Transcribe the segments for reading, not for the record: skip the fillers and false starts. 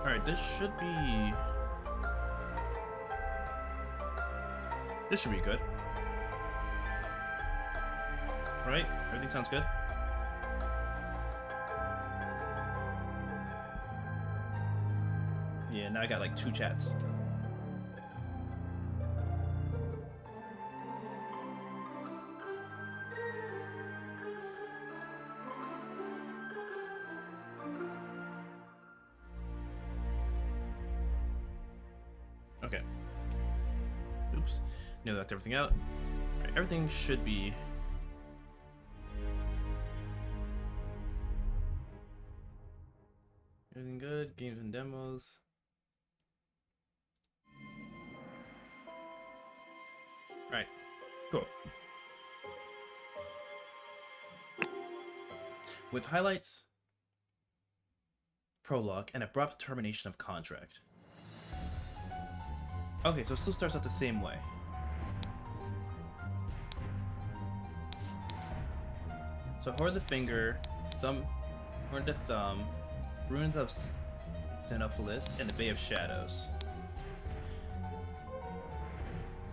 Alright, this should be good. Right? Everything sounds good? Yeah, now I got like 2 chats. Okay. Oops. No, that's everything out. Right, everything should be... Everything good. Games and demos. Alright, cool. With highlights, prologue, and abrupt termination of contract. Okay, so it still starts out the same way. So Horn the Finger, Horn the Thumb, Ruins of Xenophilus, and the Bay of Shadows.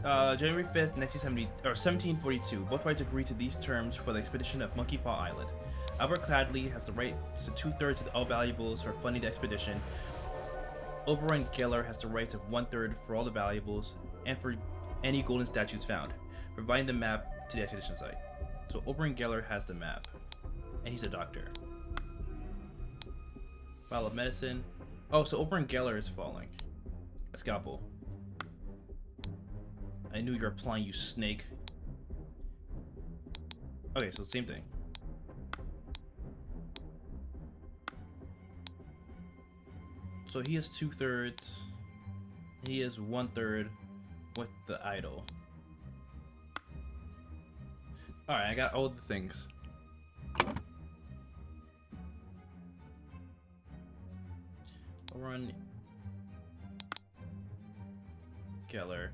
January 5th, 1742, both parties agreed to these terms for the expedition of Monkey Paw Island. Albert Cladley has the right to 2/3 of all valuables for funding the expedition. Oberon Geller has the right of 1/3 for all the valuables and for any golden statues found, providing the map to the expedition site. So Oberon Geller has the map, and he's a doctor. Vial of medicine. Oh, so Oberon Geller is falling. A scalpel. I knew you were applying, you snake. Okay, so same thing. So he is 2/3. He is 1/3 with the idol. Alright, I got all the things. Oberon Geller.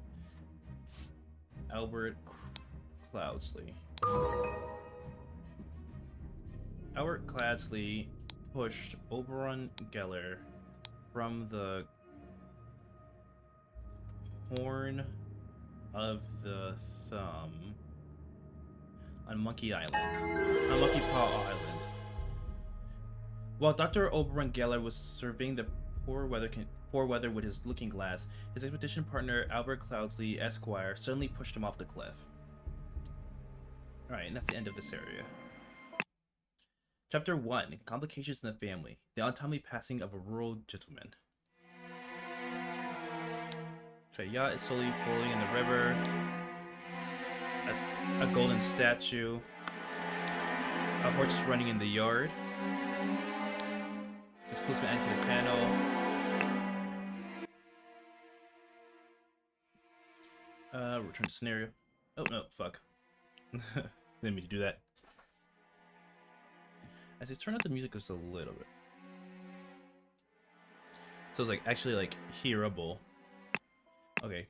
Albert Cloudsley. Albert Cloudsley pushed Oberon Geller from the Horn of the Thumb on Monkey Island. On Monkey Paw Island. While Dr. Oberon Geller was surveying the poor weather with his looking glass, his expedition partner Albert Cloudsley Esquire suddenly pushed him off the cliff. Alright, and that's the end of this area. Chapter 1. Complications in the Family. The untimely passing of a rural gentleman. Okay, yacht is slowly floating in the river. A golden statue. A horse is running in the yard. This clues me into the panel. Return to scenario. Oh no, fuck. Didn't mean to do that. I say turn up the music just a little bit. So it's like actually like hearable. Okay.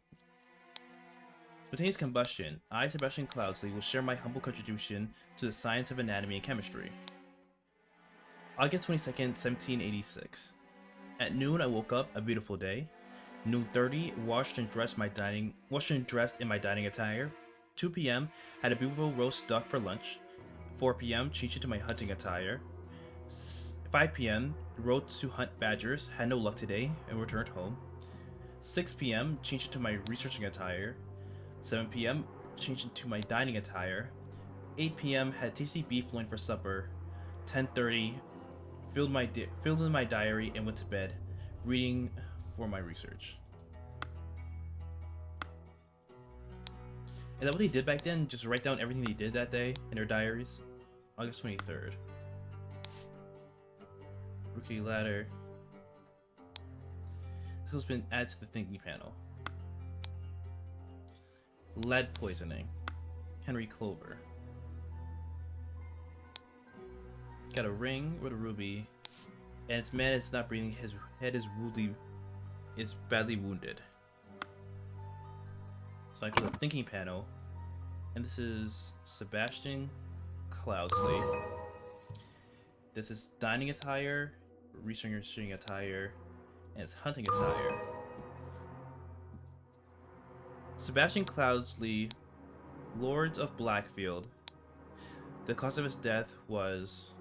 Spontaneous combustion. I, Sebastian Cloudsley, will share my humble contribution to the science of anatomy and chemistry. August 22nd, 1786. At noon, I woke up, a beautiful day. Noon 30, washed and dressed in my dining attire. 2 p.m., had a beautiful roast duck for lunch. 4 p.m., changed into my hunting attire. 5 p.m., rode to hunt badgers, had no luck today, and returned home. 6 p.m., changed into my researching attire. 7 p.m., changed into my dining attire. 8 p.m., had tasty beef loin for supper. 10:30, filled in my diary and went to bed, reading for my research. Is that what they did back then? Just write down everything they did that day in their diaries? August 23rd. Rookie ladder. This has been added to the thinking panel. Lead poisoning. Henry Clover. Got a ring with a ruby. And its man is not breathing. His head is badly wounded. So I go to the thinking panel. And this is Sebastian Cloudsley. This is dining attire, researching attire, and his hunting attire. Sebastian Cloudsley, Lords of Blackfield. The cause of his death was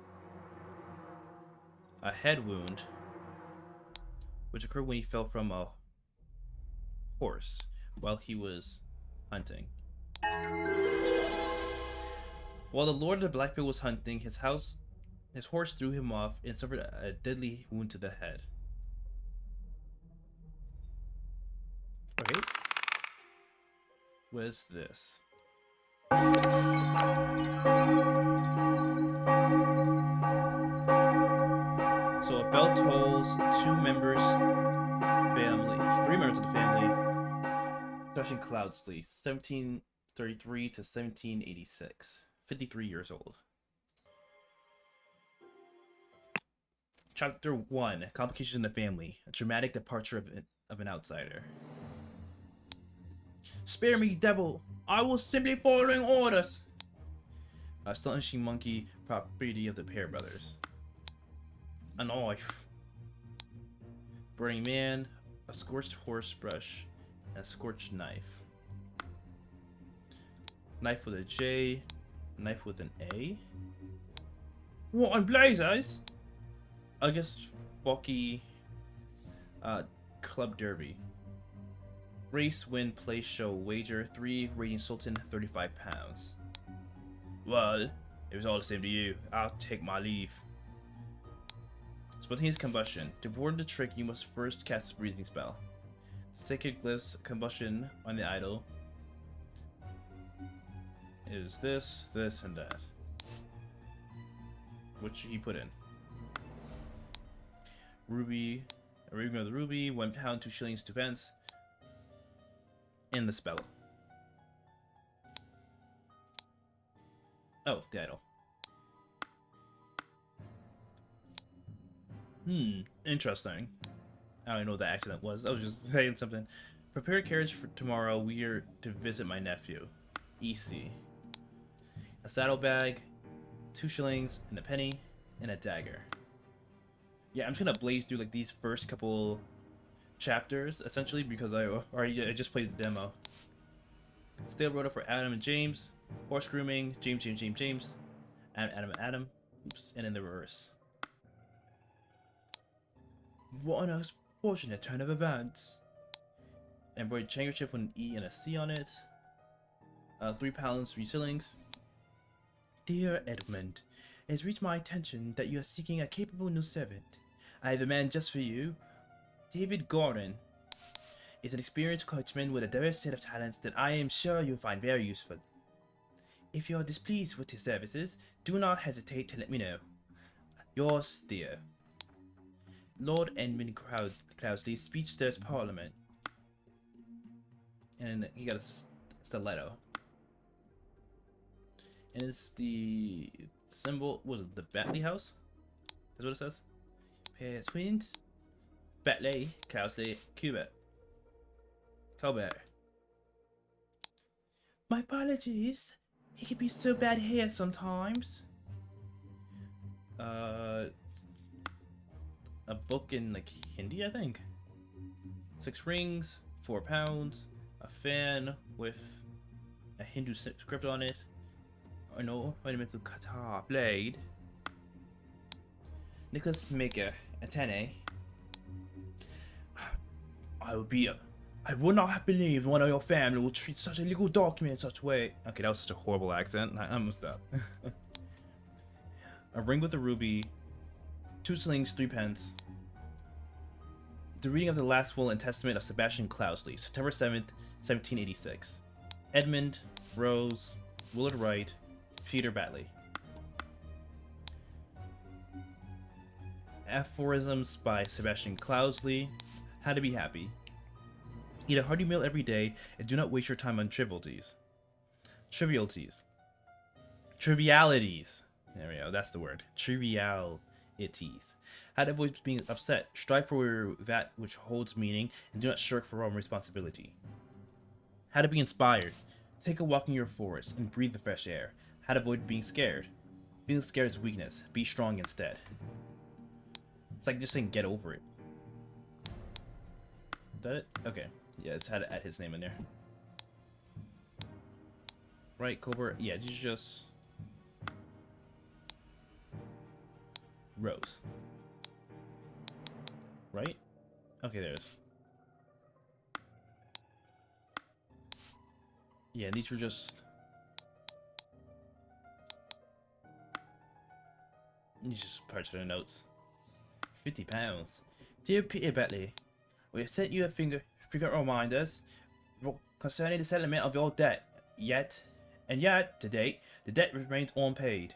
a head wound, which occurred when he fell from a horse while he was hunting. While the Lord of Blackfield was hunting, his horse threw him off and suffered a deadly wound to the head. Okay. What is this? So a bell tolls three members of the family, Sebastian Cloudsley, 1733 to 1786, 53 years old. Chapter 1, Complications in the Family, a dramatic departure of an outsider. Spare me, devil! I was simply following orders! Astonishing monkey, property of the Pear brothers. A knife. Burning man, a scorched horse brush, and a scorched knife. Knife with a J, knife with an A. What in blazes? I guess Bucky Club Derby. Race, win, place, show, wager, 3, rating Sultan, 35 pounds. Well, it was all the same to you. I'll take my leave. Spontaneous combustion. To board the trick, you must first cast a breathing spell. Sacred glyphs, combustion on the idol. Is this, and that. Which he put in. Ruby, a reading of the ruby, 1 pound, 2 shillings, 2 pence. In the spell. Oh, the idol. Interesting. I don't know what the accident was. I was just saying something. Prepare a carriage for tomorrow. We are to visit my nephew. EC. A saddlebag, 2 shillings, and a penny, and a dagger. Yeah, I'm just gonna blaze through like these first couple chapters, essentially, because I just played the demo. Stale rota for Adam and James. Horse grooming, James. Adam. Oops, and in the reverse. What an unfortunate turn of events. Embroidered handkerchief with an E and a C on it. 3 pounds, 3 shillings. Dear Edmund, it has reached my attention that you are seeking a capable new servant. I have a man just for you. David Gordon is an experienced coachman with a diverse set of talents that I am sure you'll find very useful. If you are displeased with his services, do not hesitate to let me know. Yours, Theo. Lord Edmund Cloudsley, speech stirs Parliament. And he got a stiletto. And it's the symbol, was it the Batley House? That's what it says? Pair twins. Batley, Cloudsley, Colbert. My apologies. He can be so bad here sometimes. A book in like Hindi, I think. 6 rings, 4 pounds, a fan with a Hindu script on it. An ornamental Qatar blade. Nicholas Maker, Atene. I would not have believed one of your family would treat such a legal document in such a way. Okay, that was such a horrible accent. I messed up. A ring with a ruby, 2 shillings, 3 pence. The reading of the last will and testament of Sebastian Cloudsley, September 7th, 1786. Edmund, Rose, Willard Wright, Peter Batley. Aphorisms by Sebastian Cloudsley. How to be happy. Eat a hearty meal every day and do not waste your time on trivialities. Trivialities. There we go, that's the word. Trivialities. How to avoid being upset. Strive for that which holds meaning and do not shirk from responsibility. How to be inspired. Take a walk in your forest and breathe the fresh air. How to avoid being scared. Being scared is weakness. Be strong instead. It's like just saying get over it. that it? Okay. Yeah, it's had to add his name in there. Right, Cobra. Yeah, you just Rose. Right? Okay, there's. Yeah, these were just. These just parts of the notes. £50. Dear Peter Bentley, we have sent you a frequent reminders concerning the settlement of your debt. Yet, to date, the debt remains unpaid.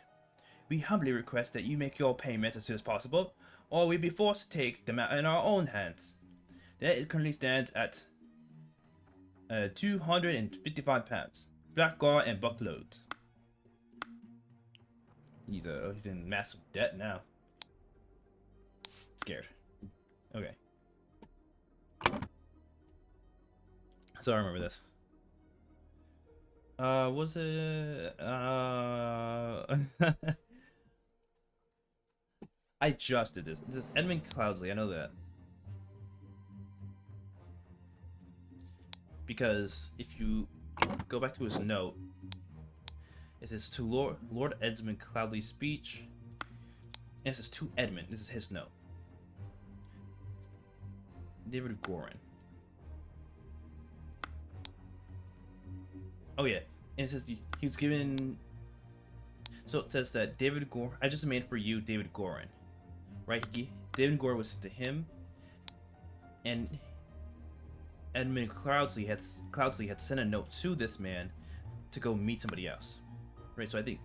We humbly request that you make your payments as soon as possible, or we'll be forced to take the matter in our own hands. The debt currently stands at £255. Blackguard and Buckloads. He's in massive debt now. Scared. Okay. So I remember this. Was it I just did this. This is Edmund Cloudsley, I know that. Because if you go back to his note, it says to Lord Edmund Cloudsley's speech. And it says to Edmund. This is his note. David Gorin. Oh yeah, and it says he was given. So it says that David Gore. I just made for you, David Gorin. Right? David Gore was sent to him, and Edmund Cloudsley had sent a note to this man to go meet somebody else. Right? So I think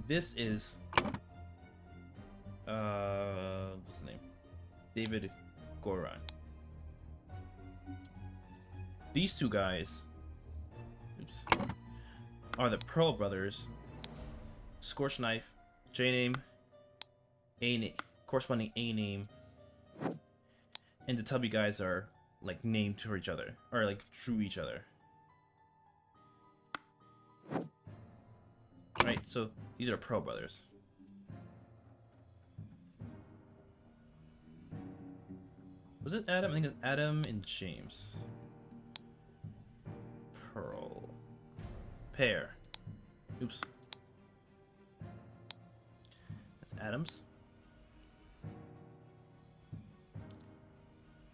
this is what's his name? David Gorin. These two guys are the Pearl brothers. Scorched Knife, J name, A name, corresponding A name, and the Tubby guys are like named to each other, or like through each other. Right, so these are Pearl brothers. Was it Adam? I think it's Adam and James. Pearl. Pair. Oops. That's Adams.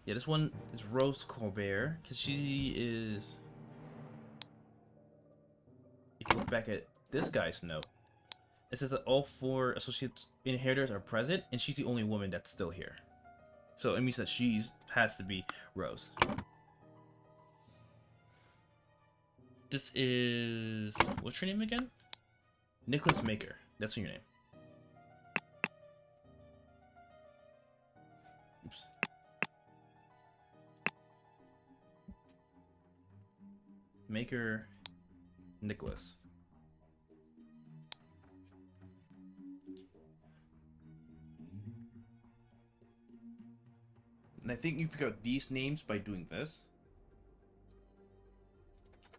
Yeah, this one is Rose Colbert, because she is... If you look back at this guy's note, it says that all 4 associate inheritors are present, and she's the only woman that's still here. So it means that she has to be Rose. This is... What's your name again? Nicholas Maker. That's your name. Oops. Maker Nicholas. And I think you figure out these names by doing this.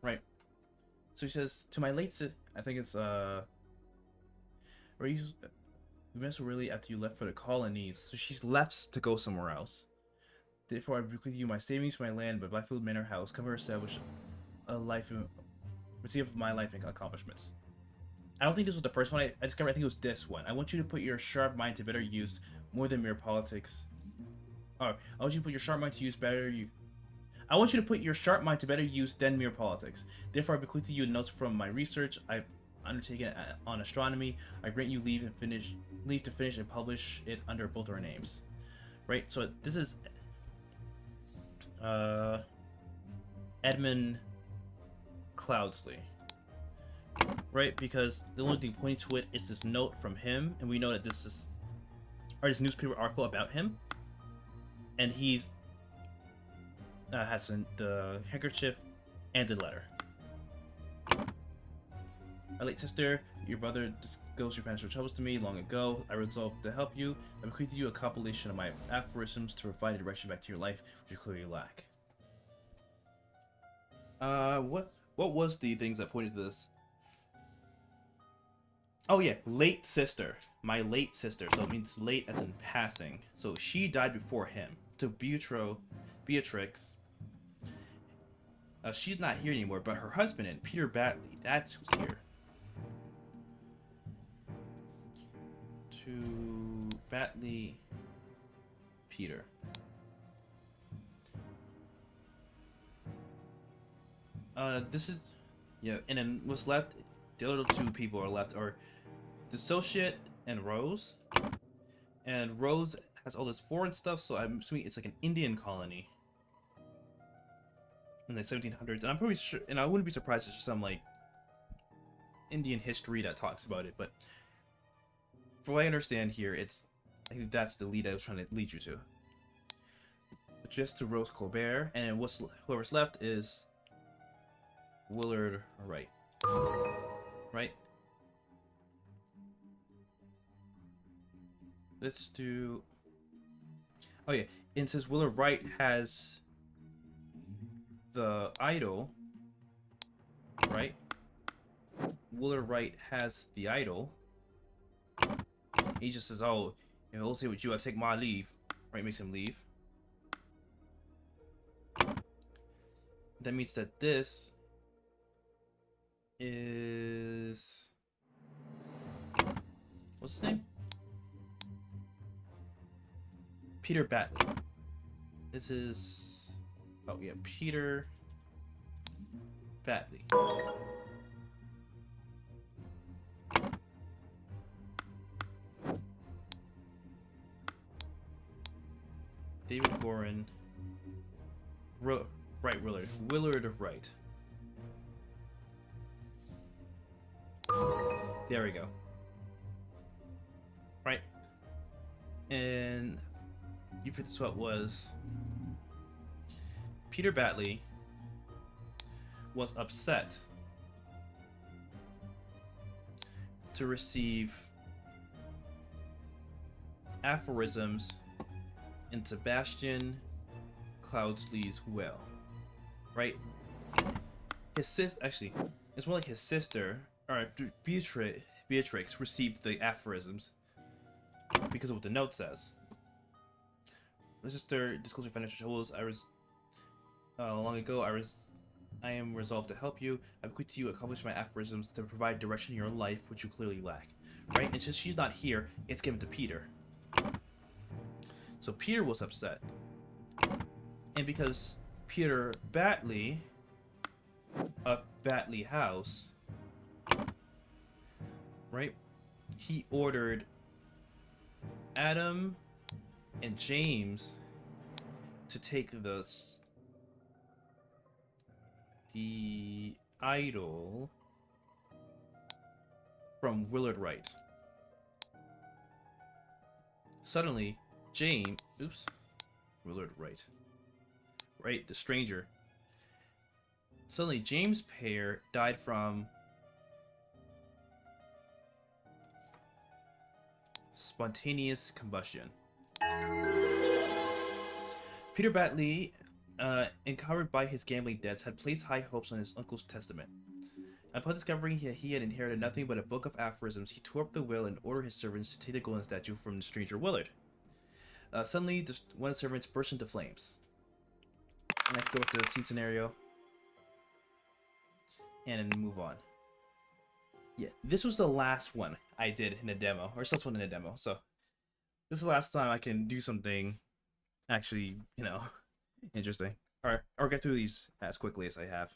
Right. So he says, to my late I think it's, we met really after you left for the colonies. So she's left to go somewhere else. Therefore, I bequeath you my savings for my land, but Blackfield Manor House, cover establish a life, receive my life and accomplishments. I don't think this was the first one I discovered. I think it was this one. I want you to put your sharp mind to better use more than mere politics. Oh, I want you to put your sharp mind to use better I want you to put your sharp mind to better use than mere politics. Therefore, I bequeath to you notes from my research I've undertaken on astronomy. I grant you leave to finish and publish it under both our names. Right. So this is Edmund Cloudsley. Right, because the only thing pointing to it is this note from him, and we know that this is this newspaper article about him, and he's has the handkerchief and the letter. My late sister, your brother disclosed your financial troubles to me long ago. I resolved to help you. I bequeath you a compilation of my aphorisms to provide a direction back to your life, which you clearly lack. What was the things that pointed to this? Oh yeah, late sister. My late sister. So it means late as in passing. So she died before him. So Beatrix She's not here anymore, but her husband and Peter Batley, that's who's here. To Batley, Peter. This is, yeah, and then what's left, the other two people are left are Dissociate and Rose. And Rose has all this foreign stuff, so I'm assuming it's like an Indian colony in the 1700s. And I'm pretty sure, and I wouldn't be surprised if there's some like Indian history that talks about it. But from what I understand here, I think that's the lead I was trying to lead you to. Just to Rose Colbert, and whoever's left is Willard Wright. Right? Let's do... Oh yeah, and since Willard Wright has the idol, right? Willard Wright has the idol. He just says, oh, if I'll stay with you, I'll take my leave. Right, makes him leave. That means that this is... What's his name? Peter Batley. This is... Oh yeah, Peter Batley. David Gorin. Right, Willard Wright. There we go. Right. And you fit this what was Peter Batley was upset to receive aphorisms in Sebastian Cloudsley's will. Right? Actually, it's more like his sister, or Beatrix received the aphorisms because of what the note says. My sister disclosed your financial troubles. Long ago, I am resolved to help you. I bequeath to you accomplish my aphorisms to provide direction in your life, which you clearly lack. Right? And since she's not here, it's given to Peter. So Peter was upset. And because Peter Batley of Batley House, right, he ordered Adam and James to take the idol from Willard Wright. Suddenly, Willard Wright. Right, the stranger. Suddenly, James Payer died from spontaneous combustion. Peter Batley, encumbered by his gambling debts, had placed high hopes on his uncle's testament. Upon discovering he had inherited nothing but a book of aphorisms, he tore up the will and ordered his servants to take the golden statue from the stranger Willard. Suddenly, one of the servants burst into flames. And I can go with the scene scenario and then move on. Yeah, this was the last one I did in the demo, or first one in the demo. So this is the last time I can do something actually, interesting, or get through these as quickly as I have.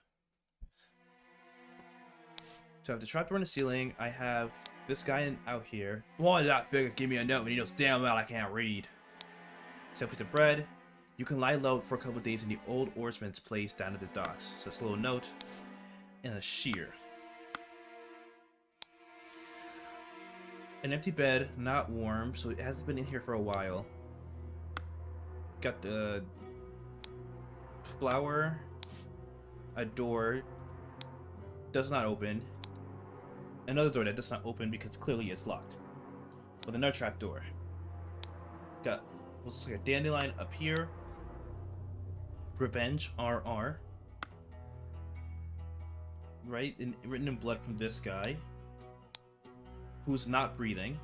So I have the trapdoor in the ceiling. I have this guy out here. Why that bigger? Give me a note when he knows damn well I can't read. So a piece of bread. You can lie low for a couple of days in the old oarsman's place down at the docks. So it's a little note and a shear. An empty bed, not warm, so it hasn't been in here for a while. Got the flower, a door, does not open. Another door that does not open because clearly it's locked. With another trap door. Got looks like a dandelion up here. Revenge, RR. Right? Written in blood from this guy. Who's not breathing.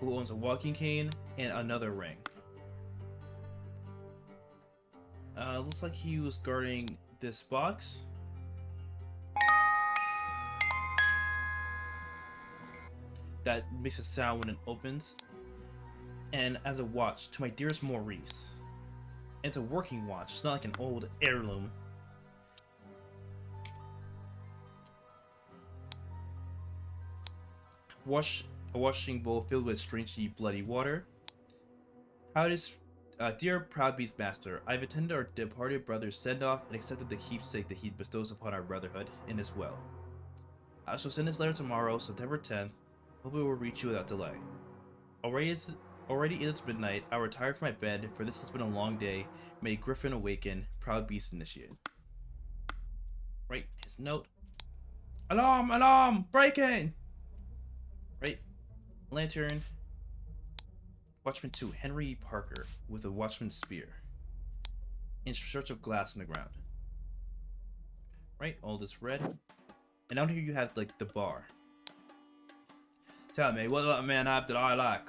Who owns a walking cane and another ring. Looks like he was guarding this box. That makes a sound when it opens. And as a watch to my dearest Maurice. And it's a working watch, it's not like an old heirloom. A washing bowl filled with strangely bloody water. Dear proud beast master, I've attended our departed brother's send-off and accepted the keepsake that he bestows upon our brotherhood in his will. I shall send this letter tomorrow, September 10th. Hope it will reach you without delay. Already it's midnight. I retire from my bed, for this has been a long day. May Griffin awaken, proud beast initiate. Right, his note. Alarm! Alarm! Break-in! Right, lantern. Watchman 2, Henry Parker, with a watchman's spear. In search of glass in the ground. Right, all this red. And down here you have, like, the bar. Tell me, what does a man have that I like?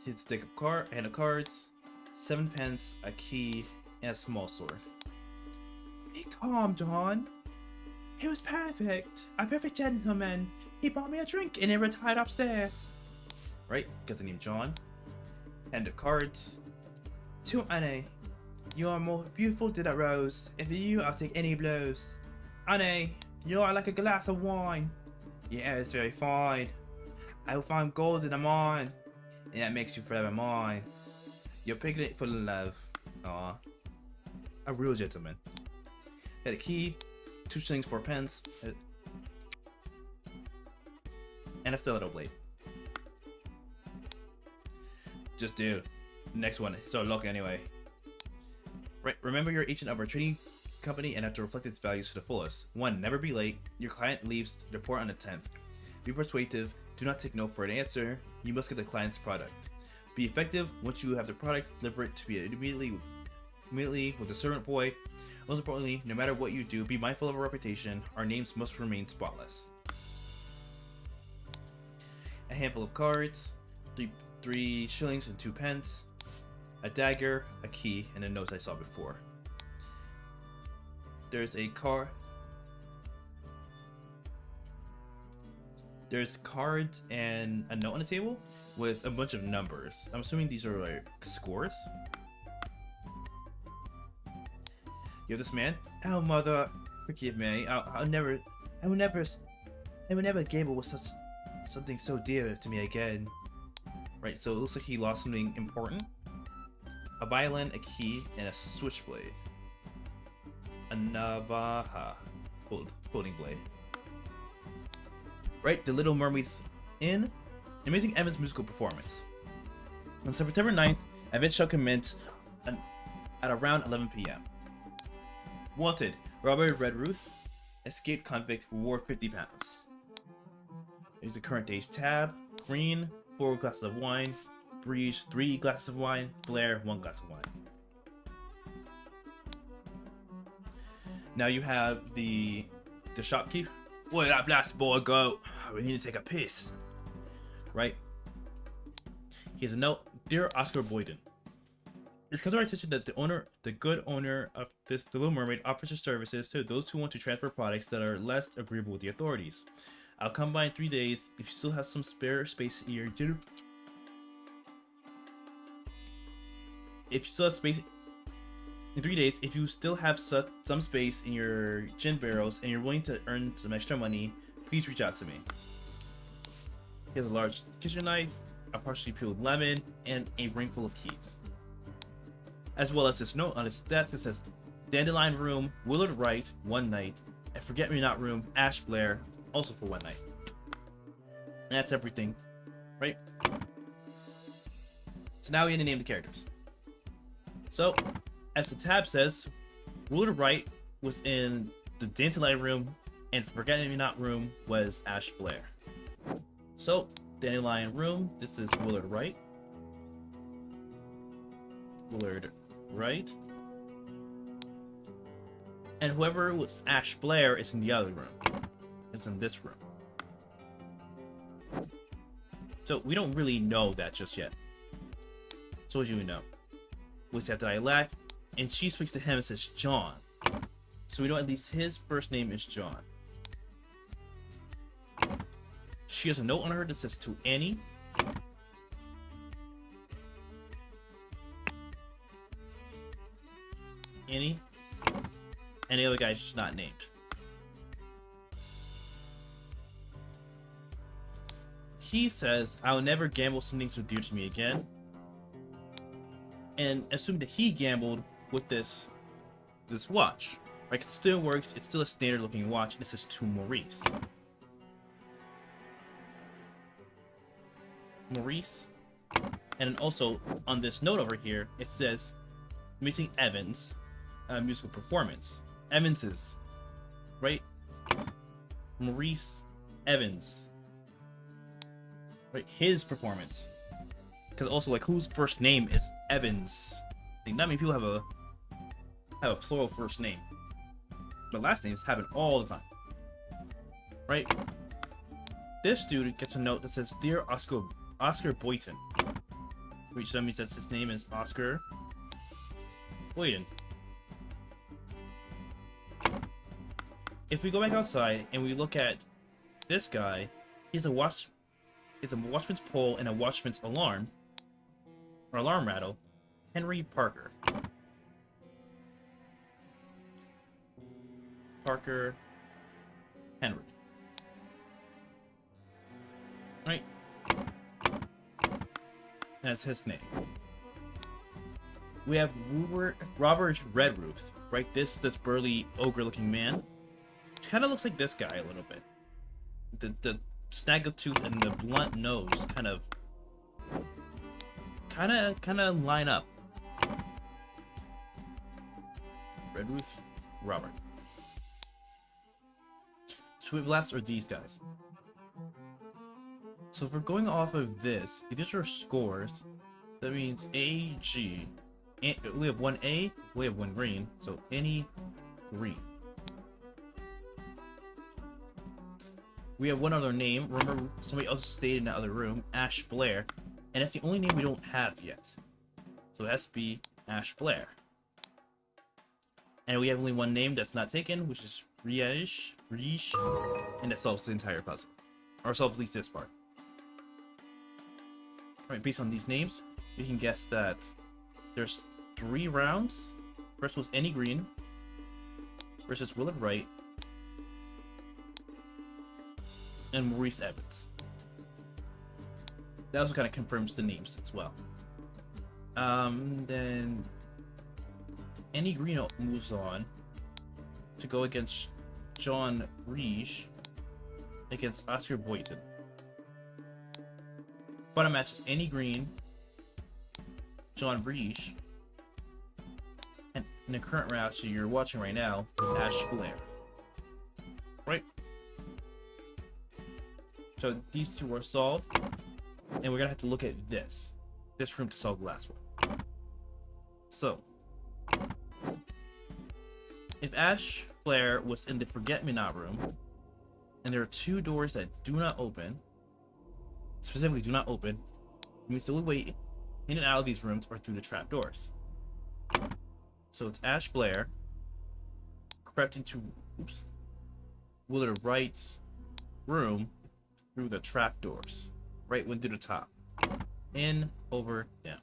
Here's a deck of hand of cards, 7 pence, a key, and a small sword. Be calm, John. He was perfect. A perfect gentleman. He bought me a drink and then retired upstairs. Right, got the name John. Hand of cards. To Annie. You are more beautiful than a rose. And for you, I'll take any blows. Annie, you are like a glass of wine. Yeah, it's very fine. I will find gold in the mine. And that makes you forever mine. Your piglet full of love. Aw. A real gentleman. Had a key. 2 shillings, 4 pence. And a stiletto blade. Just do. Next one. It's our luck anyway. Right. Remember you're agent of our trading company and have to reflect its values to the fullest. 1. Never be late. Your client leaves the report on the 10th. Be persuasive. Do not take no for an answer. You must get the client's product. Be effective. Once you have the product, deliver it to be immediately with the servant boy. Most importantly, no matter what you do, be mindful of our reputation. Our names must remain spotless. A handful of cards. 3 shillings and 2 pence. A dagger, a key, and a note I saw before. There's a car. There's cards and a note on the table with a bunch of numbers. I'm assuming these are like scores. You have this man. Oh mother, forgive me. I will never gamble with something so dear to me again. Right, so it looks like he lost something important. A violin, a key, and a switchblade. A navaja, holding blade. Right, The Little Mermaid's in. Amazing Evans musical performance. On September 9th, event shall commence at around 11 p.m. Wanted, Robert Redruth, escaped convict, reward £50. Here's the current day's tab. Green, 4 glasses of wine. Breeze, 3 glasses of wine. Blair, 1 glass of wine. Now you have the shopkeep. Where did that blasted boy go? We need to take a piss. Right? He has a note. Dear Oscar Boyden, it comes to our attention that the good owner of the Little Mermaid offers her services to those who want to transfer products that are less agreeable with the authorities. I'll come by in 3 days if you still have some spare space in your gin. If you still have space in 3 days, if you still have some space in your gin barrels and you're willing to earn some extra money, please reach out to me. He has a large kitchen knife, a partially peeled lemon, and a ring full of keys. As well as this note on his desk that says, Dandelion Room, Willard Wright, 1 night, and Forget Me Not Room, Ash Blair, also for 1 night. And that's everything, right? So now we need to name the characters. So, as the tab says, Willard Wright was in the Dandelion Room, and Forget Me Not Room was Ash Blair. So, Dandelion Room, this is Willard Wright. Willard Wright. And whoever was Ash Blair is in the other room. It's in this room. So, we don't really know that just yet. So what do we know? We said that I lack, and she speaks to him and says, John. So we know at least his first name is John. She has a note on her that says to Annie. Annie. And the other guy's just not named. He says, I'll never gamble something so dear to me again. And assume that he gambled with this watch. Right? It still works. It's still a standard looking watch. This is to Maurice. Maurice. And then also on this note over here, it says missing Evans musical performance. Evans's. Right? Maurice Evans. Right? His performance. Because also, like, whose first name is Evans? Like, not many people have a plural first name. But last names happen all the time. Right? This dude gets a note that says, Dear Oscar Boyton. Which that means that his name is Oscar Boyton. If we go back outside and we look at this guy, he's a watch. It's a watchman's pole and a watchman's alarm. Or alarm rattle. Henry Parker. Parker Henry. Right? That's his name. We have Robert Redruth, right? This burly ogre-looking man. Kind of looks like this guy a little bit. The snaggletooth and the blunt nose kind of line up. Redruth, Robert. Sweet Blast are these guys. So if we're going off of this, if these are scores, that means A, G. We have one A, we have one green, so any green. We have one other name. Remember, somebody else stayed in that other room, Ash Blair, and that's the only name we don't have yet. So it has to be Ash Blair. And we have only one name that's not taken, which is Riege, and that solves the entire puzzle. Or solves at least this part. Alright, based on these names, we can guess that there's 3 rounds. First was Any Green versus Willard Wright and Maurice Evans. That also kind of confirms the names as well. Then Any Green moves on to go against John Riege against Oscar Boyton. Final match is Any Green, John Riege, and in the current match you're watching right now, Ash Blair. Right? So these two are solved, and we're gonna have to look at this room to solve the last one. So, if Ash Blair was in the Forget-Me-Not room, and there are 2 doors that do not open, specifically do not open, it means the only way in and out of these rooms are through the trap doors. So it's Ash Blair crept into Willard Wright's room through the trap doors. Right went through the top. In, over, down.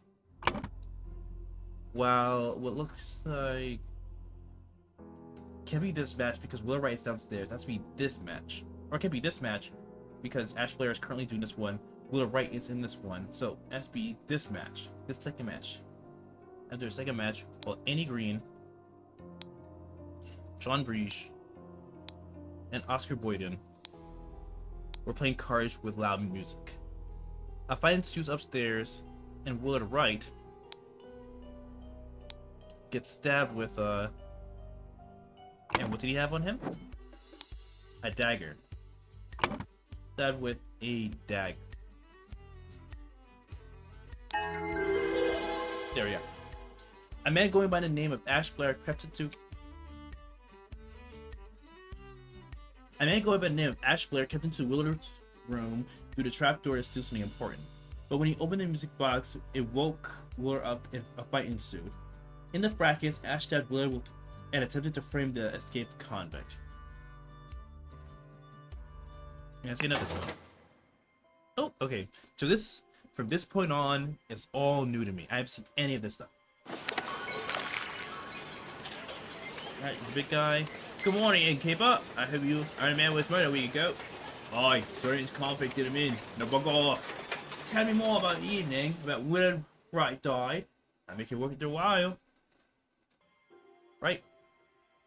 While what looks like can't be this match because Willard Wright's downstairs. That's be this match. Or it can be this match because Ash Blair is currently doing this one. Willard Wright is in this one. So it has to be this match. The second match. After the second match, well, Any Green, John Riege, and Oscar Boyton were playing cards with loud music. A fight ensues upstairs, and Willard Wright gets stabbed with and what did he have on him? A dagger. Stabbed with a dagger. There we go. A man going by the name of Ash Blair crept into Willard's room through the trapdoor to steal something important. But when he opened the music box, it woke Willard up and a fight ensued. In the fracas, Ash stabbed Willard and attempted to frame the escaped convict. Yeah, see another one. Oh, okay. So from this point on, it's all new to me. I haven't seen any of this stuff. Alright, the big guy. Good morning, innkeeper. I hope you Iron Man was murdered a week ago. Aye, Jordan's convict did him in. Now bug off. Tell me more about the evening, about when Wright died. I make it work after a while. Right?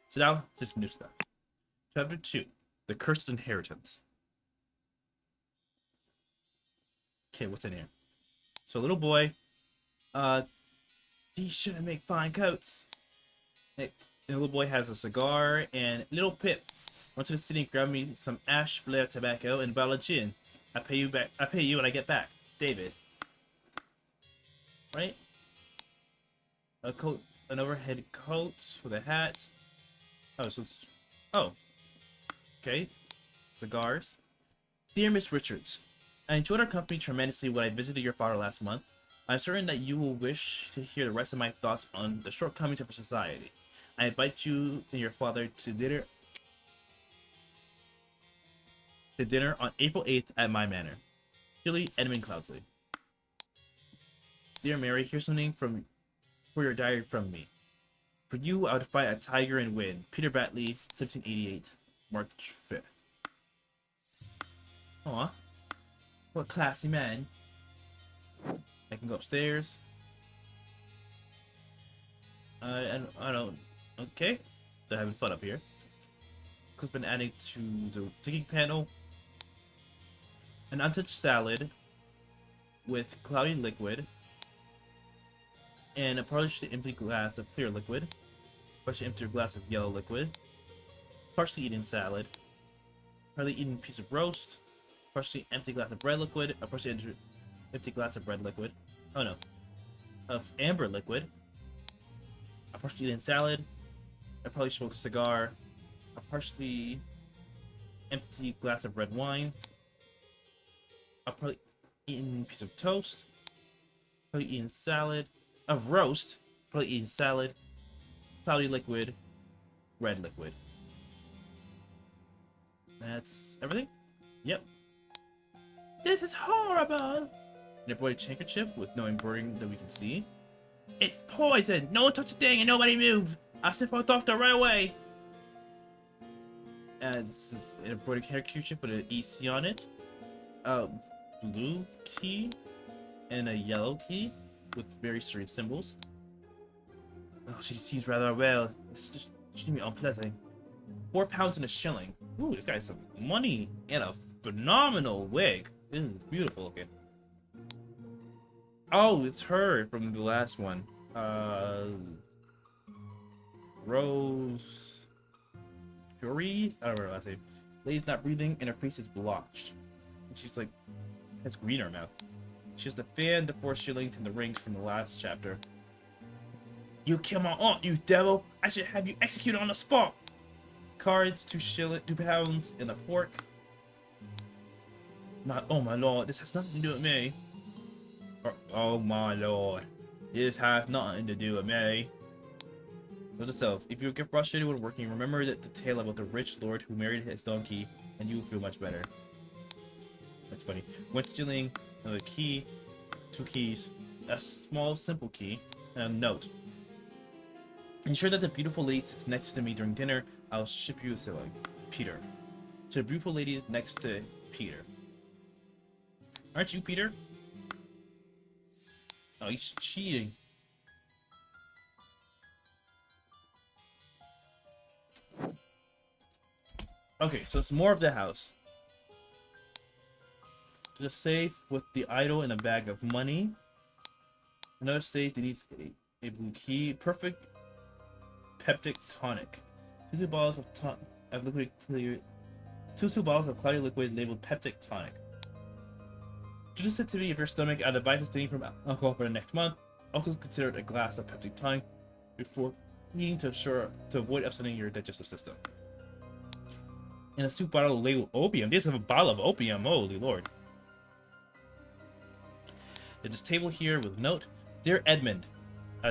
So now, just new stuff. Chapter 2. The Cursed Inheritance. Okay, what's in here? So, little boy. These shouldn't make fine coats. The little boy has a cigar, and little Pip went to the city and grabbed me some ash blair tobacco and a bottle of gin. I pay you when I get back. David. Right? A coat, an overhead coat with a hat. Oh, so it's, oh. Okay. Cigars. Dear Miss Richards, I enjoyed our company tremendously when I visited your father last month. I'm certain that you will wish to hear the rest of my thoughts on the shortcomings of our society. I invite you and your father to dinner on April 8th at my manor. Sincerely, Edmund Cloudsley. Dear Mary, here's something for your diary from me. For you, I would fight a tiger and win. Peter Batley, 1788, March 5th. Aw. What classy man. I can go upstairs. I don't. Okay. They're having fun up here. Cook's been adding to the thinking panel. An untouched salad with cloudy liquid. And a partially empty glass of clear liquid. Partially empty glass of yellow liquid. Partially eaten salad. Partly eaten piece of roast. Partially empty glass of red liquid. A partially empty glass of red liquid. Oh no. Of amber liquid. A partially eaten salad. A partially smoked cigar. A partially empty glass of red wine. A partly eaten piece of toast. Partly eaten salad. Of roast. Partly eaten salad. Cloudy liquid. Red liquid. That's everything? Yep. This is horrible! And a bright handkerchief with no embroidering that we can see. It's poison! No one touch a thing and nobody move! I'll send for a doctor right away! And it's an embroidered handkerchief with an EC on it. A blue key and a yellow key with very strange symbols. Oh, she seems rather well. It's just extremely unpleasant. 4 pounds and a shilling. Ooh, this guy has some money and a phenomenal wig. This is beautiful looking. Oh, it's her from the last one. Rose Curie? I don't know what I say. Lady's not breathing and her face is blotched. And she's like, has green in her mouth. She has the fan, the 4 shillings, and the rings from the last chapter. You kill my aunt, you devil! I should have you executed on the spot! Cards, 2 pounds, and a fork. Not, oh my lord, this has nothing to do with me. Or, oh my lord, this has nothing to do with me. Note to self, if you get frustrated when working, remember that the tale about the rich lord who married his donkey, and you will feel much better. That's funny. 1 shilling, another key, 2 keys, a small simple key, and a note. Ensure that the beautiful lady sits next to me during dinner. I'll ship you a ceiling. Peter. To the beautiful lady next to Peter. Aren't you Peter? Oh, he's cheating. Okay, so it's more of the house. There's a safe with the idol and a bag of money. Another safe that needs a blue key. Perfect peptic tonic. 2 bottles of liquid clear. 2 bottles of cloudy liquid labeled peptic tonic. Just sensitivity of your stomach, I'd advise abstaining from alcohol for the next month. Also consider a glass of peptic tonic before eating to avoid upsetting your digestive system. And a soup bottle labeled opium. They just have a bottle of opium. Holy lord. There's this table here with a note. Dear Edmund,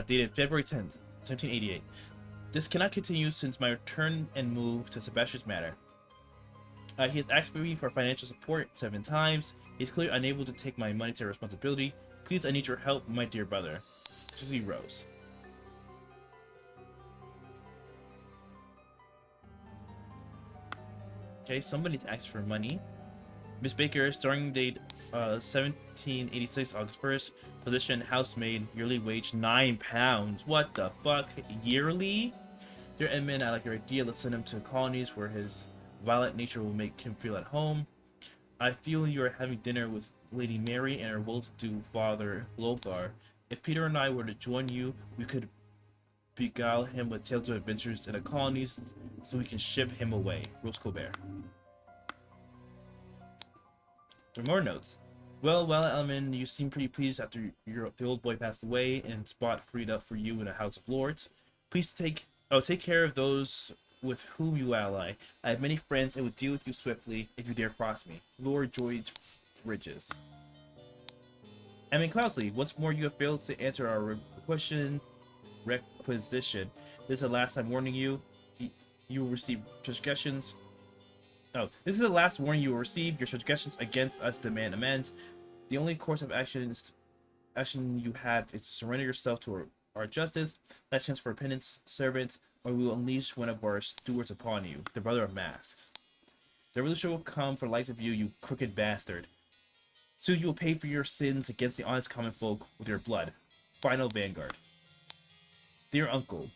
dated February 10th, 1788. This cannot continue since my return and move to Sebastian's Manor. He has asked me for financial support 7 times. He's clearly unable to take my monetary responsibility. Please, I need your help, my dear brother. Sincerely, Rose. Okay, somebody's asked for money. Miss Baker, starting date 1786, August 1st. Position housemaid, yearly wage £9. What the fuck? Yearly? Dear Edmund, I like your idea. Let's send him to colonies where his violent nature will make him feel at home. I feel you are having dinner with Lady Mary and her well-to-do father, Lothar. If Peter and I were to join you, we could beguile him with tales of adventures in the colonies so we can ship him away. Rose Colbert. There are more notes. Well, Elman, you seem pretty pleased after the old boy passed away and spot freed up for you in the House of Lords. Please take care of those with whom you ally. I have many friends and would deal with you swiftly if you dare cross me. Lord George Bridges. Cloudsley, once more you have failed to answer our requisition. This is the last time warning you. You will receive transgressions. Oh, this is the last warning you will receive. Your transgressions against us demand amends. The only course of action you have is to surrender yourself to our justice. That chance for repentance, servant, or we will unleash one of our stewards upon you, the brother of masks. The revolution will come for the likes of you, you crooked bastard. Soon you will pay for your sins against the honest common folk with your blood. Final Vanguard. Dear Uncle,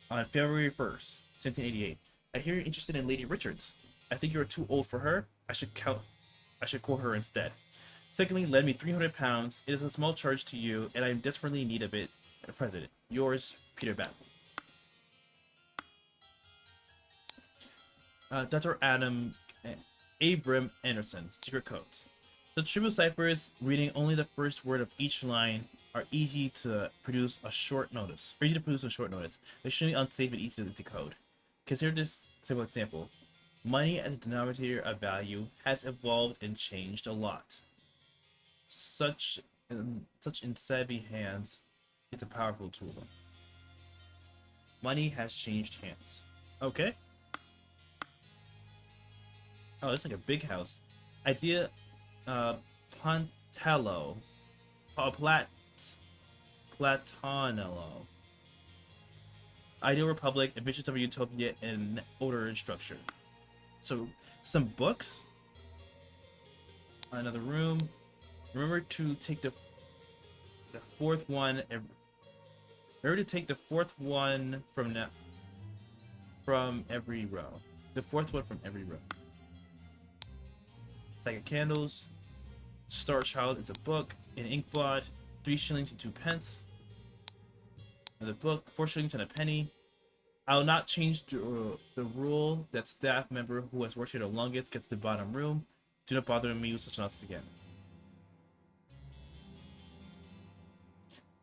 on February 1st, 1788, I hear you're interested in Lady Richards. I think you are too old for her. I should call her instead. Secondly, lend me £300. It is a small charge to you, and I am desperately in need of it at present. Yours, Peter Battle. Dr. Abram Anderson, Secret Codes. The trivial ciphers, reading only the first word of each line, are easy to produce a short notice. Extremely unsafe and easy to decode. Consider this simple example. Money as a denominator of value has evolved and changed a lot. Such in savvy hands, it's a powerful tool. Money has changed hands. Okay. Oh, it's like a big house. Idea, Pontello. Platonello. Ideal Republic, Adventures of a Utopia, and Order and Structure. So, some books. Another room. Remember to take the fourth one. Remember to take the fourth one from every row. The fourth one from every row. Stack of candles. Star Child is a book. An inkblot. 3 shillings and 2 pence. Another book. 4 shillings and a penny. I will not change the rule that staff member who has worked here the longest gets the bottom room. Do not bother me with such nonsense again.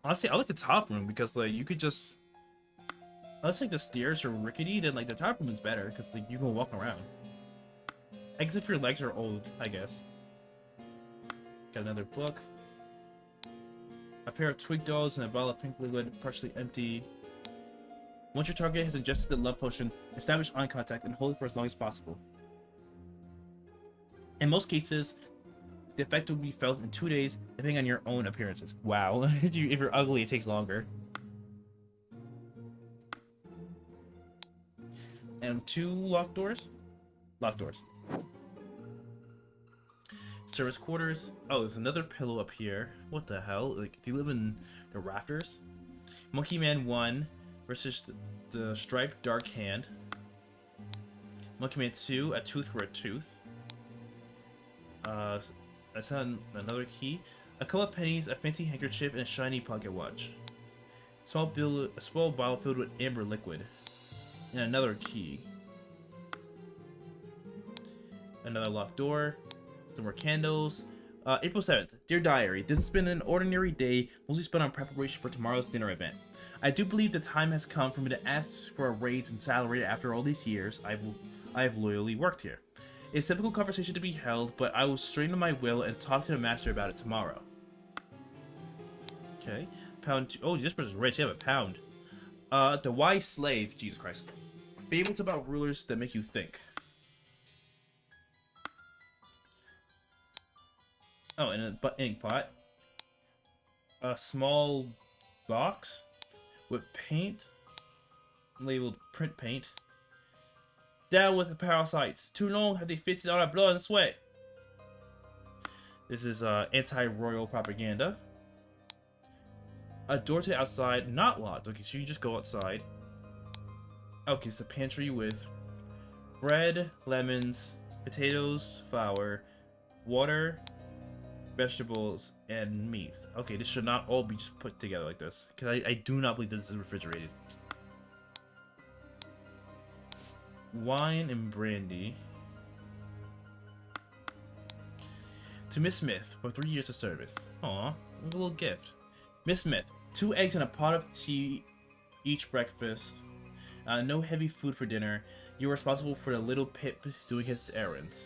Honestly, I like the top room because like you could just. Unless like the stairs are rickety, then like the top room is better because like you can walk around. I guess if your legs are old, I guess. Got another book. A pair of twig dolls and a bottle of pink liquid, partially empty. Once your target has ingested the love potion, establish eye contact and hold it for as long as possible. In most cases, the effect will be felt in 2 days, depending on your own appearances. Wow. If you're ugly, it takes longer. And 2 locked doors? Locked doors. Service quarters. Oh, there's another pillow up here. What the hell? Like, do you live in the rafters? Monkey Man 1 versus the striped dark hand. Monkey Man 2, a tooth for a tooth. That's another key. A couple of pennies, a fancy handkerchief, and a shiny pocket watch. A small bottle filled with amber liquid. And another key. Another locked door. Some more candles. April 7th. Dear Diary, this has been an ordinary day, mostly spent on preparation for tomorrow's dinner event. I do believe the time has come for me to ask for a raise in salary after all these years I have loyally worked here. It's a difficult conversation to be held, but I will straighten my will and talk to the master about it tomorrow. Okay. Pound 2. Oh, this person's rich. They have a pound. The wise slave, Jesus Christ. Fables about rulers that make you think. Oh, and an ink pot. A small box with paint labeled print paint. Down with the parasites. Too long have they feasted on our blood and sweat. This is anti-royal propaganda. A door to the outside, not locked. Okay, so you just go outside. Okay, it's a pantry with bread, lemons, potatoes, flour, water, vegetables, and meat. Okay, this should not all be just put together like this. Because I do not believe this is refrigerated. Wine and brandy. To Miss Smith for 3 years of service. Aw, a little gift. Miss Smith, 2 eggs and a pot of tea each breakfast. No heavy food for dinner. You are responsible for the little Pip doing his errands.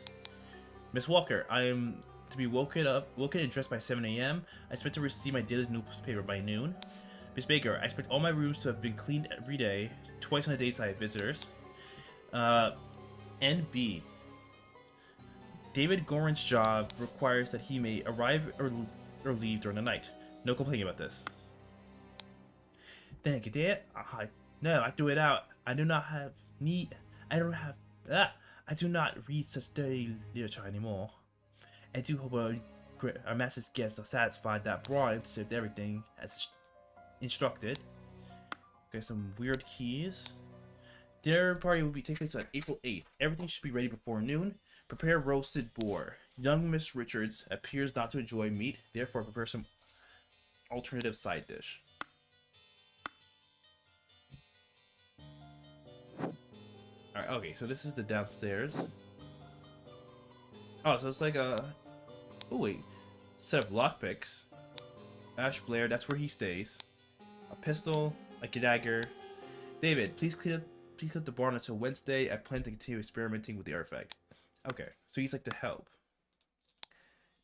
Miss Walker, I am to be woken and dressed by 7 a.m. I expect to receive my daily newspaper by noon. Miss Baker, I expect all my rooms to have been cleaned every day, twice on the days I have visitors. NB. David Gorin's job requires that he may arrive or leave during the night. No complaining about this. Thank you, dear. No, I threw it out. I do not read such dirty literature anymore. I do hope our master's guests are satisfied that Brian served everything as instructed. Okay, some weird keys. Dinner party will take place on April 8th. Everything should be ready before noon. Prepare roasted boar. Young Miss Richards appears not to enjoy meat, therefore prepare some alternative side dish. Alright, okay, so this is the downstairs. Oh, so it's like a... Oh, wait. Set of lockpicks. Ash Blair, that's where he stays. A pistol, a dagger. David, please clean up the barn until Wednesday. I plan to continue experimenting with the artifact. Okay, so he's like the help.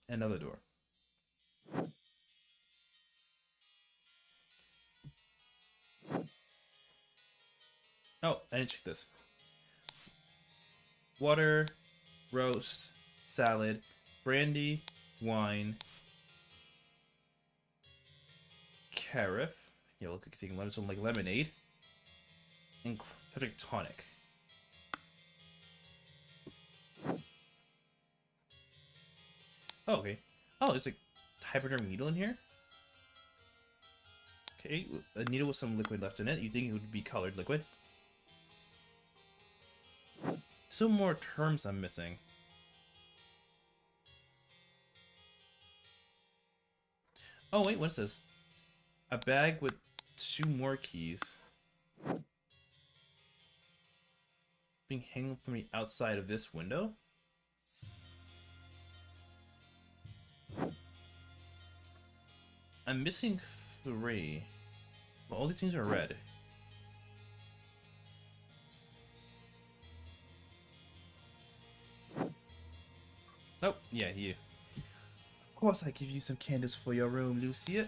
Another door. Oh, I didn't check this. Water, roast, salad, brandy, wine, carafe. Yeah, look like taking lemon, like lemonade, and perfect tonic. Oh, okay. Oh, there's a hypodermic needle in here. Okay, a needle with some liquid left in it. You think it would be colored liquid? Some more terms I'm missing. Oh wait, what's this? A bag with 2 more keys. Being hanging from the outside of this window? I'm missing 3. Well, all these things are red. Oh, yeah, you. Of course I give you some candles for your room, Lucia.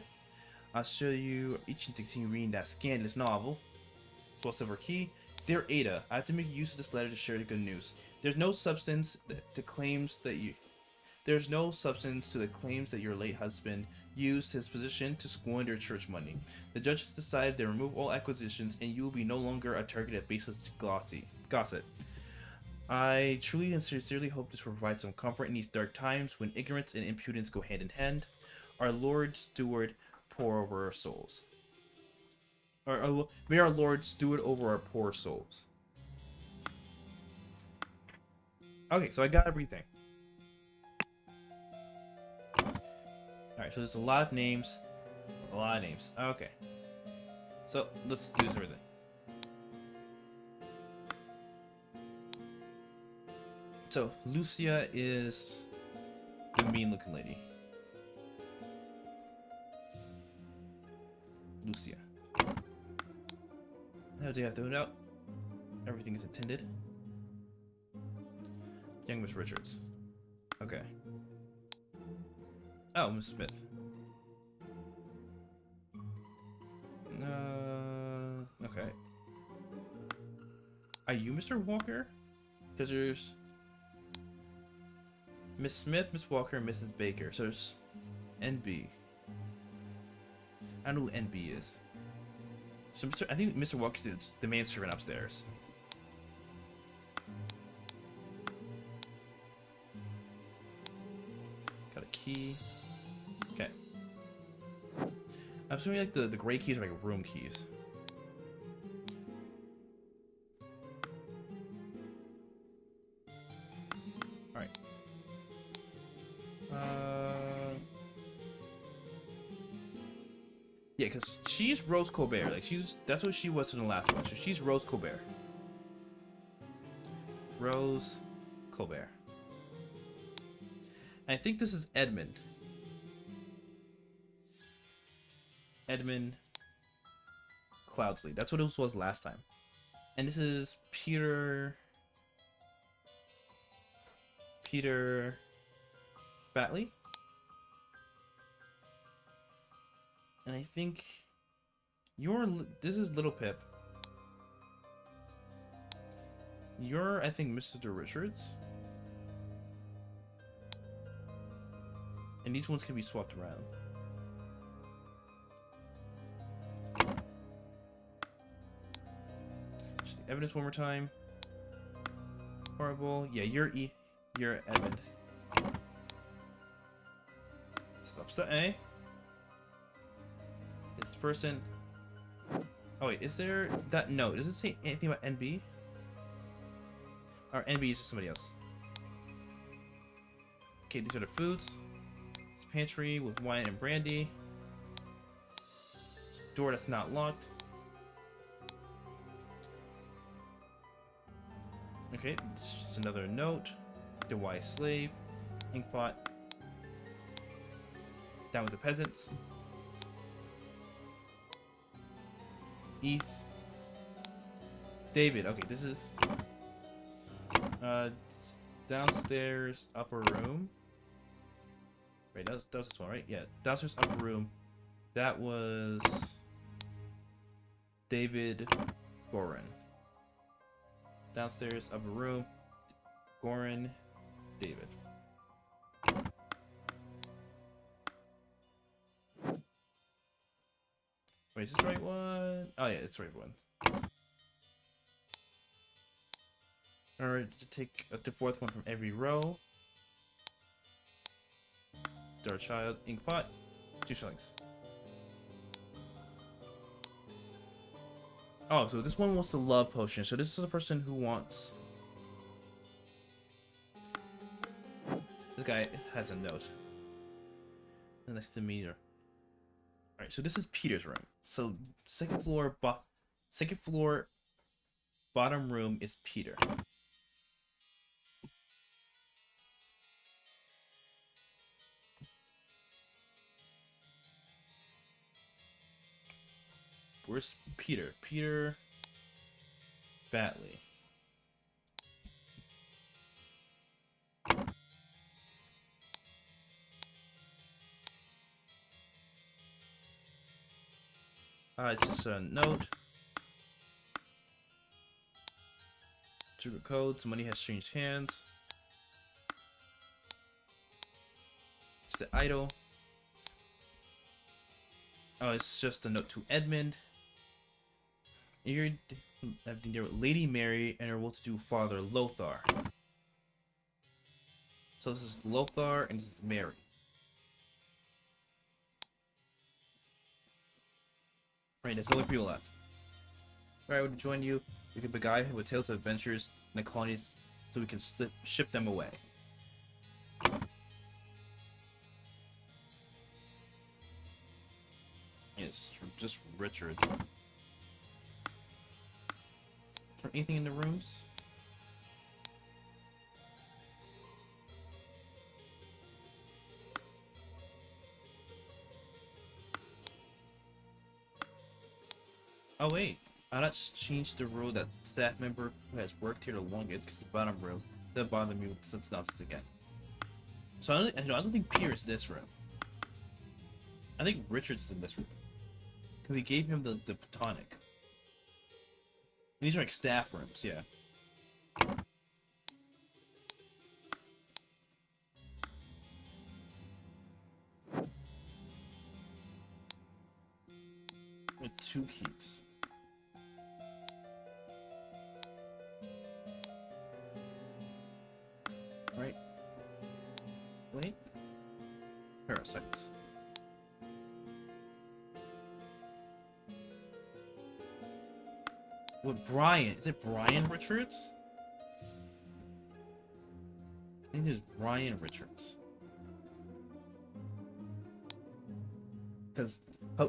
I'll show you each and continue reading that scandalous novel. Small silver key. Dear Ada, I have to make use of this letter to share the good news. There's no substance to the claims that your late husband used his position to squander church money. The judge has decided to remove all acquisitions and you will be no longer a target of baseless gossip. I truly and sincerely hope this will provide some comfort in these dark times when ignorance and impudence go hand in hand. Our Lord Steward pour over our souls. May our Lord steward over our poor souls. Okay, so I got everything. Alright, so there's a lot of names. Okay. So, let's do this everything. So, Lucia is the mean-looking lady. Lucia. Now do you have to throw it out? Everything is attended. Young Miss Richards. Okay. Oh, Miss Smith. Okay. Are you Mr. Walker? Because there's Miss Smith, Miss Walker, and Mrs. Baker. So there's NB. I don't know who NB is. So I think Mr. Walker is the main servant upstairs. Got a key. Okay. I'm assuming like the gray keys are like room keys. Alright. Yeah, because she's Rose Colbert. Like that's what she was in the last one. So she's Rose Colbert. Rose Colbert. And I think this is Edmund. Edmund Cloudsley. That's what it was last time. And this is Peter Batley. And I think this is Little Pip. You're, I think, Mr. Richards. And these ones can be swapped around. Just the evidence one more time. Horrible. Yeah, you're Edmund. Stop set A. This person. Oh wait, is there that? No, does it say anything about NB? Or NB is just somebody else. Okay, these are the foods. It's a pantry with wine and brandy. Door that's not locked. Okay, it's just another note. The wise slave. Inkpot. Down with the peasants. East. David. Okay, this is downstairs upper room. Wait, that was this one, right? Yeah, downstairs upper room. That was David Gorin. Downstairs upper room. Gorin, David. Wait, is this the right one? Oh yeah, it's the right one. Alright, to take the fourth one from every row. Dark Child, Inkpot, 2 shillings. Oh, so this one wants the love potion. So this is a person who wants. This guy has a note. Next to meter. Alright, so this is Peter's room. So second floor bottom room is Peter. Where's Peter? Peter Batley. It's just a note. Trigger code. Some money has changed hands. It's the idol. Oh, it's just a note to Edmund. You're Lady Mary and her well-to-do father Lothar. So this is Lothar and this is Mary. Right, there's only people left. Alright, I would join you. We can beguile him with tales of adventures in the colonies so we can ship them away. Yes, just Richards. Anything in the rooms? Oh wait, I not changed the rule that staff member who has worked here the longest because the bottom room, that bothered me since nonsense again. So I don't think Pierce is this room. I think Richards is in this room because he gave him the tonic. These are like staff rooms, yeah. With 2 keys. Right. Wait. Parasites. With Brian. Is it Brian Richards? I think it's Brian Richards. Because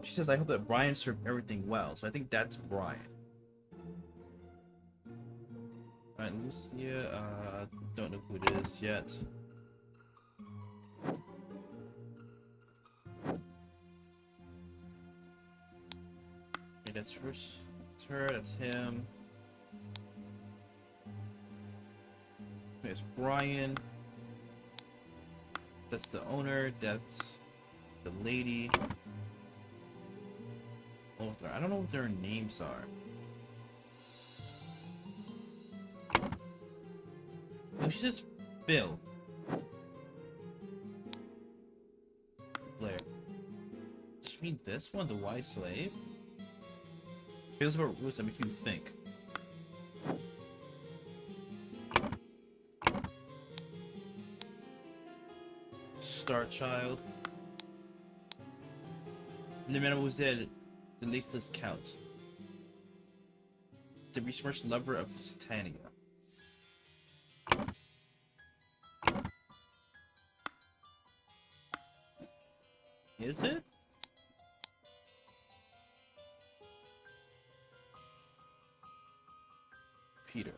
she says, I hope that Brian served everything well. So I think that's Brian. Alright, Lucia, don't know who it is yet. Okay, that's her. That's her, that's him. There's Brian. That's the owner, that's the lady. Oh, I don't know what their names are. Oh, she says Phil. Blair. Does she mean this one, the wise slave? Feels about rules that make you think. Star Child. The man was dead, the listless count. The besmirched lover of Satania. Is it? Peter.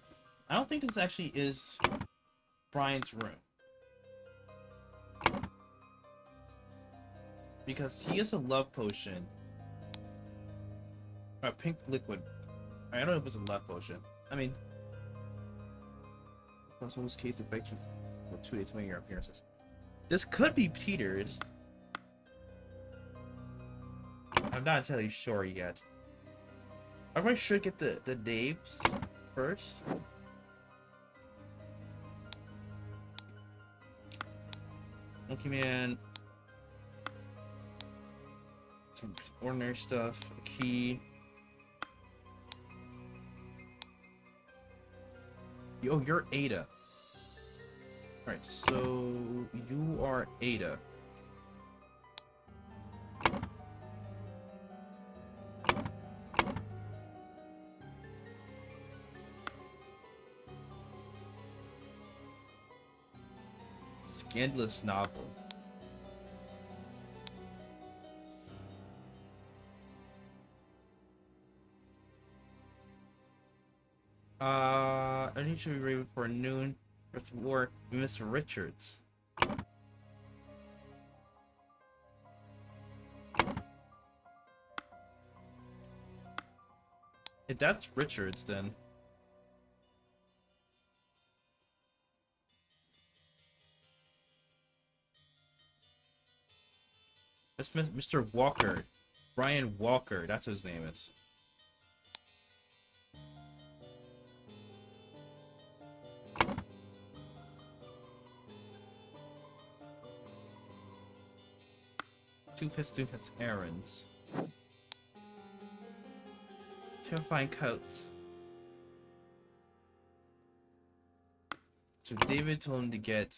I don't think this actually is Brian's room. Because he has a love potion. A pink liquid. I don't know if it's a love potion. I mean, plus most case affects you for 2 days when your appearances. This could be Peter's. I'm not entirely sure yet. I probably should get the names first. Monkey Man. Some ordinary stuff. A key. Oh, you're Ada. Alright, so you are Ada. Scandalous novel. I need to be ready before noon with war, Miss Richards. If that's Richards, then that's Mr. Walker. Brian Walker, that's what his name is. Two-Fist errands. Terrifying coats. So David told him to get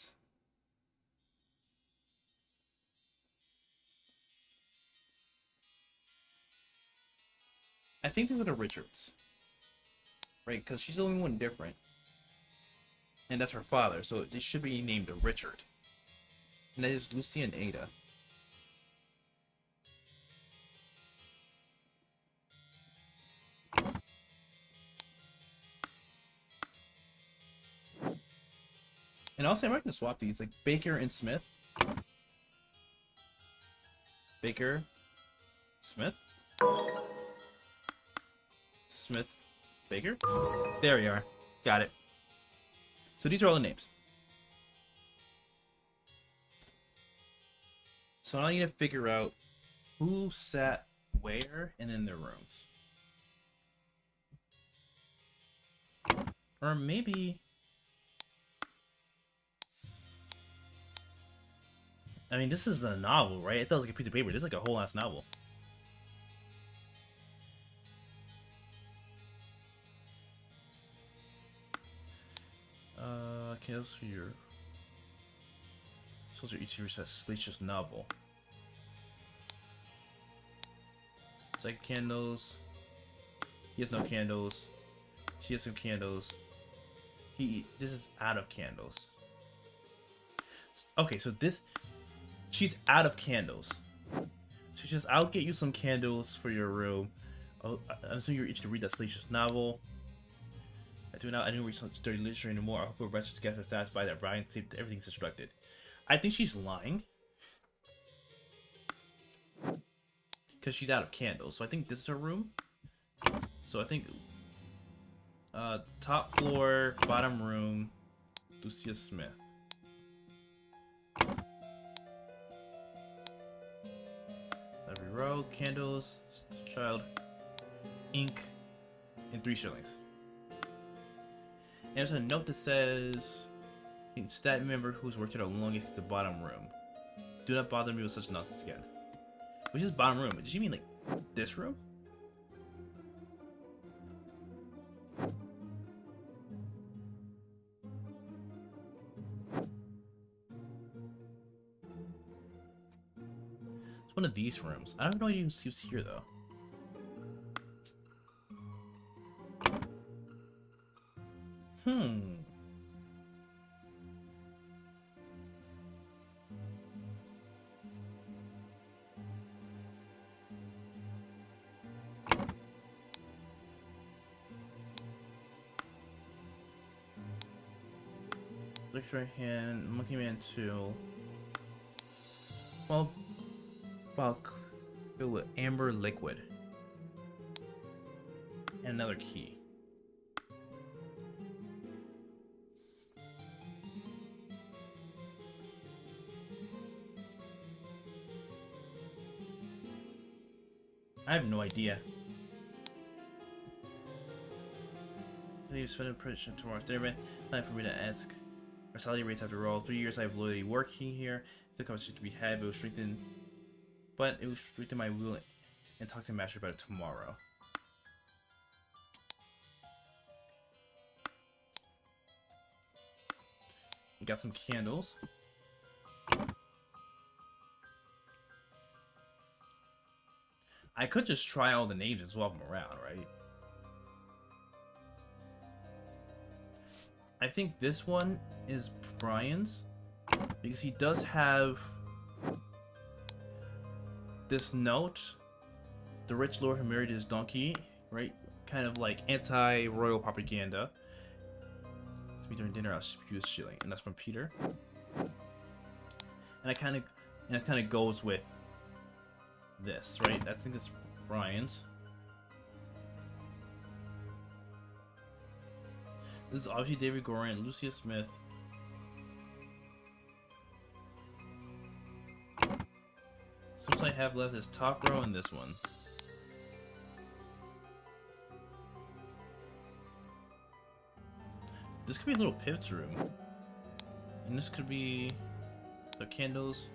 I think these are the Richards. Right, because she's the only one different. And that's her father, so they should be named Richard. And that is Lucy and Ada. And also, I'm going to swap these, like Baker and Smith. Baker, Smith, Smith, Baker. There you are. Got it. So these are all the names. So now I need to figure out who sat where and in their rooms. Or maybe... I mean, this is a novel, right? It thought it was like a piece of paper. This is like a whole ass novel. Candles for your... Soldier each series has Sleech's novel. It's like candles. He has no candles. She has some candles. This is out of candles. Okay, so this... She's out of candles. She says, I'll get you some candles for your room. I'm assuming you're itching to read that Sleech's novel. I didn't read some dirty literature anymore. I hope the rest of guests are satisfied that Brian saved everything's instructed. I think she's lying. Because she's out of candles. So I think this is her room. So I think... top floor, bottom room, Lucia Smith. Every row, candles, child, ink, and 3 shillings. And there's a note that says, stat member who's worked here the longest at the bottom room. Do not bother me with such nonsense again. Which is bottom room? Did she mean like this room? It's one of these rooms. I don't know if you can see what's here though. Look right hand, Monkey Man 2. Well, filled with amber liquid. And another key. I have no idea. Today was spending prediction tomorrow. There time for me to ask. Our salary rates after all. 3 years I've loyally working here. The conversation to be had, but it will strengthen my will and talk to Master about it tomorrow. We got some candles. I could just try all the names and swap them around, right? I think this one is Brian's because he does have this note. The rich lord who married his donkey, right? Kind of like anti-royal propaganda. It's me during dinner. I'll spew a shilling, and that's from Peter. And it kind of goes with this, right? I think it's Brian's. This is obviously David Gorin and Lucia Smith. So what I have left is top row and this one. This could be a little Pip's room. And this could be the candles,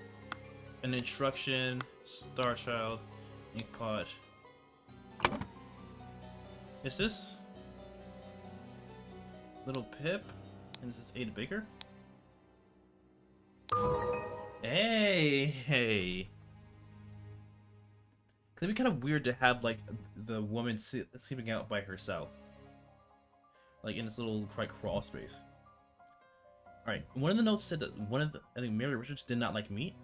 an instruction, Star Child, ink pot. Is this Little Pip? And is this Ada Baker? Hey! It'd be kind of weird to have like the woman sleeping out by herself, like in this little quite crawl space. All right, one of the notes said that I think Mary Richards did not like meat.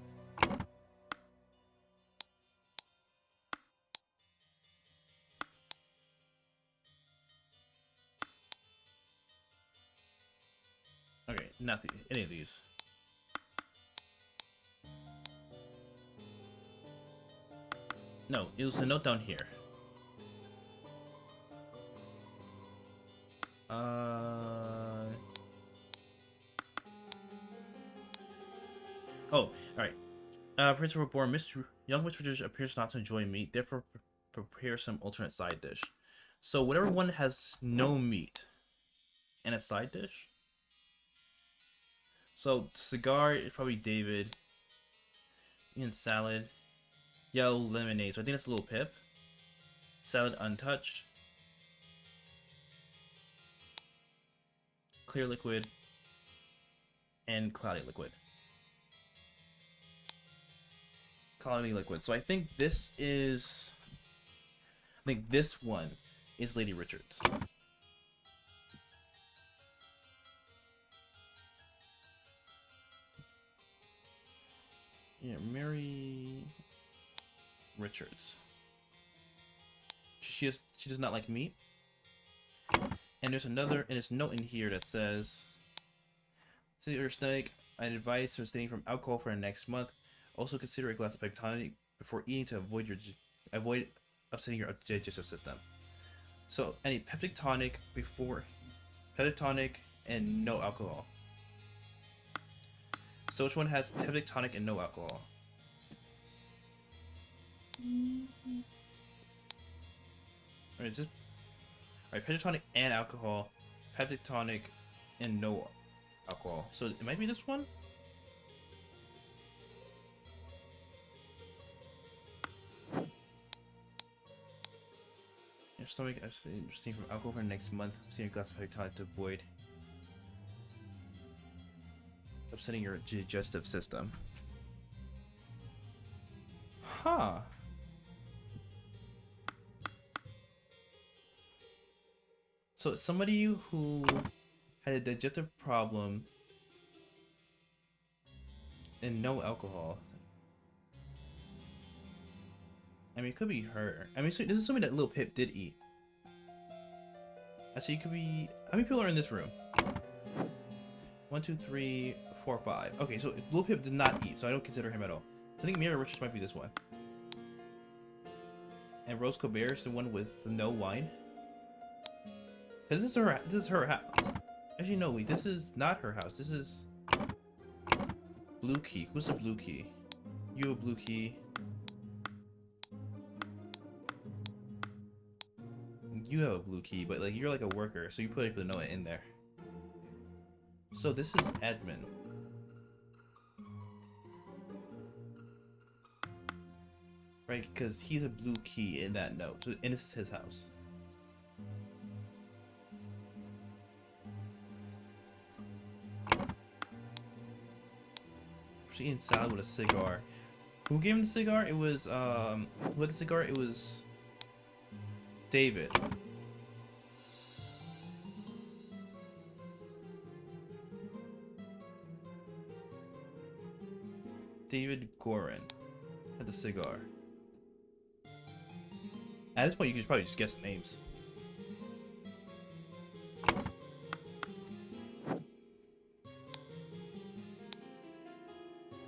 Okay, not any of these. No, it was a note down here. Oh, alright. Prince were born. Young Mr. Richards appears not to enjoy meat, therefore prepare some alternate side dish. So whatever one has no meat. And a side dish. So cigar is probably David. And salad. Yellow lemonade. So I think that's a little Pip. Salad untouched. Clear liquid. And cloudy liquid. Cloudy liquid. So I think this is... I think this one is Lady Richards. Yeah, Mary Richards. She does not like meat. And there's another, and there's a note in here that says, "To your stomach, I advise abstaining from alcohol for the next month. Also consider a glass of peptonic before eating to avoid upsetting your digestive system." So any peptic tonic before, peptic tonic and no alcohol. So which one has peptic tonic and no alcohol? Alright, is this? Alright, peptic tonic and alcohol, peptic tonic and no alcohol. So it might be this one? Your stomach abstaining from alcohol for the next month. Abstain a glass of peptic tonic to avoid upsetting your digestive system. Huh. So somebody who had a digestive problem and no alcohol. I mean, it could be her. I mean, so this is something that Lil Pip did eat. Actually, it could be... How many people are in this room? 1, 2, 3, 4, 5. Okay, so Lil Pip did not eat, so I don't consider him at all. I think Mary Richards might be this one. And Rose Colbert is the one with the no wine. Cause this is her house. Actually, no, wait, this is not her house. This is Blue Key. Who's the Blue Key? You a Blue Key. You have a Blue Key, but like you're like a worker, so you put the note in there. So this is Edmund. Right, because he's a Blue Key in that note, so, and this is his house. She's eating salad with a cigar. Who gave him the cigar? It was, with the cigar, it was David. David Gorin had the cigar. At this point, you could probably just guess the names.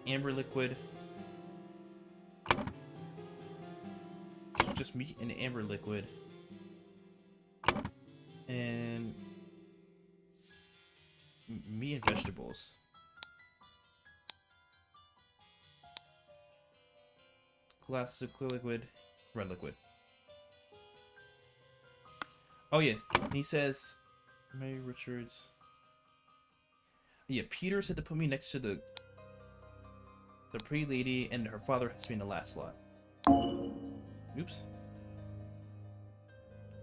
Amber liquid. Just meat and amber liquid. And meat and vegetables. Glass of clear liquid, red liquid. Oh yeah, he says, Mary Richards. Yeah, Peter said to put me next to the pretty lady, and her father has to be in the last slot. Oops.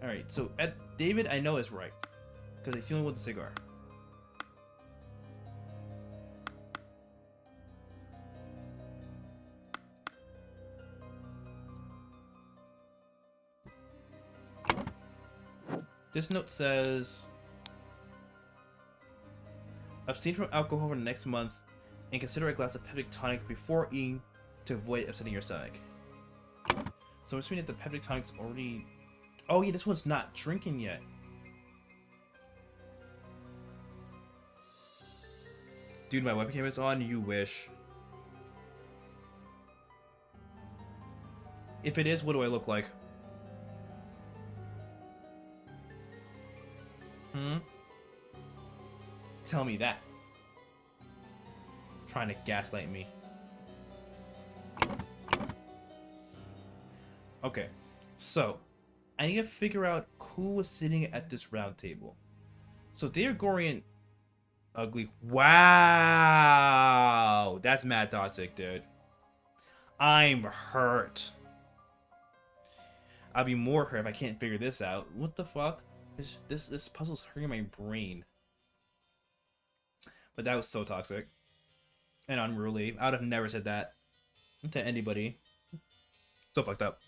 Alright, so David I know is right, because he's the only one with the cigar. This note says, abstain from alcohol for the next month and consider a glass of peptic tonic before eating to avoid upsetting your stomach. So I'm assuming that the peptic tonic's already... Oh yeah, this one's not drinking yet. Dude, my webcam is on, you wish. If it is, what do I look like? Tell me that. Trying to gaslight me. Okay, so I need to figure out who was sitting at this round table. So Deogorian ugly. Wow, that's mad toxic, dude. I'm hurt. I'll be more hurt if I can't figure this out. What the fuck? This puzzle's hurting my brain. But that was so toxic and unruly. I would have never said that to anybody. So fucked up.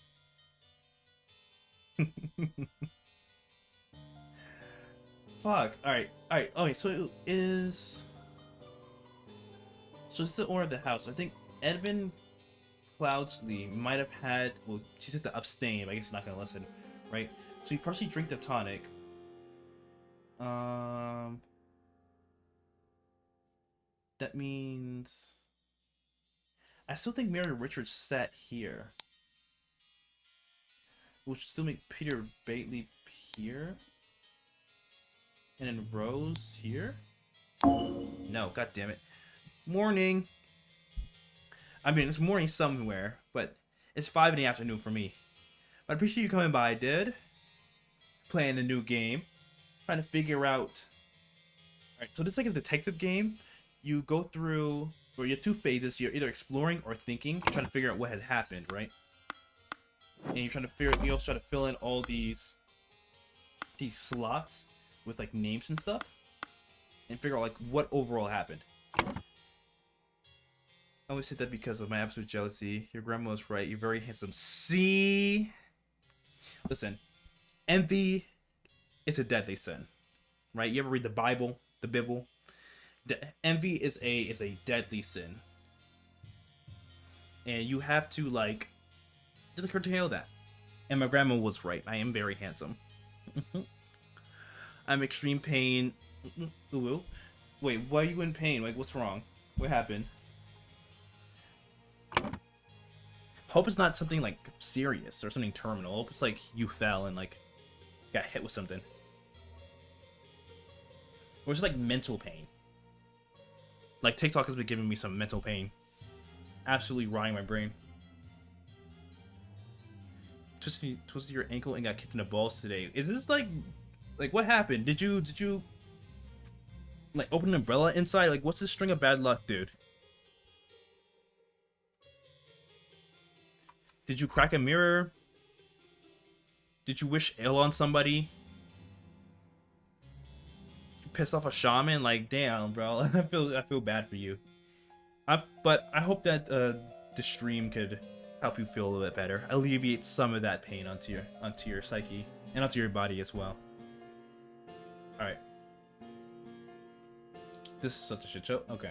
Fuck. Alright. Okay, so it is... So it's the owner of the house. I think Edmund Cloudsley might have had... Well, she said to abstain. I guess he's not going to listen. Right? So he partially drink the tonic. That means... I still think Mary Richards sat here. Which still make Peter Bailey here? And then Rose here? No, god damn it. Morning! I mean, it's morning somewhere, but it's 5 in the afternoon for me. But I appreciate you coming by, dude. Playing a new game. Trying to figure out... Alright, so this is like a detective game. You go through... Or you have 2 phases. You're either exploring or thinking. You're trying to figure out what had happened, right? And you're trying to figure... You also try to fill in all these slots with like names and stuff. And figure out like what overall happened. I always say that because of my absolute jealousy. Your grandma was right. You're very handsome. See? Listen. Envy is a deadly sin. Right? You ever read the Bible? The Bible? Envy is a deadly sin. And you have to like just curtail that. And my grandma was right. I am very handsome. I'm extreme pain. Ooh. Wait, why are you in pain? Like, what's wrong? What happened? Hope it's not something like serious or something terminal. Hope it's like you fell and like got hit with something. Or it's like mental pain. Like TikTok has been giving me some mental pain. Absolutely rotting my brain. Twisted your ankle and got kicked in the balls today. Is this like what happened? Did you like open an umbrella inside? Like what's this string of bad luck, dude? Did you crack a mirror? Did you wish ill on somebody? Piss off a shaman? Like damn, bro. I feel bad for you. But I hope that the stream could help you feel a little bit better, alleviate some of that pain onto your psyche and onto your body as well. All right. This is such a shit show. Okay.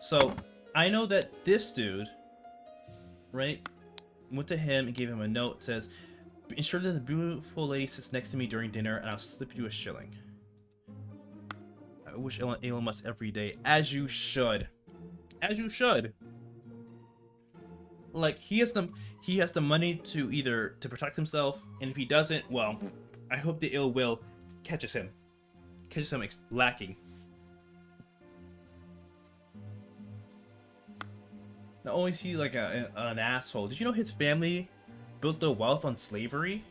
So I know that this dude, right, went to him and gave him a note. That says, "Ensure that the beautiful lady sits next to me during dinner, and I'll slip you a shilling." I wish Elon Musk every day, as you should. As you should. Like he has the money to either to protect himself, and if he doesn't, well, I hope the ill will catches him lacking. Not only is he like an asshole, did you know his family built their wealth on slavery?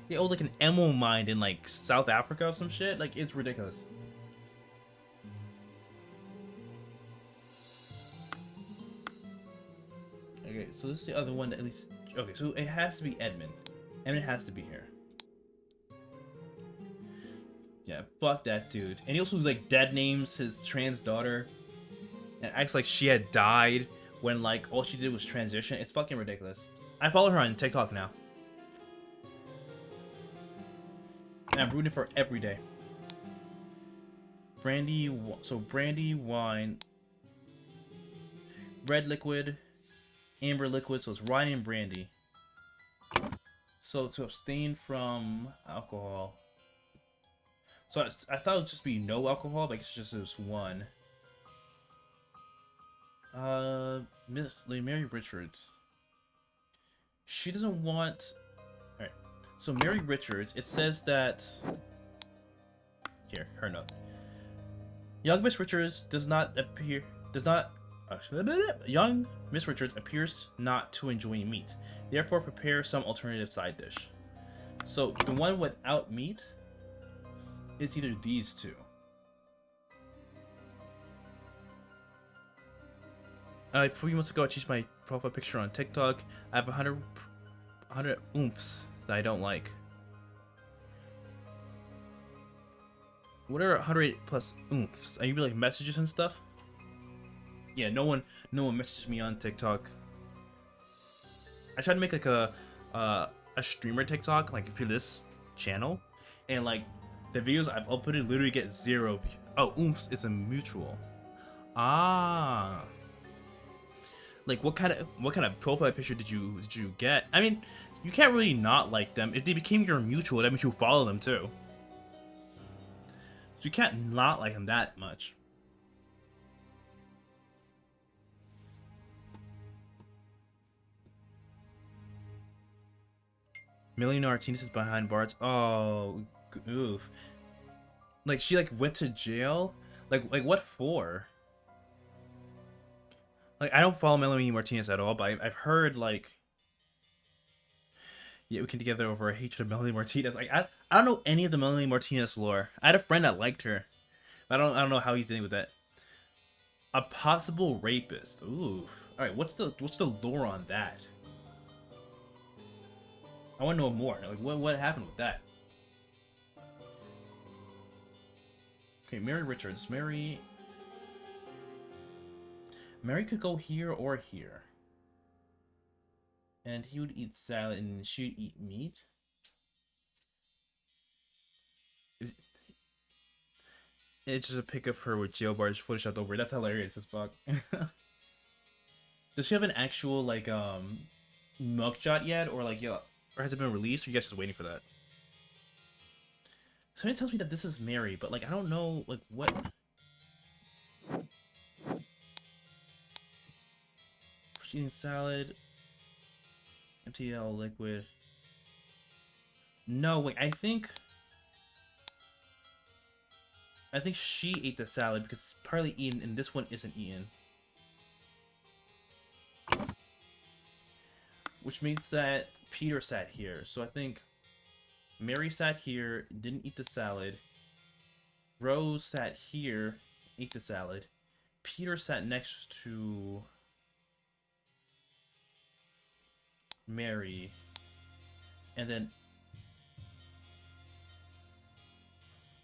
They owned like an emerald mine in like South Africa or some shit. Like it's ridiculous. Okay, so this is the other one that at least... Okay, so it has to be Edmund. Edmund has to be here. Yeah, fuck that dude. And he also like dead names his trans daughter. And acts like she had died when like all she did was transition. It's fucking ridiculous. I follow her on TikTok now. And I'm rooting for her every day. Brandy, so brandy, wine, red liquid, amber liquid, so it's wine and brandy. So to abstain from alcohol. So I thought it would just be no alcohol, but it's just this one. Miss Mary Richards. She doesn't want... Alright. So Mary Richards, it says that... Here, her note. Young Miss Richards Young Miss Richards appears not to enjoy meat. Therefore, prepare some alternative side dish. So, the one without meat It's either these two. A few months ago, I changed my profile picture on TikTok. I have 100 oomphs that I don't like. What are 100 plus oomphs? Are you like messages and stuff? Yeah, no one messaged me on TikTok. I tried to make like a streamer TikTok, like for this channel, and like the videos I've uploaded literally get 0 views. Oh, oomphs is a mutual. Ah. Like what kind of profile picture did you get? I mean, you can't really not like them. If they became your mutual, that means you follow them too. So you can't not like them that much. Millionaire Martinez is behind bars. Oh, oof. Like she like went to jail. Like what for? Like I don't follow Melanie Martinez at all, but I've heard like, yeah, we came together over a hatred of Melanie Martinez. Like I don't know any of the Melanie Martinez lore. I had a friend that liked her. I don't know how he's dealing with that. A possible rapist. Ooh. All right. What's the lore on that? I want to know more. Like what happened with that? Okay, Mary Richards. Mary could go here or here. And he would eat salad and she would eat meat. It's just a pic of her with jail bars photoshopped over. That's hilarious as fuck. Does she have an actual like mugshot yet, or like or has it been released? Or are you guys just waiting for that? Somebody tells me that this is Mary, but like I don't know like what. Eating salad. MTL liquid. No, wait. I think she ate the salad because it's partly eaten and this one isn't eaten. Which means that Peter sat here. So I think Mary sat here, didn't eat the salad. Rose sat here, ate the salad. Peter sat next to Mary. And then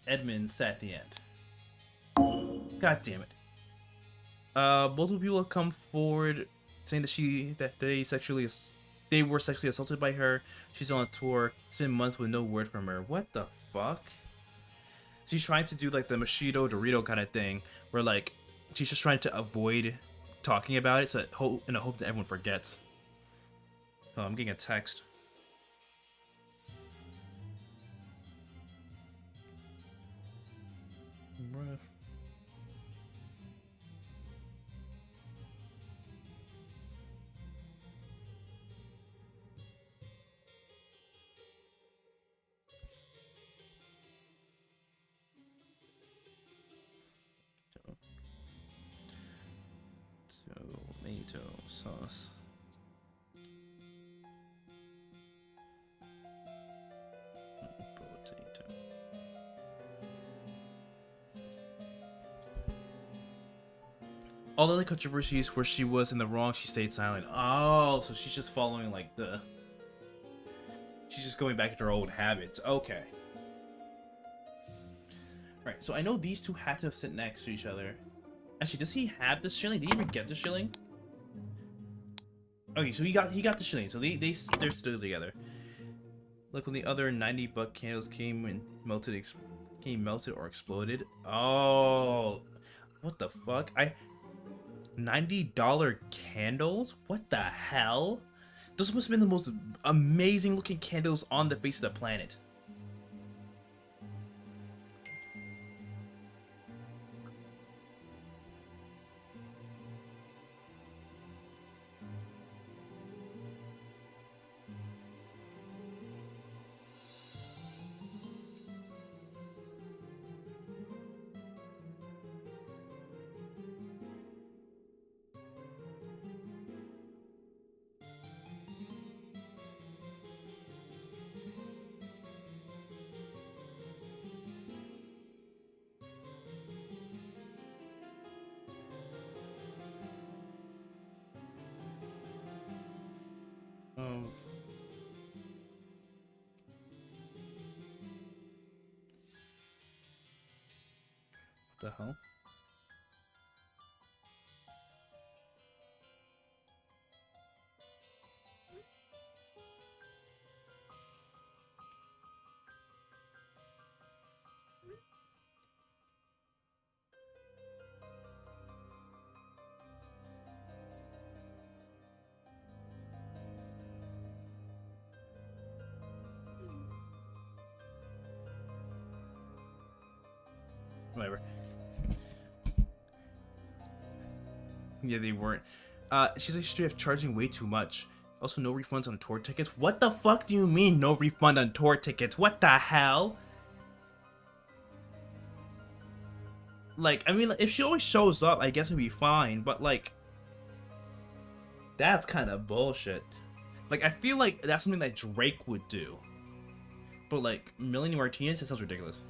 Edmund sat at the end. God damn it. Multiple people have come forward saying that they were sexually assaulted by her. She's on tour. It's been months with no word from her. What the fuck? She's trying to do like the Mosquito Dorito kind of thing, where like she's just trying to avoid talking about it, so in a hope that everyone forgets. Oh, I'm getting a text. Tomato sauce. Potato. All the other controversies where she was in the wrong, she stayed silent. Oh, so she's just following like she's just going back to her old habits. Okay. Right, so I know these two had to sit next to each other. Actually, does he have the shilling? Did he even get the shilling? Okay, so he got the shilling. So they're still together. Look, when the other 90-buck candles came and melted or exploded. Oh, what the fuck? $90 candles? What the hell? Those must have been the most amazing looking candles on the face of the planet. of what the hell? Whatever. Yeah, they weren't. She's like, straight up charging way too much. Also, no refunds on tour tickets. What the fuck do you mean, no refund on tour tickets? What the hell? Like, I mean, if she always shows up, I guess it'd be fine. But like, that's kind of bullshit. Like, I feel like that's something that Drake would do. But like, Melanie Martinez, that sounds ridiculous.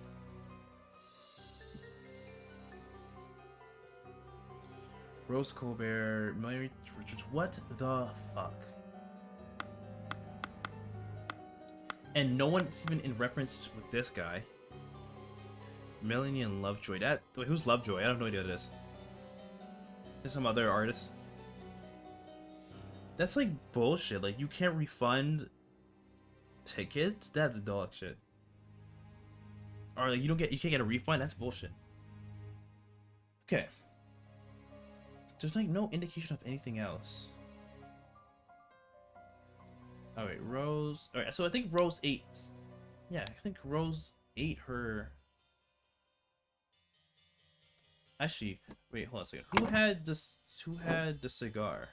Rose Colbert, Melanie Richards, what the fuck? And no one's even in reference with this guy. Melanie and Lovejoy. Wait, who's Lovejoy? I have no idea what it is. There's some other artist. That's like bullshit. Like, you can't refund tickets? That's dog shit. Or like, you can't get a refund? That's bullshit. Okay. There's like no indication of anything else. Oh wait, Rose. Alright, so I think Rose ate. Yeah, I think Rose ate her. Actually, wait, hold on a second. Who had this? Who had the cigar?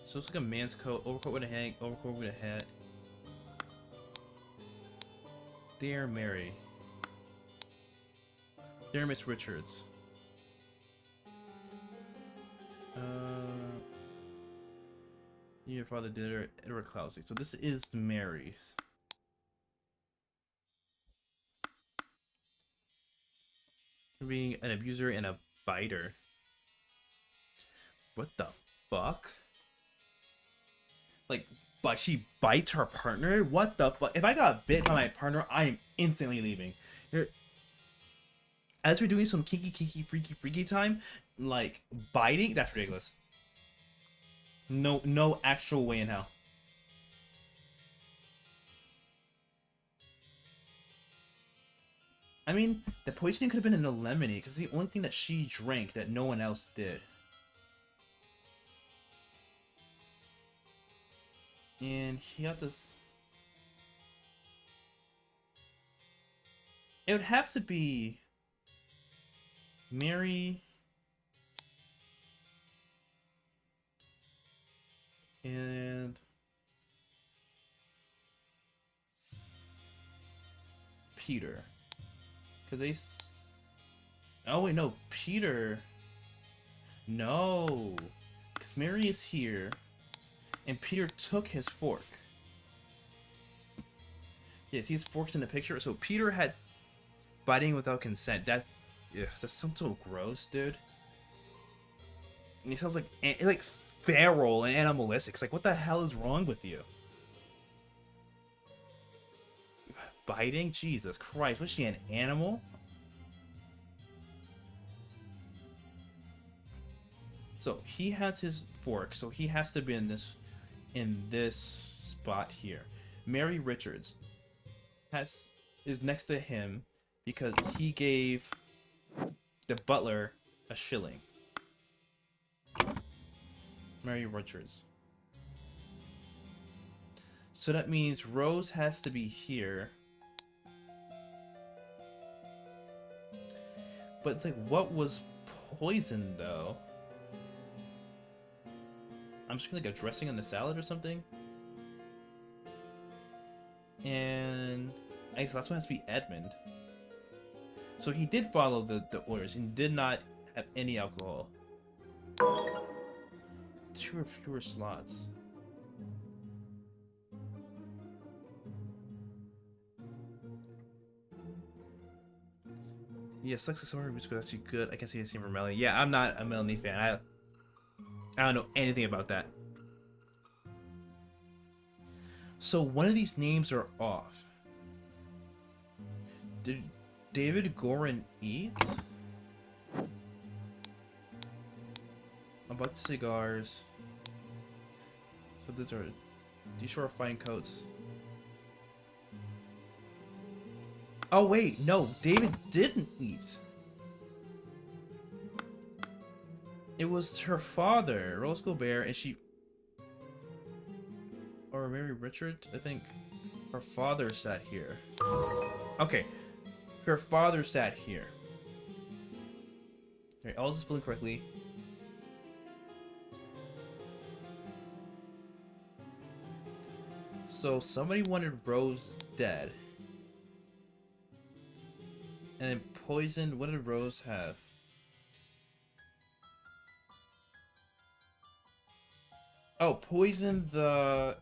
So it's like a man's coat, overcoat with a hang, overcoat with a hat. Dear Mary. Dear Miss Richards. Your father did her, Edward Clousey. So this is Mary's. Being an abuser and a biter. What the fuck? Like she bites her partner? What the fuck? If I got bit by my partner, I am instantly leaving. As we're doing some kinky, freaky time, like biting, that's ridiculous. No actual way in hell. I mean, the poisoning could have been in the lemonade, because it's the only thing that she drank that no one else did. And he got this. It would have to be Mary and Peter. Because they... Oh, wait, no. Peter... No. Because Mary is here. And Peter took his fork. Yes, he's forked in the picture. So Peter had biting without consent. That sounds so gross, dude. And he sounds like feral and animalistic. It's like, what the hell is wrong with you? Biting? Jesus Christ. Was she an animal? So he has his fork, so he has to be in this spot here. Mary Richards is next to him because he gave the butler a shilling. Mary Richards. So that means Rose has to be here. But it's like, what was poisoned though? I'm just like a dressing on the salad or something. And I guess last one has to be Edmund. So he did follow the orders and did not have any alcohol. 2 or fewer slots. Yeah, Sex Summer music was actually good. I can see the same for Melanie. Yeah, I'm not a Melanie fan. I don't know anything about that. So one of these names are off. Did David Gorin eat? About cigars. So these are fine coats. Oh wait, no, David didn't eat. It was her father, Rose Gobert, and she, or Mary Richards, I think. Her father sat here. Okay, her father sat here. Okay, all this is spelling correctly. So somebody wanted Rose dead. And then poisoned, what did Rose have? Oh, poisoned the...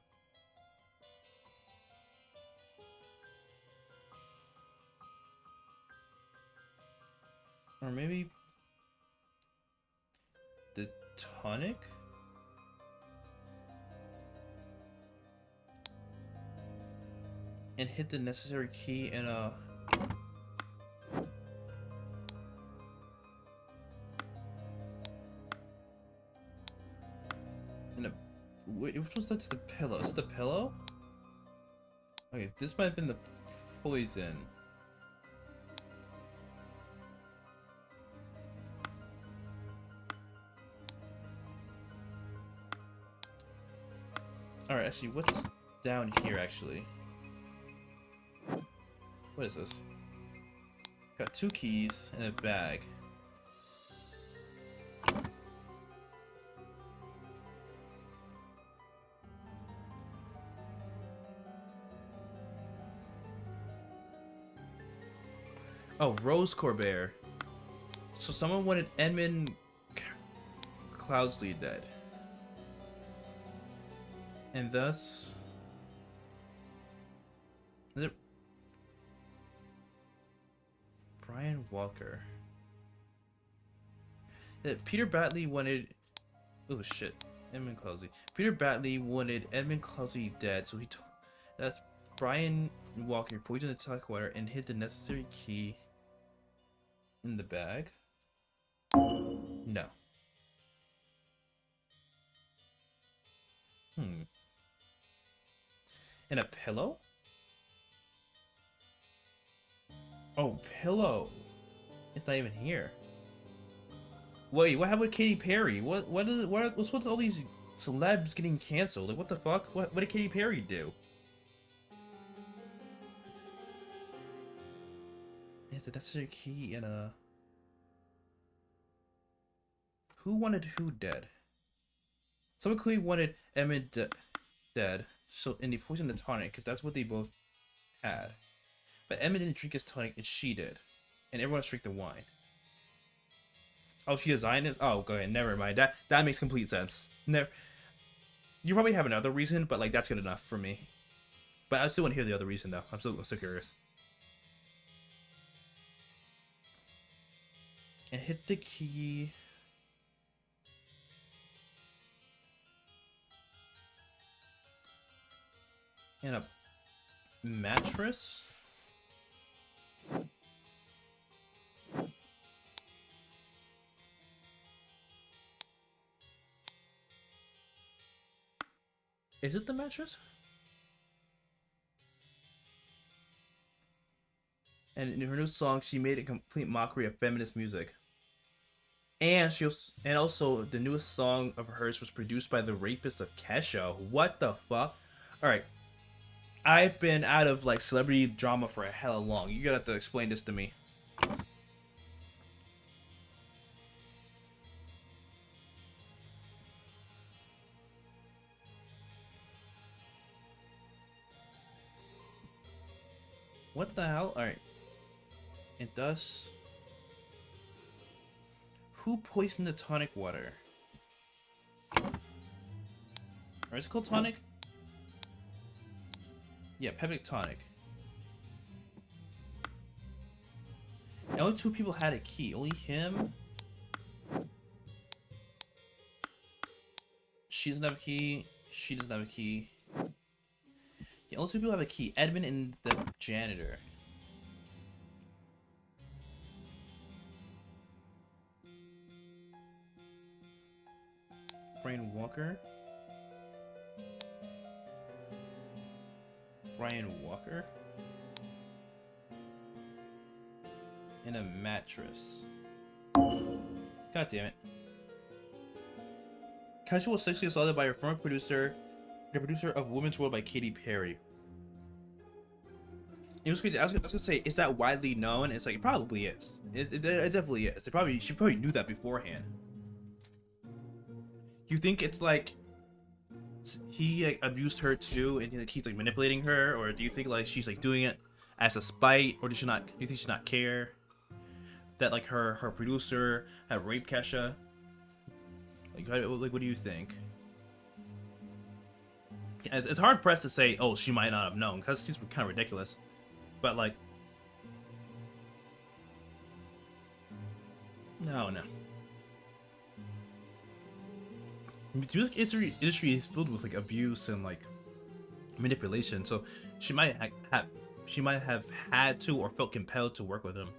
Or maybe... the tonic? And hit the necessary key in a... Which was that to the pillow? Is it the pillow? Okay, this might have been the poison. Alright, actually, what's down here, actually? What is this? Got 2 keys and a bag. Oh, Rose Corbett. So someone wanted Edmund Cloudsley dead. And thus... Is it... Brian Walker. Peter Batley wanted... Oh shit. Edmund Cloudsley. Peter Batley wanted Edmund Cloudsley dead, so he told... That's Brian Walker poisoned the tonic water and hid the necessary key in the bag. No. And a pillow? Oh, pillow. It's not even here. Wait, what happened with Katy Perry? What's with all these celebs getting canceled? Like, what the fuck? What did Katy Perry do? It's the necessary key in a... Who wanted who dead? Someone clearly wanted Emmett dead, so and they poisoned the tonic because that's what they both had. But Emmett didn't drink his tonic, and she did, and everyone else drank the wine. Oh, she designed this. Oh, go ahead. Never mind. That makes complete sense. Never. You probably have another reason, but like that's good enough for me. But I still want to hear the other reason though. I'm so curious. And hit the key. And a mattress? Is it the mattress? And in her new song, she made a complete mockery of feminist music. And also the newest song of hers was produced by the rapist of Kesha. What the fuck? Alright. I've been out of like celebrity drama for a hella long. You're gonna have to explain this to me. What the hell? Alright. And thus... Who poisoned the tonic water? Or is it called tonic? Yeah, peptic tonic. Only 2 people had a key. Only him. She doesn't have a key. She doesn't have a key. Yeah, only 2 people have a key. Edmund and the janitor. Brian Walker. Brian Walker. And a mattress. God damn it. Casual was sexually assaulted by her former producer, the producer of Women's World by Katy Perry. It was crazy. I was gonna say, is that widely known? It's like, it probably is. It definitely is. She probably knew that beforehand. You think it's like he like, abused her too, and like, he's like manipulating her, or do you think like she's like doing it as a spite, or does she not? Do you think she not care that like her producer had raped Kesha? Like what do you think? It's hard pressed to say, oh, she might not have known, because it's kind of ridiculous. But like, no. The music industry is filled with like abuse and like manipulation, so she might have had to or felt compelled to work with him.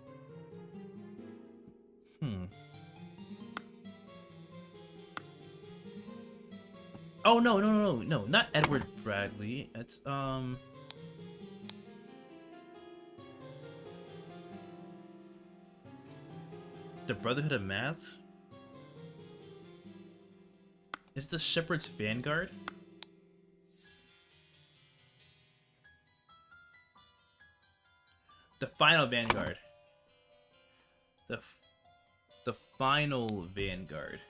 Oh no, not Edward Bradley. It's the Brotherhood of Masks. Is the Shepherd's Vanguard? The Final Vanguard. The Final Vanguard.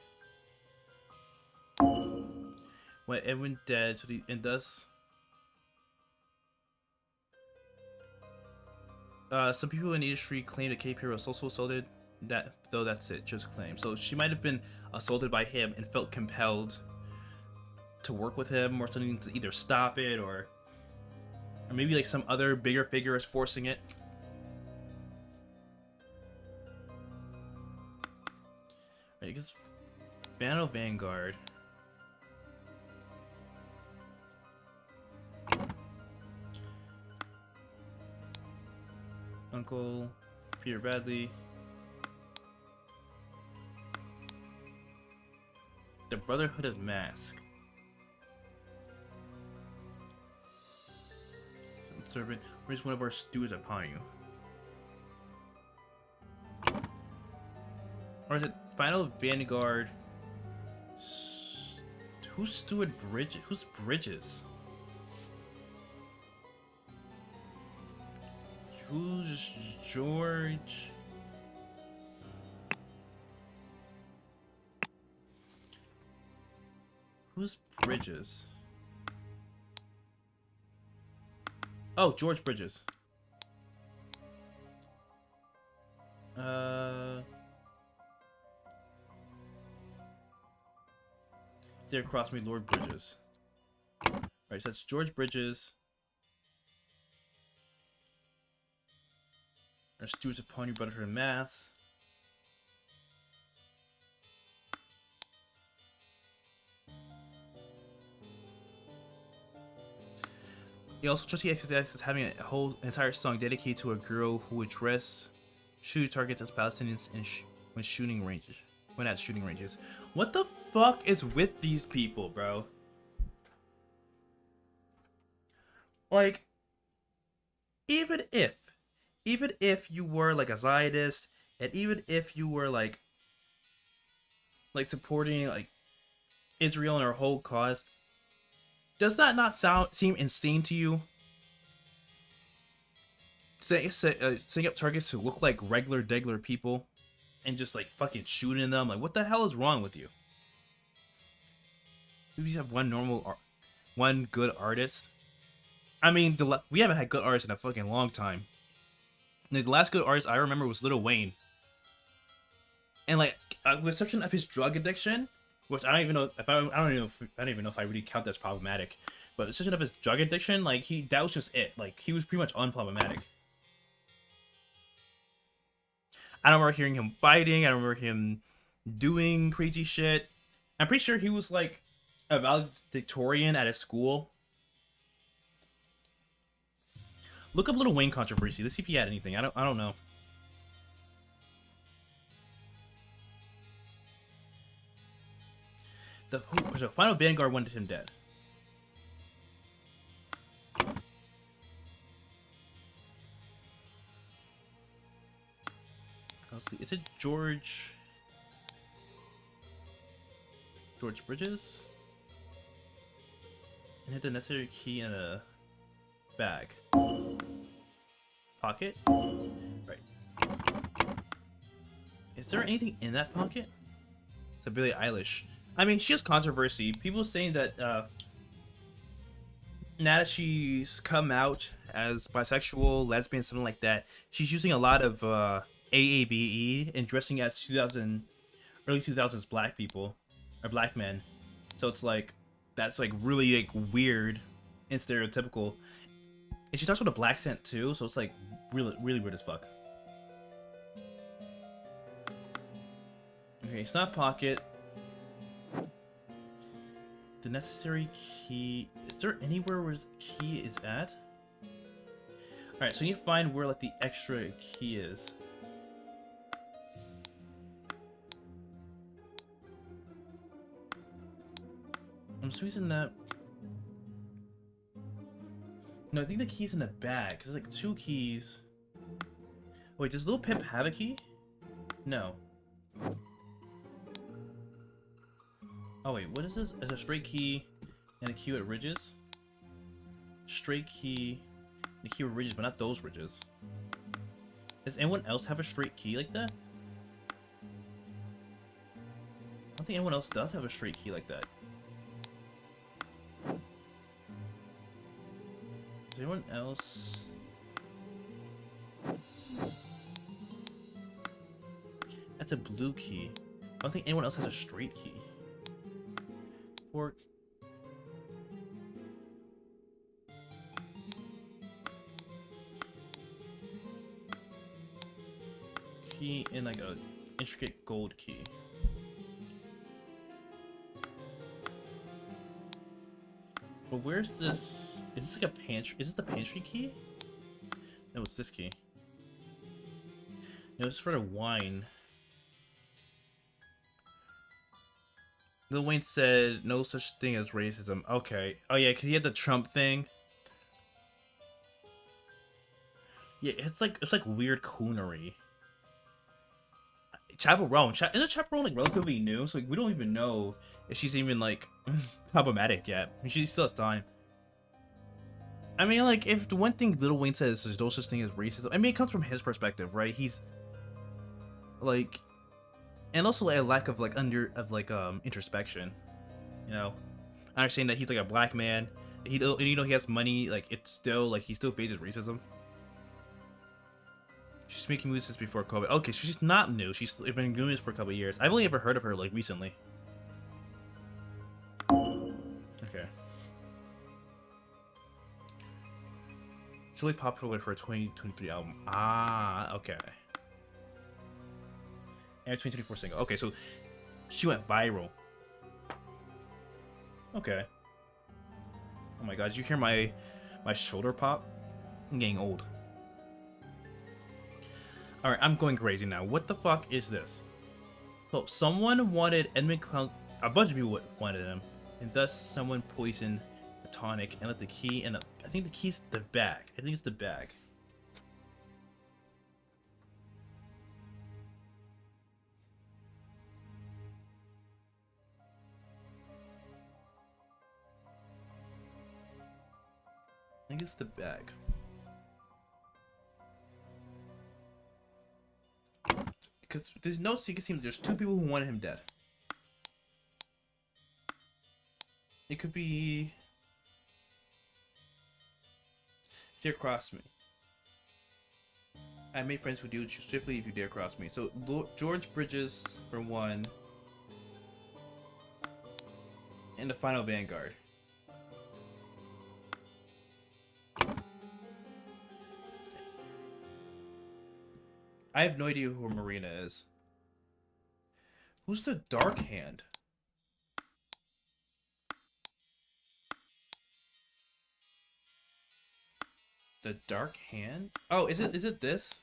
When Edwin dead, so and thus some people in the industry claim that Katy Perry was also assaulted. That's it, just claim. So she might have been assaulted by him and felt compelled to work with him or something to either stop it or maybe like some other bigger figure is forcing it. I guess Final Vanguard. Uncle Peter Bradley. The Brotherhood of Mask. Servant, where's one of our stewards upon you? Or is it Final Vanguard? Who's Steward Bridges? Who's Bridges? Who's George? Who's Bridges? Oh, George Bridges. There across me, Lord Bridges. Alright, so that's George Bridges. Our stewards upon you, Brotherhood of Math. He also Trusty XXX is having a whole entire song dedicated to a girl who would shoot targets as Palestinians when shooting ranges. When at shooting ranges. What the fuck is with these people, bro? Like, even if you were like a Zionist, and even if you were like supporting like Israel and her whole cause, does that not seem insane to you? Setting up targets to look like regular people and just like fucking shooting them. Like, what the hell is wrong with you? Do we have one good artist? I mean, we haven't had good artists in a fucking long time. The last good artist I remember was Lil Wayne. And like, with the exception of his drug addiction, which I don't even know if I don't even know if I really count that's problematic. But the exception of his drug addiction, like that was just it. Like he was pretty much unproblematic. I don't remember hearing him fighting. I don't remember him doing crazy shit. I'm pretty sure he was like a valedictorian at his school. Look up Little Wayne controversy. Let's see if he had anything. I don't know. The final Vanguard wanted him dead. Let's see. Is it George Bridges? And hit the necessary key in a bag. Pocket? Right. Is there anything in that pocket? It's a Billie Eilish. I mean, she has controversy. People saying that now that she's come out as bisexual, lesbian, something like that, she's using a lot of AAVE and dressing as early 2000s black people or black men. So it's like that's like really like weird and stereotypical. And she talks with a black accent too, so it's like really weird as fuck. Okay, it's not pocket. The necessary key. Is there anywhere where the key is at? Alright, so you need to find where like the extra key is. I'm squeezing that. No, I think the key's in the bag. Cause there's like 2 keys. Wait, does Lil Pimp have a key? No. Oh wait, what is this? Is a straight key and a key at ridges? Straight key, the key with ridges, but not those ridges. Does anyone else have a straight key like that? I don't think anyone else does have a straight key like that. Does anyone else? That's a blue key. I don't think anyone else has a straight key. Fork. Key in like a intricate gold key. But where's this? Is this like a pantry? Is this the pantry key? No, it's this key. No, it's for the wine. Lil Wayne said no such thing as racism. Okay. Oh yeah, cause he has a Trump thing. Yeah, it's like weird coonery. Chappell Roan. Isn't Chappell Roan like relatively new? So like, we don't even know if she's even like problematic yet. I mean, she still has time. I mean, like, if the one thing Lil Wayne says is no such thing as racism, I mean, it comes from his perspective, right? He's like, and also like, a lack of like introspection, you know. I understand that he's like a black man. He has money. Like, it's still like he still faces racism. She's making movies since before COVID. Okay, so she's not new. She's been doing this for a couple of years. I've only ever heard of her like recently. Okay. She's really popular for a 2023 album. Ah, okay. And a 2024 single. Okay, so she went viral. Okay. Oh my god, did you hear my shoulder pop? I'm getting old. Alright, I'm going crazy now. What the fuck is this? So, someone wanted Edmund Clown... A bunch of people wanted him. And thus, someone poisoned the tonic and left the key in the... I think the key's the bag. I think it's the bag. I think it's the bag. Because there's no secret seems there's 2 people who wanted him dead. It could be Dare Cross Me. I made friends who do strictly if you dare cross me. So George Bridges for 1. And the final Vanguard. I have no idea who Marina is. Who's the Dark Hand? The Dark Hand? Oh, is it this?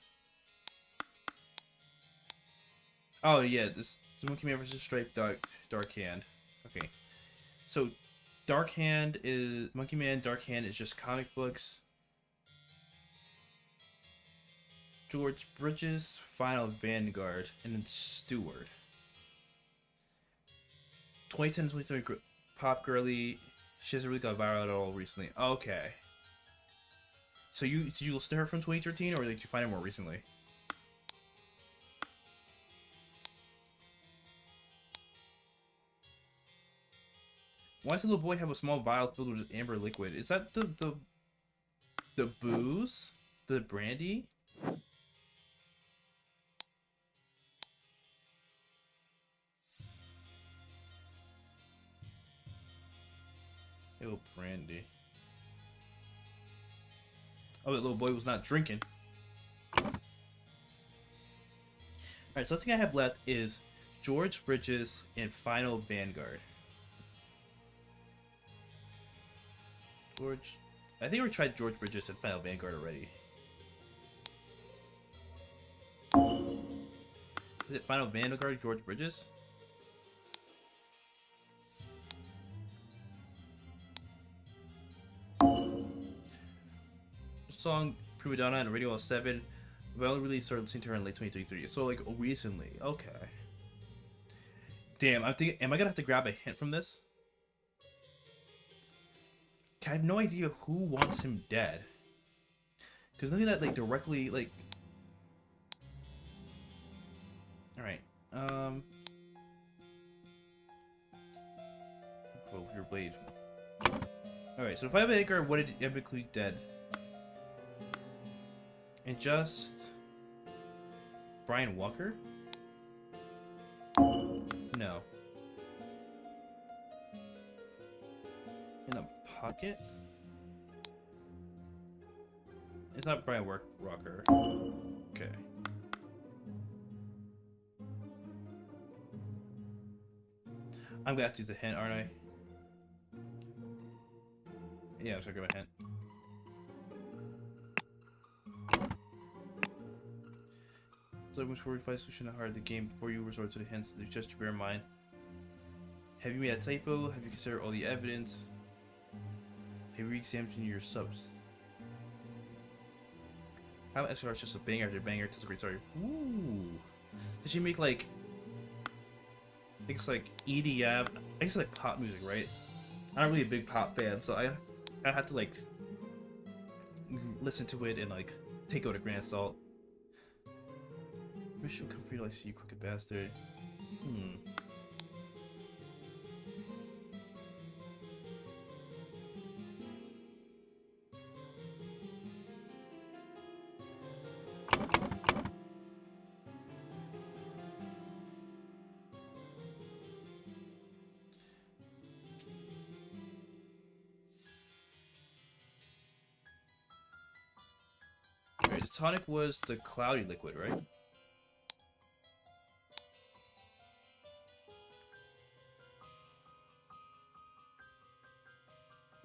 Oh yeah, this Monkey Man versus Striped Dark Hand. Okay. So Dark Hand is Monkey Man, Dark Hand is just comic books. George Bridges, Final Vanguard, and then Stewart. 2010 2030 pop girly. She hasn't really got viral at all recently. Okay. So did you listen to her from 2013, or did you find her more recently? Why does the little boy have a small vial filled with amber liquid? Is that the booze? The brandy? Ew, brandy. Oh, the little boy was not drinking. Alright, so the thing I have left is George Bridges and Final Vanguard. I think we tried George Bridges and Final Vanguard already. Is it Final Vanguard, George Bridges? Song Prima Donna on Radio 7. We only really started listening to her in late 2023. So like recently. Okay. Damn, I'm thinking, am I gonna have to grab a hint from this? I have no idea who wants him dead. Because nothing that like directly like. Alright. Oh, your blade. Alright, so if I have an acre, what did epically dead? And just Brian Walker? No. In a pocket? It's not Brian Walker. Okay. I'm gonna have to use a hint, aren't I? Yeah, I'm sorry, give a hint. So before we find a solution to hard the game before you resort to the hints, just to bear in mind. Have you made a typo? Have you considered all the evidence? Have you re-examined your subs? How about SR just a banger after banger? That's a great story. Ooh. Did she make like I think it's like EDM, I guess it's like pop music, right? I'm not really a big pop fan, so I had to like listen to it and like take it with a grain of salt. Wish you would come free to like see you crooked bastard. Alright, the tonic was the cloudy liquid, right?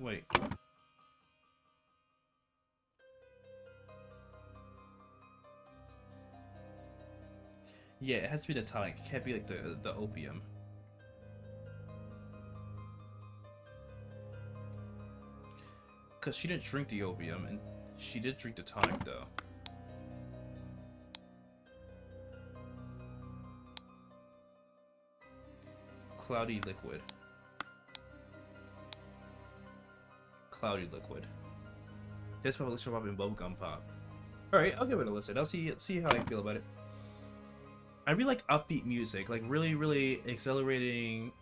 Wait. Yeah, it has to be the tonic. It can't be like the opium. Cause she didn't drink the opium, and she did drink the tonic though. Cloudy liquid. Cloudy liquid. This probably show up in bubblegum pop. Alright, I'll give it a listen. I'll see how I feel about it. I really like upbeat music, like really, really accelerating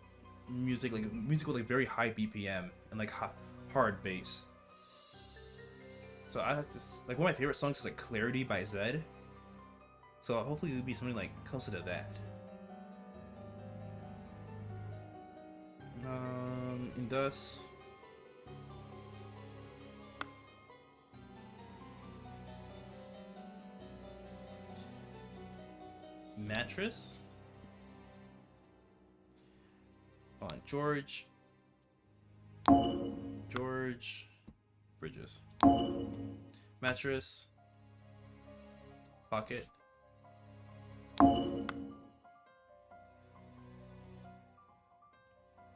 music, like music with like very high BPM and like hard bass. So I have to like one of my favorite songs is like Clarity by Zedd. So hopefully it'll be something like closer to that. And thus. Mattress. On George. George Bridges. Mattress. Pocket.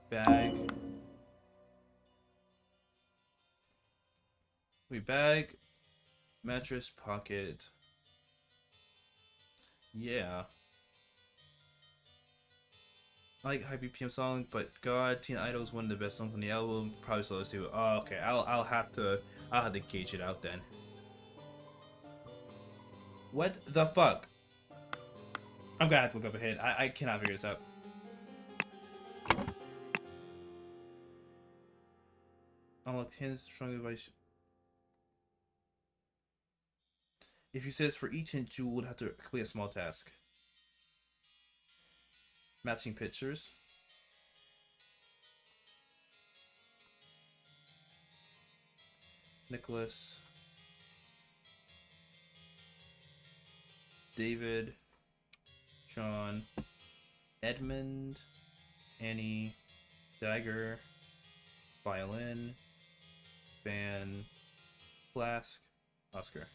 Bag. Wait, bag. Mattress, pocket. Yeah. I like High BPM song, but God, Teen Idol is one of the best songs on the album. Probably slowest too. Oh, okay. I'll have to gauge it out then. What the fuck? I'm gonna have to look up ahead. I cannot figure this out. Unlock hands strongly by. If you says for each hint, you would have to complete a small task. Matching pictures. Nicholas. David. John. Edmund. Annie. Dagger. Violin. Van. Flask. Oscar.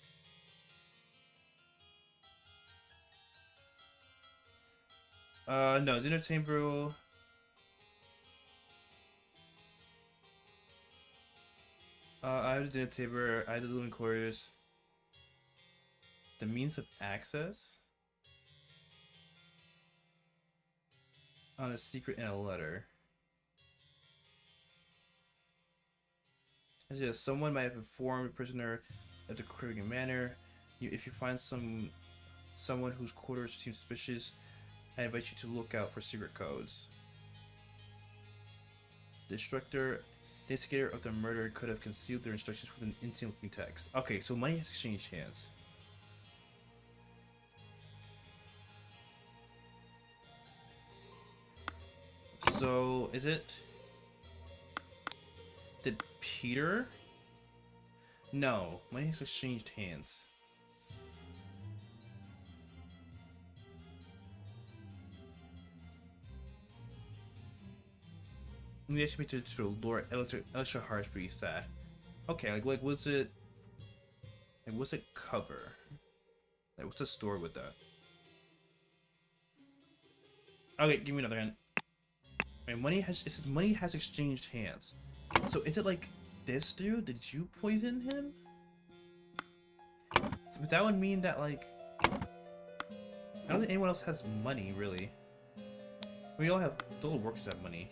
No, dinner table. I have the dinner table. I have the living quarters. The means of access. On a secret in a letter. As yeah, someone might have informed a prisoner of the Caribbean manner. If you find someone whose quarters seem suspicious, I invite you to look out for secret codes. The instigator of the murder could have concealed their instructions with an instant-looking text. Okay, so money has exchanged hands. So, is it... Did Peter? No, money has exchanged hands. We actually made to Lord Electra Heart's pretty sad. Okay, like was it cover? Like what's the story with that? Okay, give me another hint. Wait, it says money has exchanged hands. So is it like this dude? Did you poison him? But that would mean that like I don't think anyone else has money really. We all have little workers have money.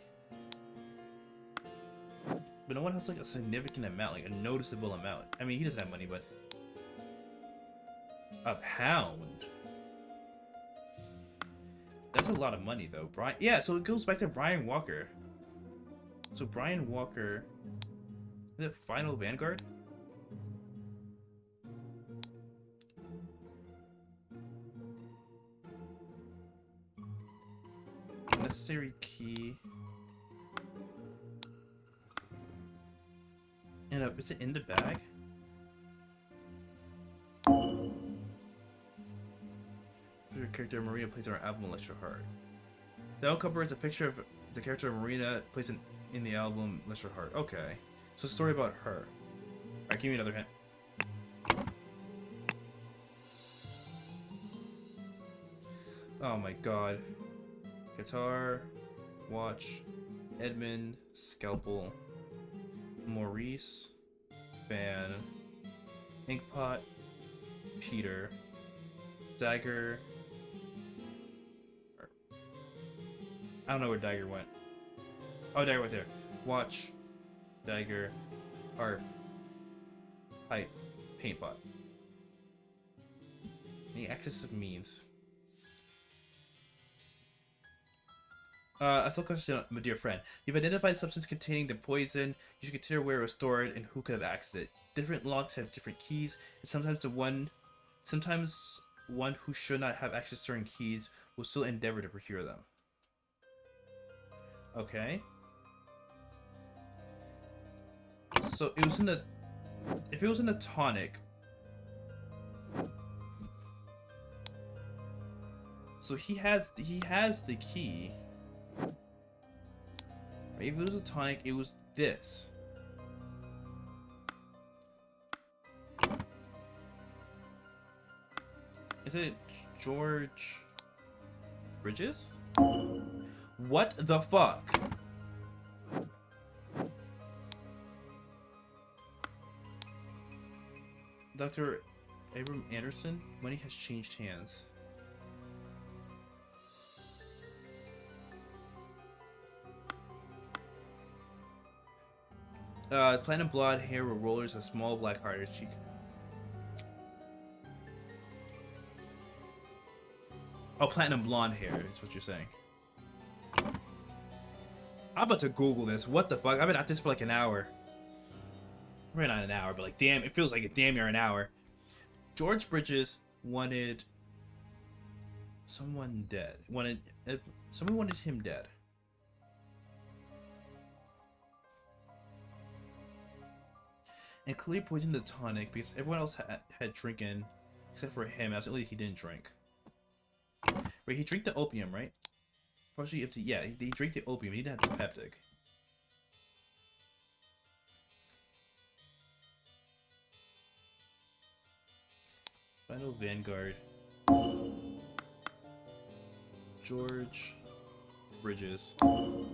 But no one has like a significant amount, like a noticeable amount. I mean, he doesn't have money, but a pound. That's a lot of money, though. Brian, yeah. So it goes back to Brian Walker. So Brian Walker, is it Final Vanguard? Necessary key. And is it in the bag? Your character Marina plays on our album Electra Heart. The album cover is a picture of the character Marina plays in the album Electra Heart. Okay. So a story about her. Alright, give me another hint. Oh my god. Guitar, watch, Edmund, scalpel, Maurice, Van, Inkpot, Peter, Dagger. I don't know where Dagger went. Oh, Dagger went there. Watch, Dagger, Harp, Pipe, Paintpot. Any excessive means. A simple question, my dear friend. You've identified a substance containing the poison. You should consider where it was stored and who could have accessed it. Different locks have different keys, and sometimes one who should not have access to certain keys will still endeavor to procure them. Okay. So it was in the... If it was in the tonic... So he has the key. If it was a tonic, it was this. Is it George Bridges? What the fuck? Dr. Abram Anderson? Money has changed hands. Platinum blonde hair with rollers, a small black heart on her cheek. Oh, platinum blonde hair is what you're saying. I'm about to Google this. What the fuck? I've been at this for like an hour. Maybe not an hour, but like damn, it feels like a damn near an hour. George Bridges wanted someone dead. Someone wanted him dead. And clearly poisoned the tonic because everyone else had drinking except for him. Absolutely, he didn't drink. Wait, he drank the opium, right? Partially empty. Yeah, he drank the opium. He didn't have the peptic. Final Vanguard. George Bridges. Oh,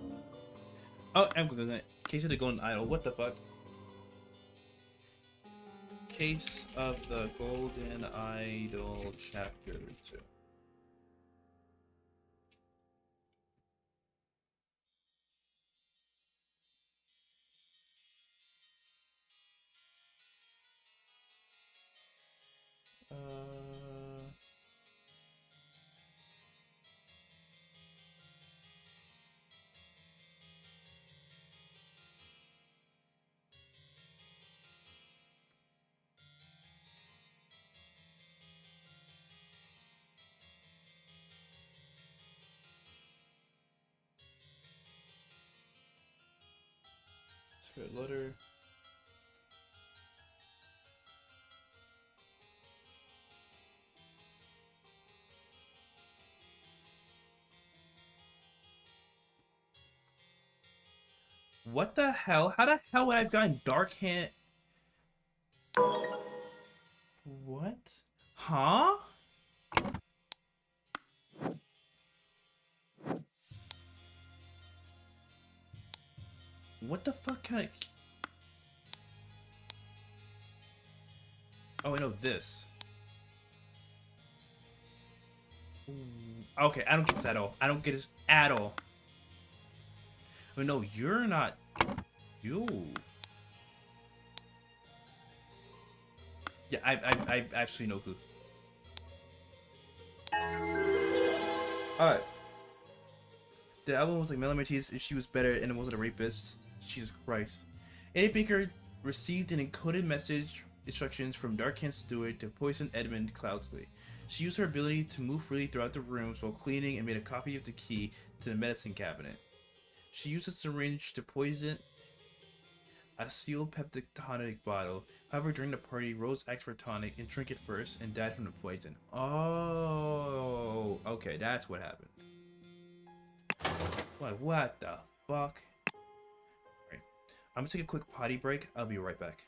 I'm gonna Case of the Golden Idol. What the fuck? Case of the Golden Idol, Chapter 2. Secret letter. What the hell? How the hell would I have gotten Dark Hand? What? Huh? What the fuck kind of... Oh, I know this. Ooh. Okay, I don't get this at all. I don't get this at all. Oh, no, you're not... You... Yeah, I absolutely no clue. Alright. The album was like Melanie Martinez if she was better and it wasn't a rapist. Jesus Christ. Eddie Baker received an encoded message instructions from Darkhand Stewart to poison Edmund Cloudsley. She used her ability to move freely throughout the rooms while cleaning and made a copy of the key to the medicine cabinet. She used a syringe to poison a sealed peptic tonic bottle. However, during the party, Rose asked for tonic and drank it first and died from the poison. Oh, okay, that's what happened. What the fuck? Alright, I'm gonna take a quick potty break. I'll be right back.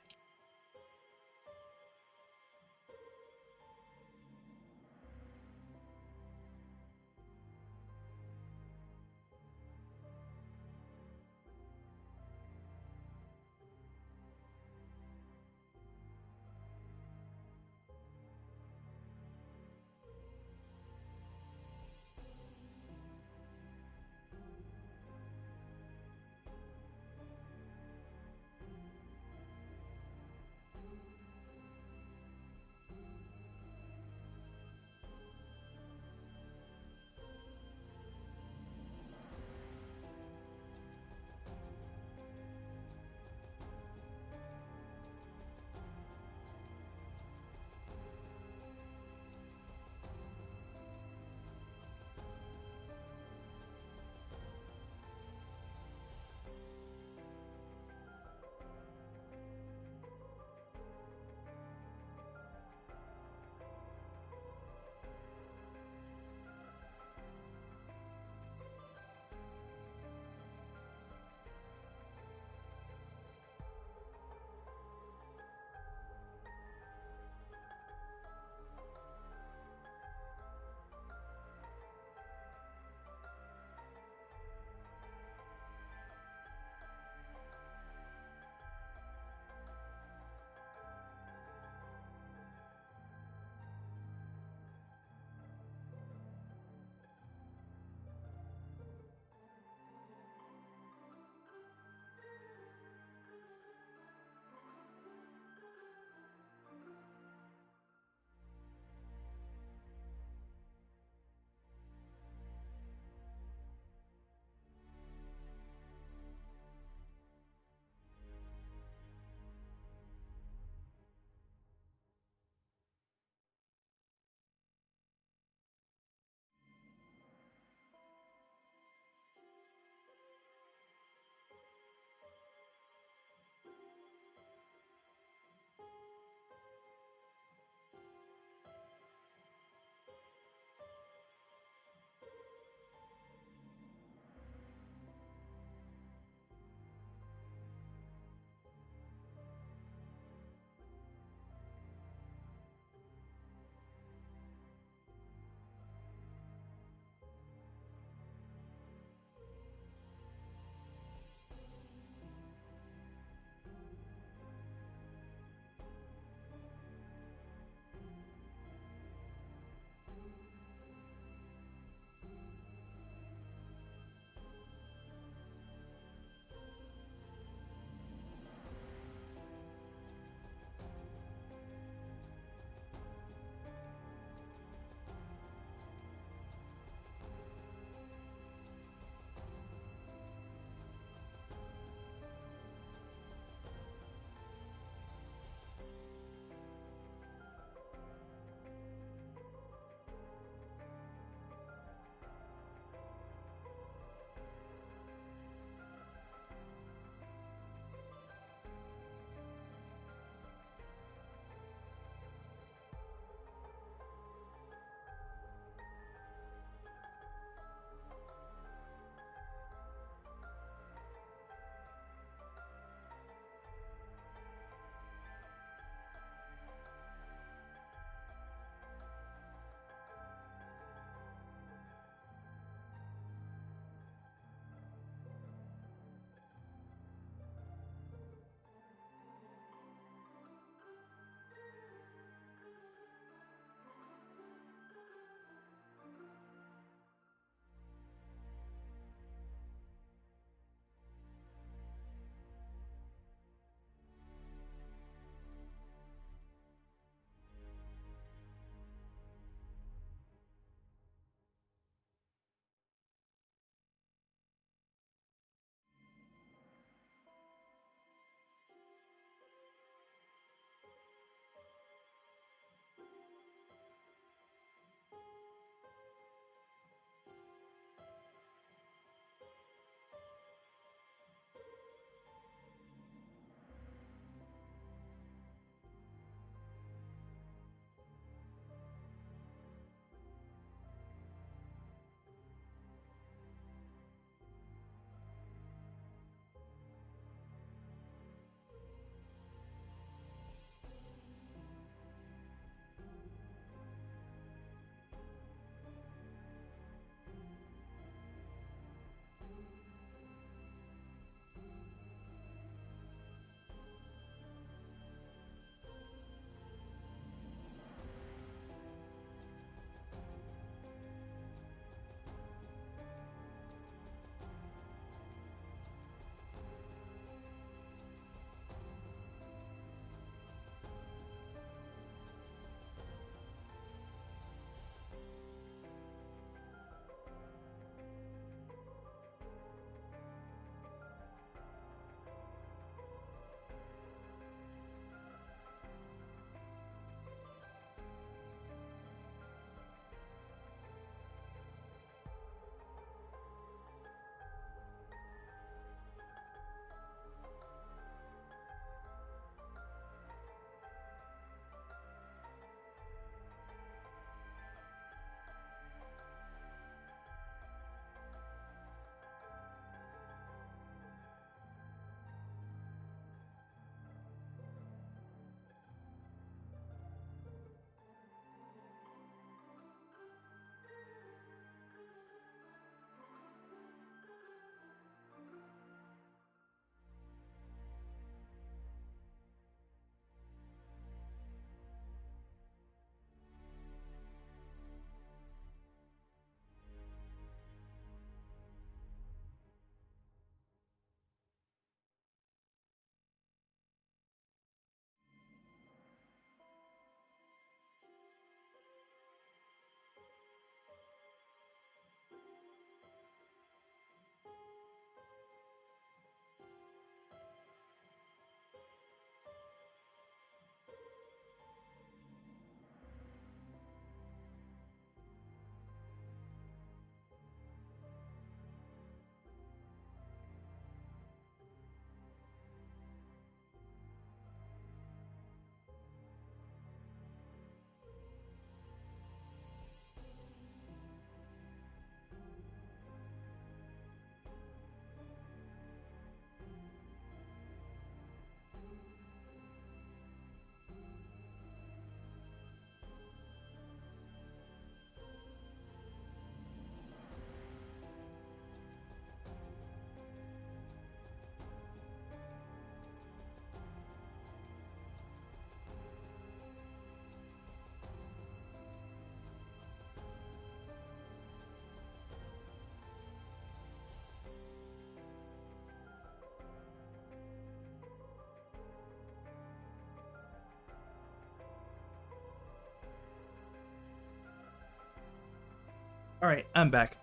Alright, I'm back.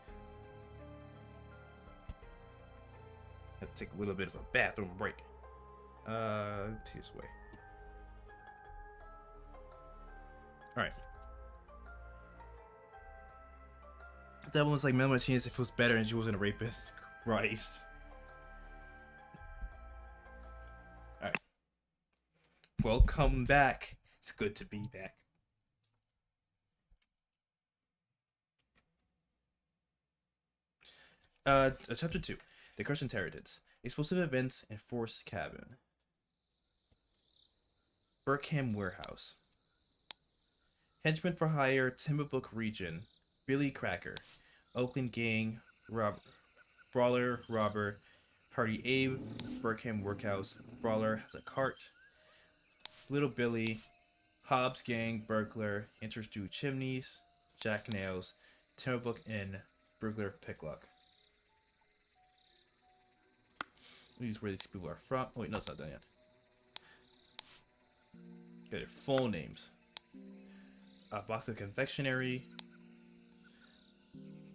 Have to take a little bit of a bathroom break. Take this away. Alright. That one was like Melanie Martinez if it was better and she wasn't a rapist. Christ. Alright. Welcome back. It's good to be back. Chapter 2. The Cursed Inheritance. Explosive events and forced cabin. Burkham Warehouse. Henchman for hire, Timberbook region. Billy Cracker. Oakland Gang. Brawler, Robber. Hardy Abe. Burkham Workhouse. Brawler has a cart. Little Billy. Hobbs Gang. Burglar. Interstew Chimneys. Jack Nails. Timberbook Inn. Burglar Picklock. These where these people are from. Oh, wait, no, it's not done yet. Get their full names. A box of confectionery.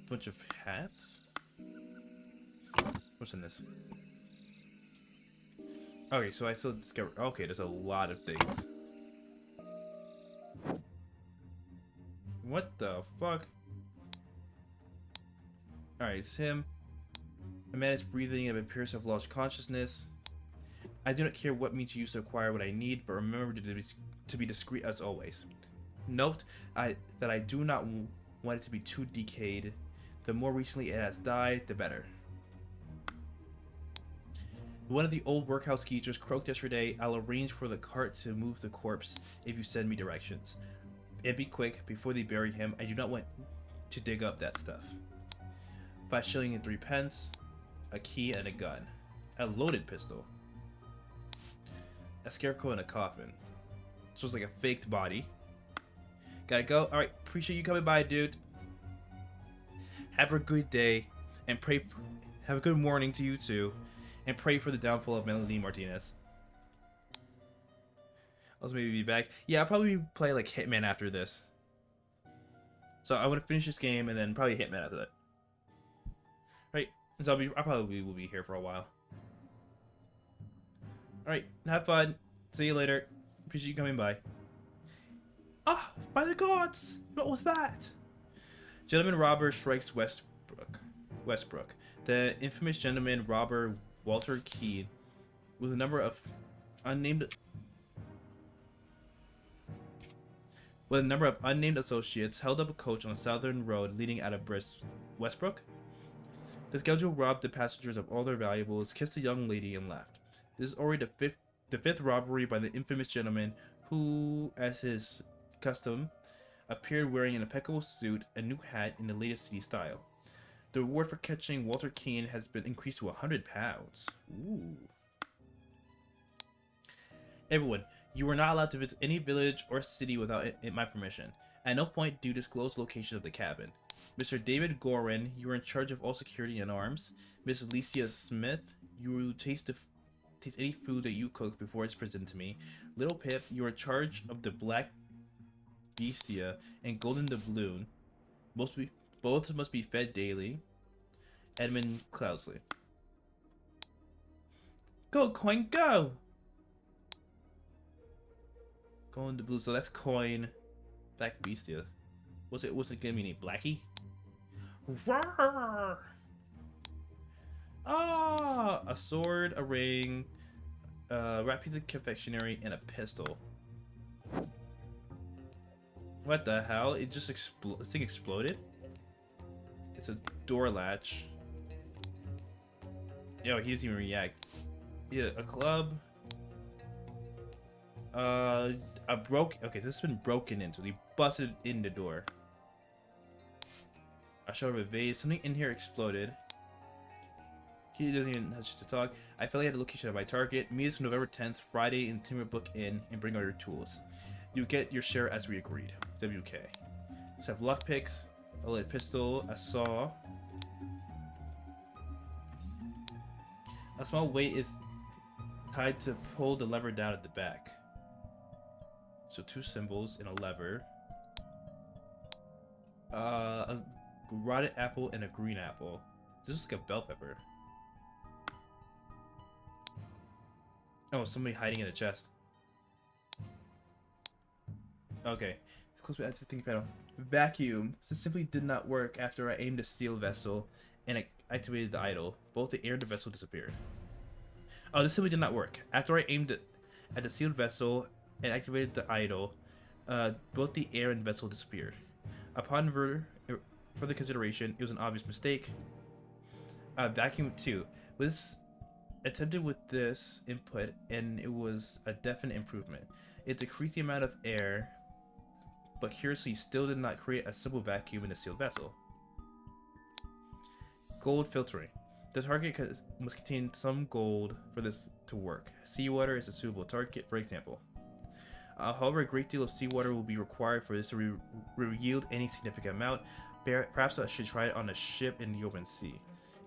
Bunch of hats. What's in this? Okay, so I still discovered. Okay, there's a lot of things. What the fuck? Alright, it's him. A man is breathing and appears to have lost consciousness. I do not care what means you use to acquire what I need, but remember to be discreet as always. Note that I do not want it to be too decayed. The more recently it has died, the better. One of the old workhouse geezers croaked yesterday. I'll arrange for the cart to move the corpse if you send me directions. And be quick, before they bury him. I do not want to dig up that stuff. 5 shillings and 3 pence. A key and a gun. A loaded pistol. A scarecrow in a coffin. This was like a faked body. Gotta go. Alright, appreciate you coming by, dude. Have a good day. And have a good morning to you too. And pray for the downfall of Melanie Martinez. I'll maybe be back. Yeah, I'll probably play like Hitman after this. So I want to finish this game and then probably Hitman after that. Right. So I probably will be here for a while. Alright, have fun. See you later. Appreciate you coming by. Ah, by the gods! What was that? Gentleman robber strikes Westbrook. The infamous gentleman robber Walter Keane, with a number of unnamed associates, held up a coach on a southern road leading out of Westbrook. The scoundrel robbed the passengers of all their valuables, kissed a young lady, and left. This is already the fifth robbery by the infamous gentleman who, as his custom, appeared wearing an impeccable suit, a new hat in the latest city style. The reward for catching Walter Keane has been increased to £100. Ooh. Everyone, you are not allowed to visit any village or city without my permission. At no point do you disclose location of the cabin. Mr. David Gorin, you are in charge of all security and arms. Miss Alicia Smith, you will taste any food that you cook before it's presented to me. Little Pip, you are in charge of the Black Bestia and Golden Doubloon. Both must be fed daily. Edmund Cloudsley. Go, Coin, go! Golden Doubloon, so that's Coin. Black Bestia. What's it gonna mean? Blackie? Roar! Ah! A sword, a ring, wrap piece of confectionery, and a pistol. What the hell? It just this thing exploded? It's a door latch. Yo, he doesn't even react. Yeah, a club. Okay, so this has been broken in, so they busted in the door. I showed him a vase. Something in here exploded. He doesn't even have to talk. I finally had the location of my target. Meet us November 10th, Friday in Timberbook Inn, and bring all your tools. You get your share as we agreed. WK. So I have lockpicks, a lead pistol, a saw. A small weight is tied to pull the lever down at the back. So 2 symbols and a lever. A rotted apple, and a green apple. This is like a bell pepper. Oh, somebody hiding in a chest. Okay. Close back to the thinking panel. Vacuum. This simply did not work after I aimed a steel vessel and activated the idol. Both the air and the vessel disappeared. Oh, this simply did not work. After I aimed it at the sealed vessel and activated the idol, both the air and vessel disappeared. Upon further consideration, it was an obvious mistake. Vacuum 2. This attempted with this input, and it was a definite improvement. It decreased the amount of air, but curiously still did not create a simple vacuum in the sealed vessel. Gold filtering. The target must contain some gold for this to work. Seawater is a suitable target, for example. However, a great deal of seawater will be required for this to yield any significant amount. Perhaps I should try it on a ship in the open sea.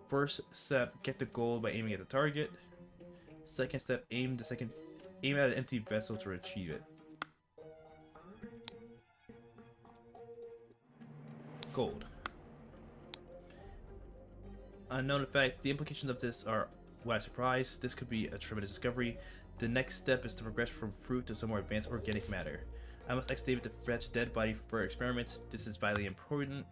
First step, get the gold by aiming at the target. Second step, aim at an empty vessel to achieve it. Gold. Unknown effect. The implications of this are what I surprise. This could be a tremendous discovery. The next step is to progress from fruit to some more advanced organic matter. I must activate to fetch a dead body for experiments. This is vitally important.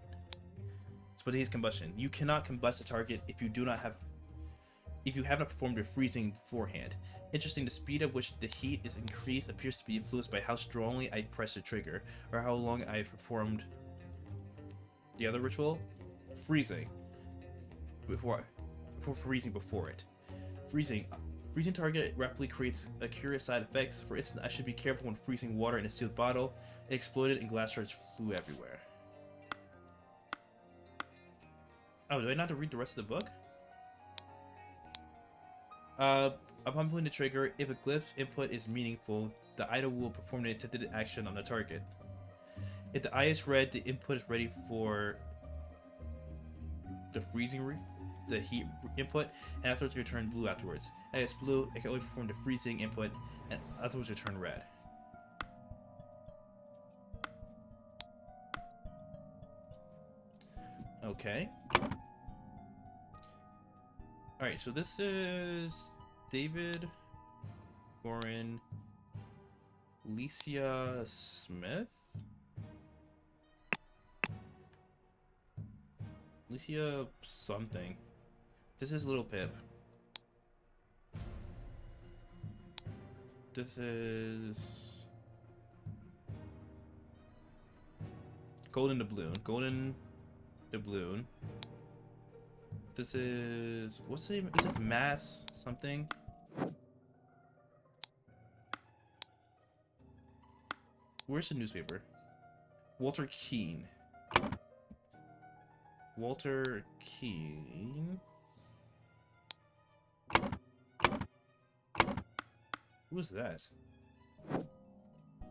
Spontaneous combustion. You cannot combust a target if you haven't performed a freezing beforehand. Interesting, the speed at which the heat is increased appears to be influenced by how strongly I press the trigger, or how long I performed the other ritual. Freezing. Before freezing before it. Freezing target rapidly creates a curious side effects. For instance, I should be careful when freezing water in a sealed bottle. It exploded and glass shards flew everywhere. Oh, do I not have to read the rest of the book? Upon pulling the trigger, if a glyph's input is meaningful, the idol will perform the intended action on the target. If the eye is red, the input is ready for the the heat input, and afterwards it will turn blue afterwards. And it's blue, it can only perform the freezing input, and afterwards it will turn red. Okay. Alright, so this is David Gorin, Licia Smith? Licia something. This is Little Pip. This is Golden Doubloon. This is, what's the name? Is it Mass something? Where's the newspaper? Walter Keane. Who's that?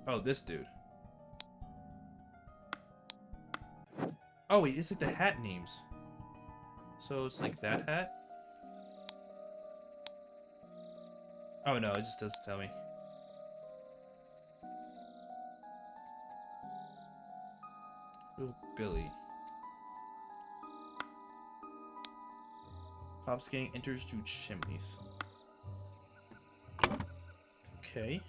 Oh, this dude. Oh wait, it's like the hat names. So it's like that hat? Oh no, it just doesn't tell me. Little Billy. Hobbs gang enters through chimneys. Okay.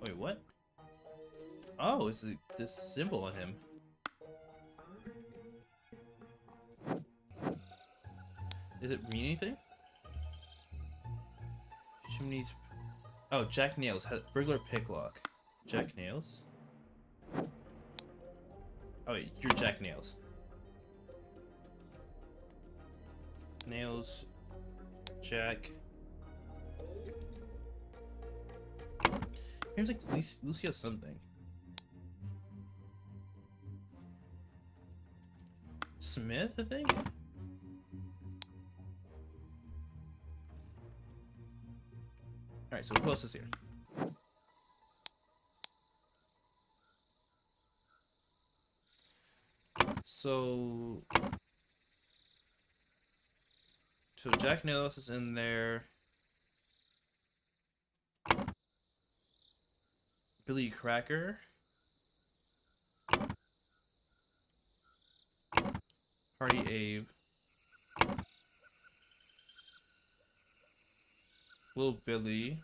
Wait, what? Oh, it's this symbol on him. Does it mean anything? Chimneys. Oh, Jack Nails. Burglar picklock. Jack Nails? Oh wait, you're Jack Nails. Nails. Jack. Seems like Lucia something. Smith, I think? Alright, so who else is here? So Jack Nails is in there. Billy Cracker. Hardy Abe. Little Billy.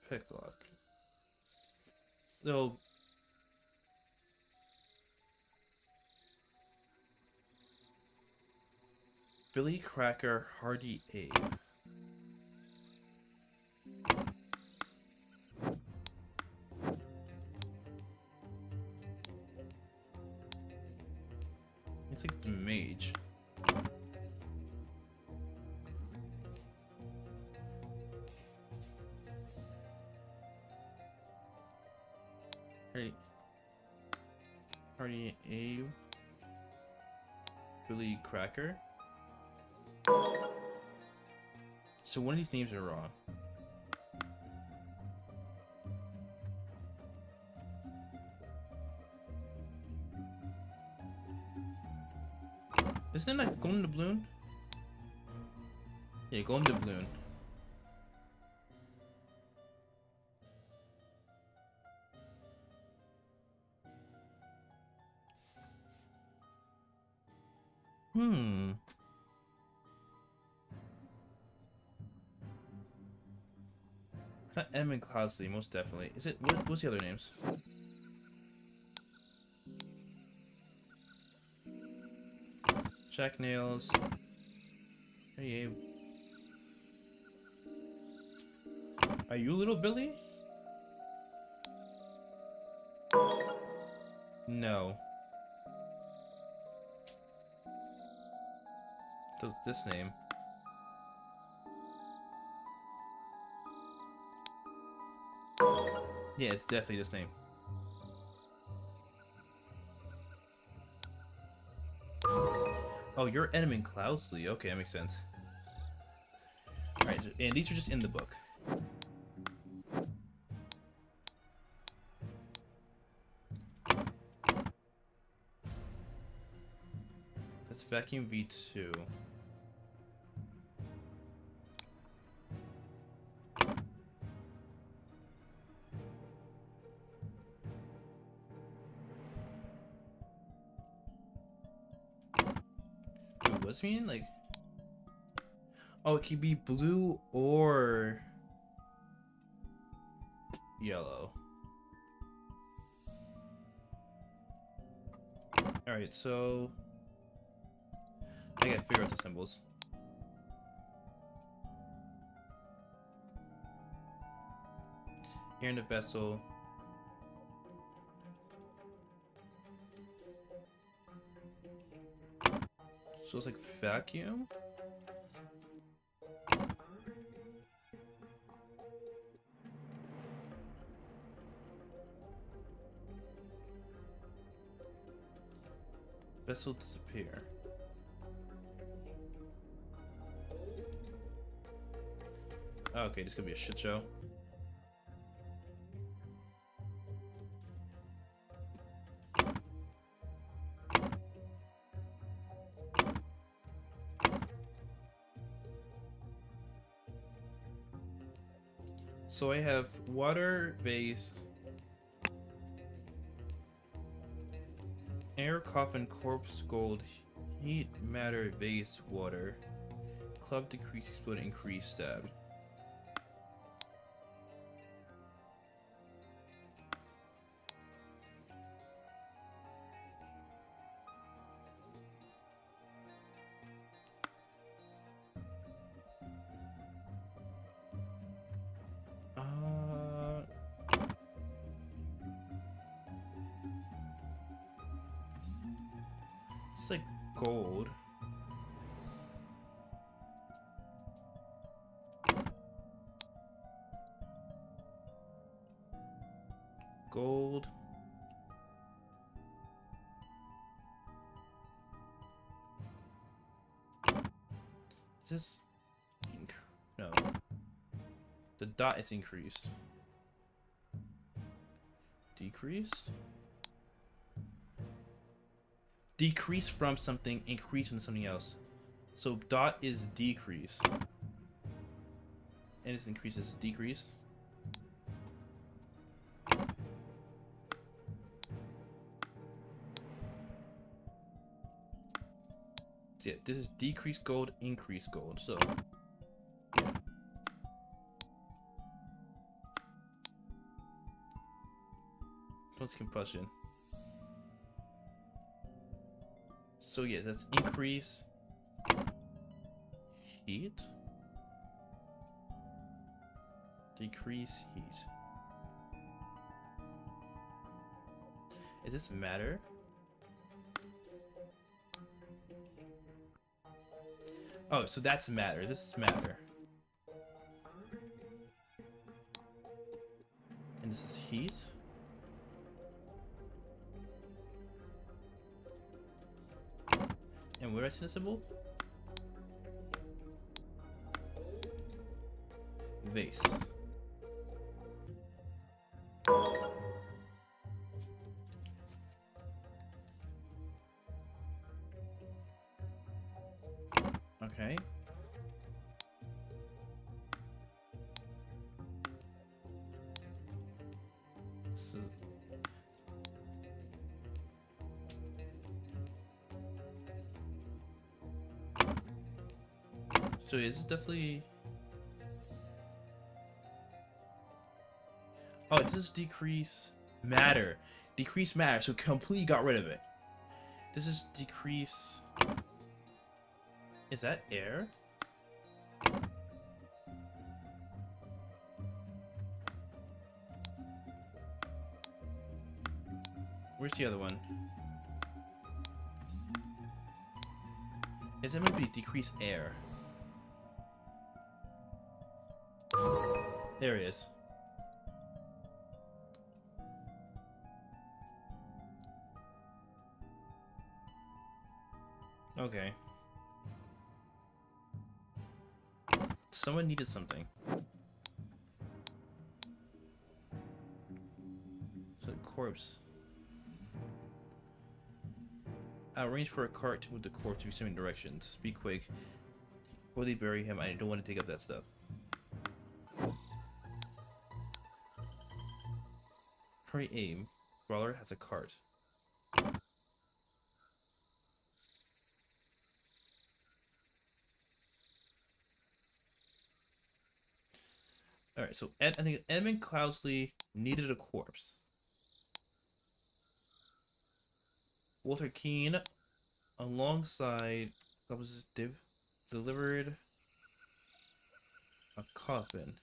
Picklock. So Billy Cracker, Hardy Abe. It's like the mage. Hardy Abe. Billy Cracker. So one of these names are wrong. Isn't it like Golden Doubloon? Yeah, Golden Doubloon. Not M and Cloudsley, most definitely. Is it? What's the other names? Jack Nails. Hey, Abe. Are you Little Billy? No. So this name. Yeah, it's definitely this name. Oh, you're Edmund Cloudsley. Okay, that makes sense. Alright, and these are just in the book. That's Vacuum V2. Wait, what's mean? Like... Oh, it could be blue or... yellow. Alright, so... I gotta figure out the symbols. Here in the vessel. So it's like vacuum? Vessel disappear. Oh, okay, this could be a shit show. So I have water vase, air coffin corpse gold, heat matter vase water, club decrease explode increase stabbed. It's like gold. Gold. Is this... no. The dot is increased. Decreased? Decrease from something, increase into something else. So dot is decrease. And its increase is decreased. So yeah, this is decreased gold, increased gold. So yeah. What's combustion? So yeah, that's increase heat, decrease heat. Is this matter? Oh, so that's matter. This is matter. And this is heat. And where is the symbol? Vase. Okay. This is... So yeah, this is definitely... Oh, this is decrease matter. Decrease matter, so completely got rid of it. This is decrease... Is that air? Where's the other one? Is it meant to be decrease air? There it is. Okay. Someone needed something. So corpse. Arrange for a cart to move the corpse to swimming directions. Be quick. Before they bury him, I don't want to dig up that stuff. Hurry, aim. Brawler has a cart. Alright, so I think Edmund Cloudsley needed a corpse. Walter Keane, alongside, delivered a coffin.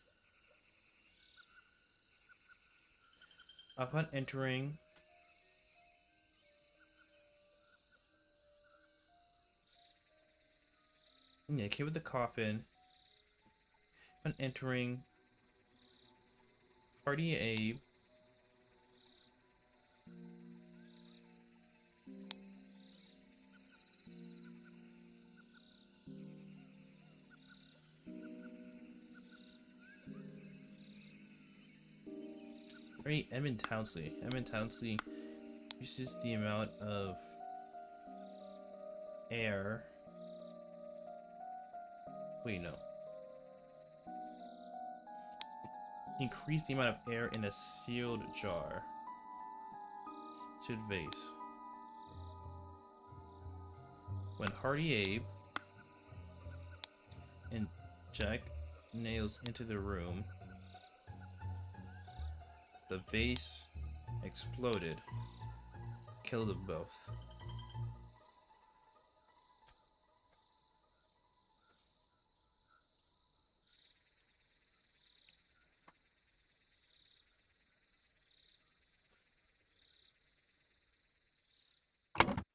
Upon entering, yeah, came with the coffin. Upon entering, Hardy Abe Edmund Townsley. Edmund Townsley uses the amount of air. Wait, no. Increase the amount of air in a sealed jar. Sealed vase. When Hardy Abe and Jack nails into the room, the vase exploded, killed them both.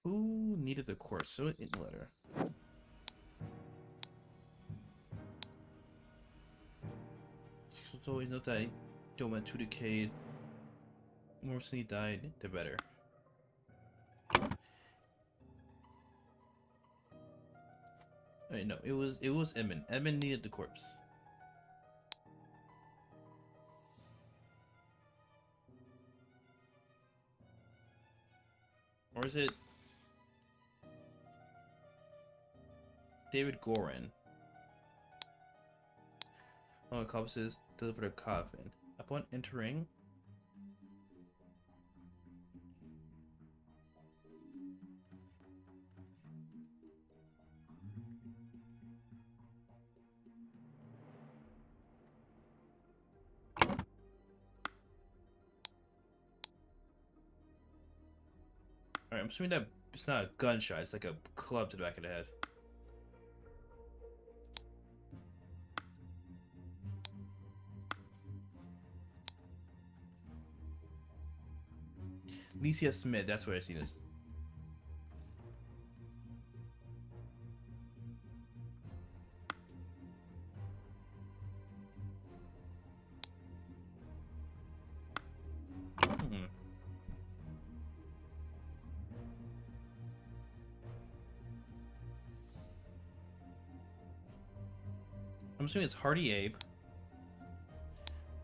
Who needed the corpse? So in the letter. So always note that I don't want to decay. The more recently died, the better. Wait, no, it was Edmund. Edmund needed the corpse. Or is it David Gorin? One of the corpses delivered a coffin. Upon entering, alright, I'm assuming that it's not a gunshot, it's like a club to the back of the head. Licia Smith, that's where I seen this. Hmm. I'm assuming it's Hardy Abe.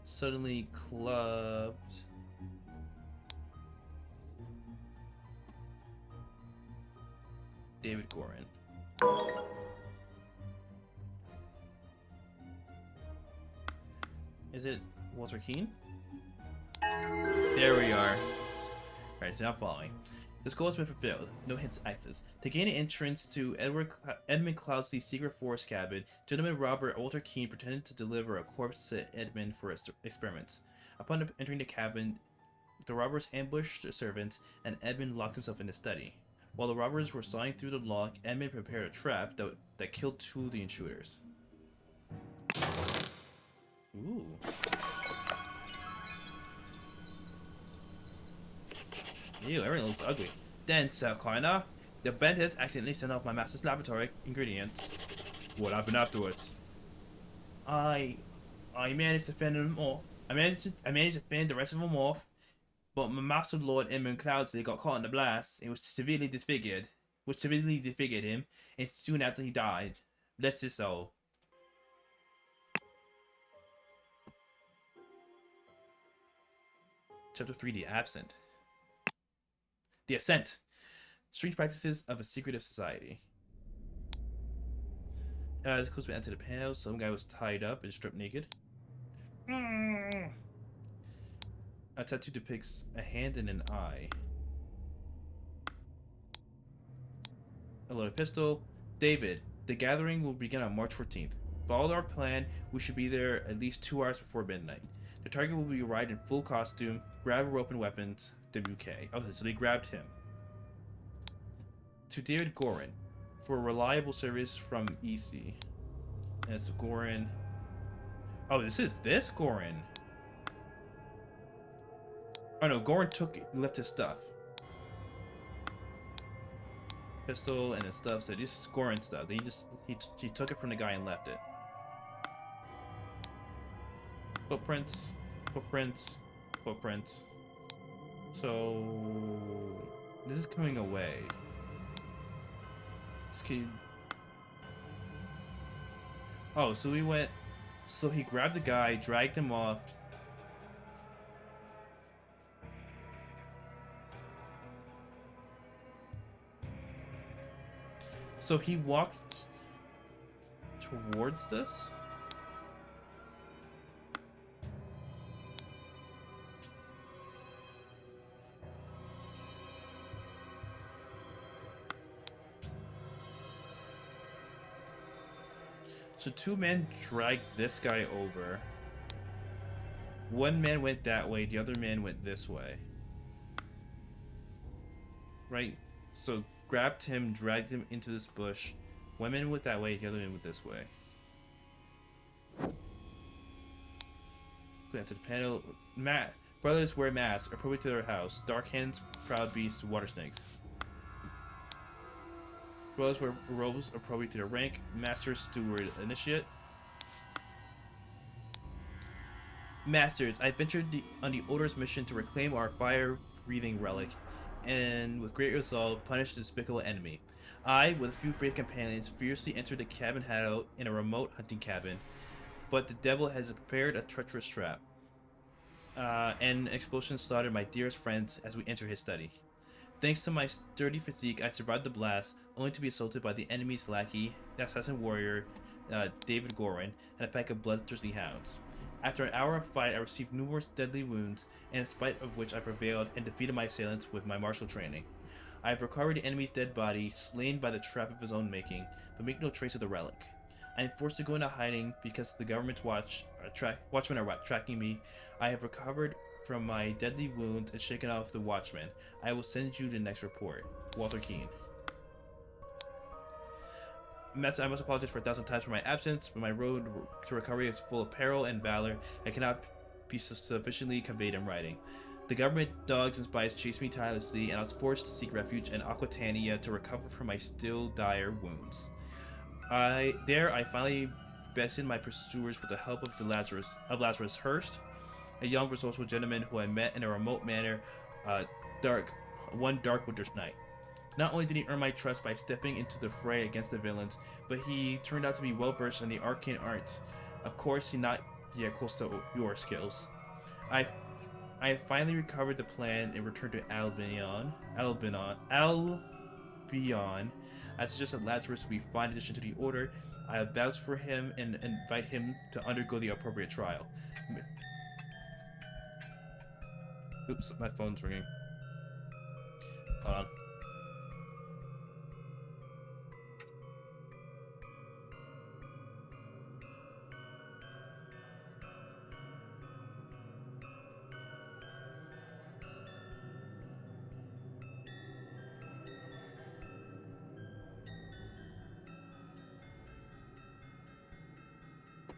Suddenly clubbed. David Gorin. Is it Walter Keane? There we are. Alright, so now following. This goal has been fulfilled. No hints access. To gain an entrance to Edmund Cloudsley's secret forest cabin, gentleman Robert Walter Keane pretended to deliver a corpse to Edmund for experiments. Upon entering the cabin, the robbers ambushed the servants, and Edmund locked himself in the study. While the robbers were sawing through the lock, Edmund prepared a trap that killed 2 of the intruders. Ooh. Ew, everything looks ugly. Then, Sir Coroner, the bandits accidentally sent off my master's laboratory ingredients. What happened afterwards? I managed to fend them off. I managed to fend the rest of them off, but my master Lord Edmund Cloudsley got caught in the blast and was severely disfigured. Him, and soon after he died. Bless his soul. Chapter 3: The Absent. The Ascent. Strange practices of a secretive society. This goes to enter the panel. Some guy was tied up and stripped naked. A tattoo depicts a hand and an eye. A loaded pistol. David, the gathering will begin on March 14th. Follow our plan. We should be there at least 2 hours before midnight. The target will be arrived in full costume. Grab a rope and weapons. WK. Okay, so they grabbed him. To David Gorin, for reliable service from EC. And it's Gorin. Oh, this Gorin. Oh no, Gorin left his stuff. Pistol and his stuff. So this is Gorin stuff. He took it from the guy and left it. Footprints. So this is coming away. This kid. Oh, so he went. So he grabbed the guy, dragged him off. So he walked towards this? So 2 men dragged this guy over. 1 man went that way, the other man went this way. Right? So grabbed him, dragged him into this bush. 1 man went that way, the other man went this way. Go into the panel. Brothers wear masks, appropriate to their house. Dark hands, proud beasts, water snakes. Brothers wear robes appropriate to their rank. Master, steward, initiate. Masters, I ventured on the Order's mission to reclaim our fire-breathing relic, and with great resolve, punish the despicable enemy. I, with a few brave companions, fiercely entered the cabin hideout in a remote hunting cabin, but the devil has prepared a treacherous trap. And an explosion slaughtered my dearest friends as we entered his study. Thanks to my sturdy physique, I survived the blast, only to be assaulted by the enemy's lackey, the assassin warrior, David Gorin, and a pack of bloodthirsty hounds. After an hour of fight, I received numerous deadly wounds, and in spite of which I prevailed and defeated my assailants with my martial training. I have recovered the enemy's dead body, slain by the trap of his own making, but make no trace of the relic. I am forced to go into hiding because the government's watchmen are tracking me. I have recovered from my deadly wounds and shaken off the watchmen. I will send you the next report. Walter Keene. I must apologize for 1,000 times for my absence, but my road to recovery is full of peril and valor and cannot be sufficiently conveyed in writing. The government dogs and spies chased me tirelessly, and I was forced to seek refuge in Aquitania to recover from my still dire wounds. I finally bested my pursuers with the help of Lazarus Hurst, a young resourceful gentleman who I met in a remote manor, one dark winter's night. Not only did he earn my trust by stepping into the fray against the villains, but he turned out to be well versed in the arcane arts. Of course, he's not yet close to your skills. I have finally recovered the plan and returned to Albion. I suggest that Lazarus will be fine addition to the order. I have vouched for him and invite him to undergo the appropriate trial. Oops, my phone's ringing. Hold on.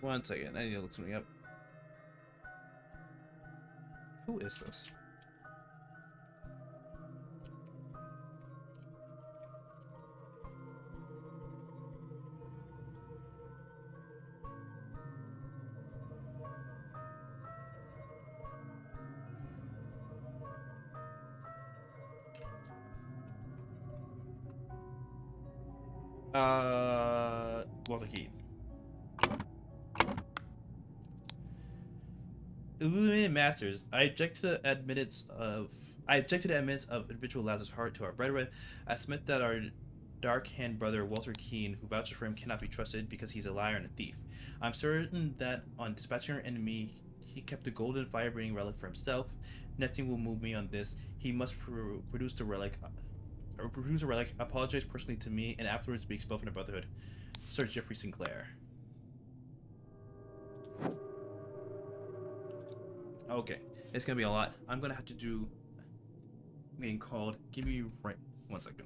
One second, I need to look something up. Who is this? Walter Keene. Illuminated Masters, I object to the admittance of individual Lazarus Hart to our brethren. I submit that our dark-hand brother Walter Keene, who vouches for him, cannot be trusted because he's a liar and a thief. I'm certain that on dispatching our enemy, he kept the golden fire-breathing relic for himself. Nothing will move me on this. He must produce the relic, apologize personally to me, and afterwards be expelled from the Brotherhood. Sir Jeffrey Sinclair. Okay, it's gonna be a lot. I'm gonna have to do getting called. Give me right 1 second.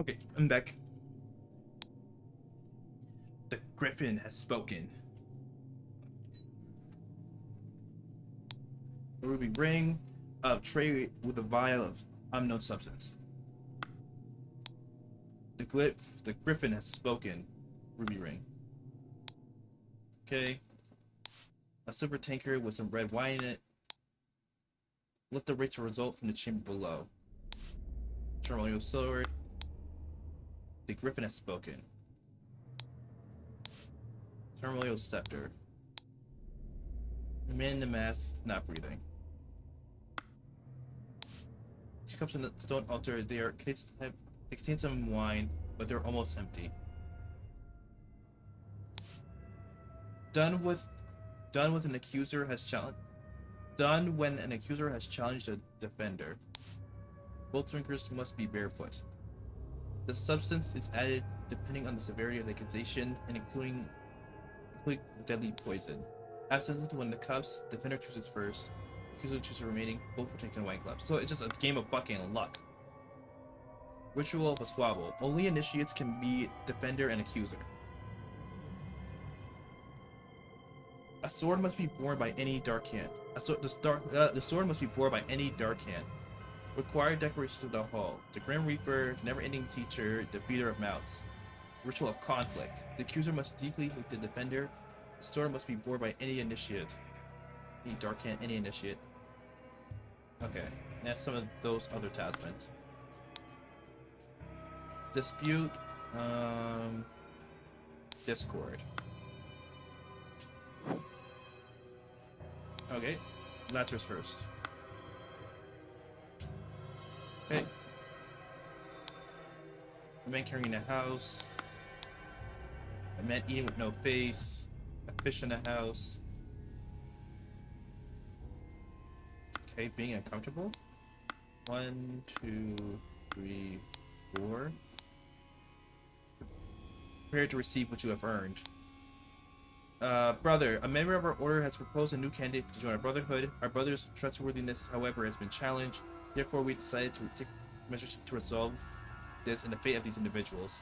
Okay, I'm back. The Griffin has spoken. A ruby ring, a tray with a vial of unknown substance. The Griffin has spoken. Ruby ring. Okay. A silver tanker with some red wine in it. Let the rates result from the chamber below. Terminal sword. The Griffin has spoken. Terminal scepter. The man in the mask not breathing. She comes from the stone altar. They contain some wine, but they're almost empty. Done when an accuser has challenged a defender. Both drinkers must be barefoot. The substance is added depending on the severity of the accusation and including deadly poison. Absent when the cups, defender chooses first, accuser chooses the remaining, both protecting wine clubs. So it's just a game of fucking luck. Ritual of a squabble. Only initiates can be defender and accuser. A sword must be borne by any dark hand. The sword must be borne by any dark hand. Required decorations of the hall. The Grim Reaper, never-ending teacher, the beater of mouths. Ritual of conflict. The accuser must deeply hate the defender. The sword must be borne by any initiate. Any dark hand, any initiate. Okay, that's some of those other talismans. Dispute, Discord. Okay, Later's first. Okay. A man carrying a house. A man eating with no face. A fish in a house. Okay, being uncomfortable. 1, 2, 3, 4. Prepare to receive what you have earned. Brother, a member of our order has proposed a new candidate to join our brotherhood. Our brother's trustworthiness, however, has been challenged. Therefore, we decided to take measures to resolve this and the fate of these individuals.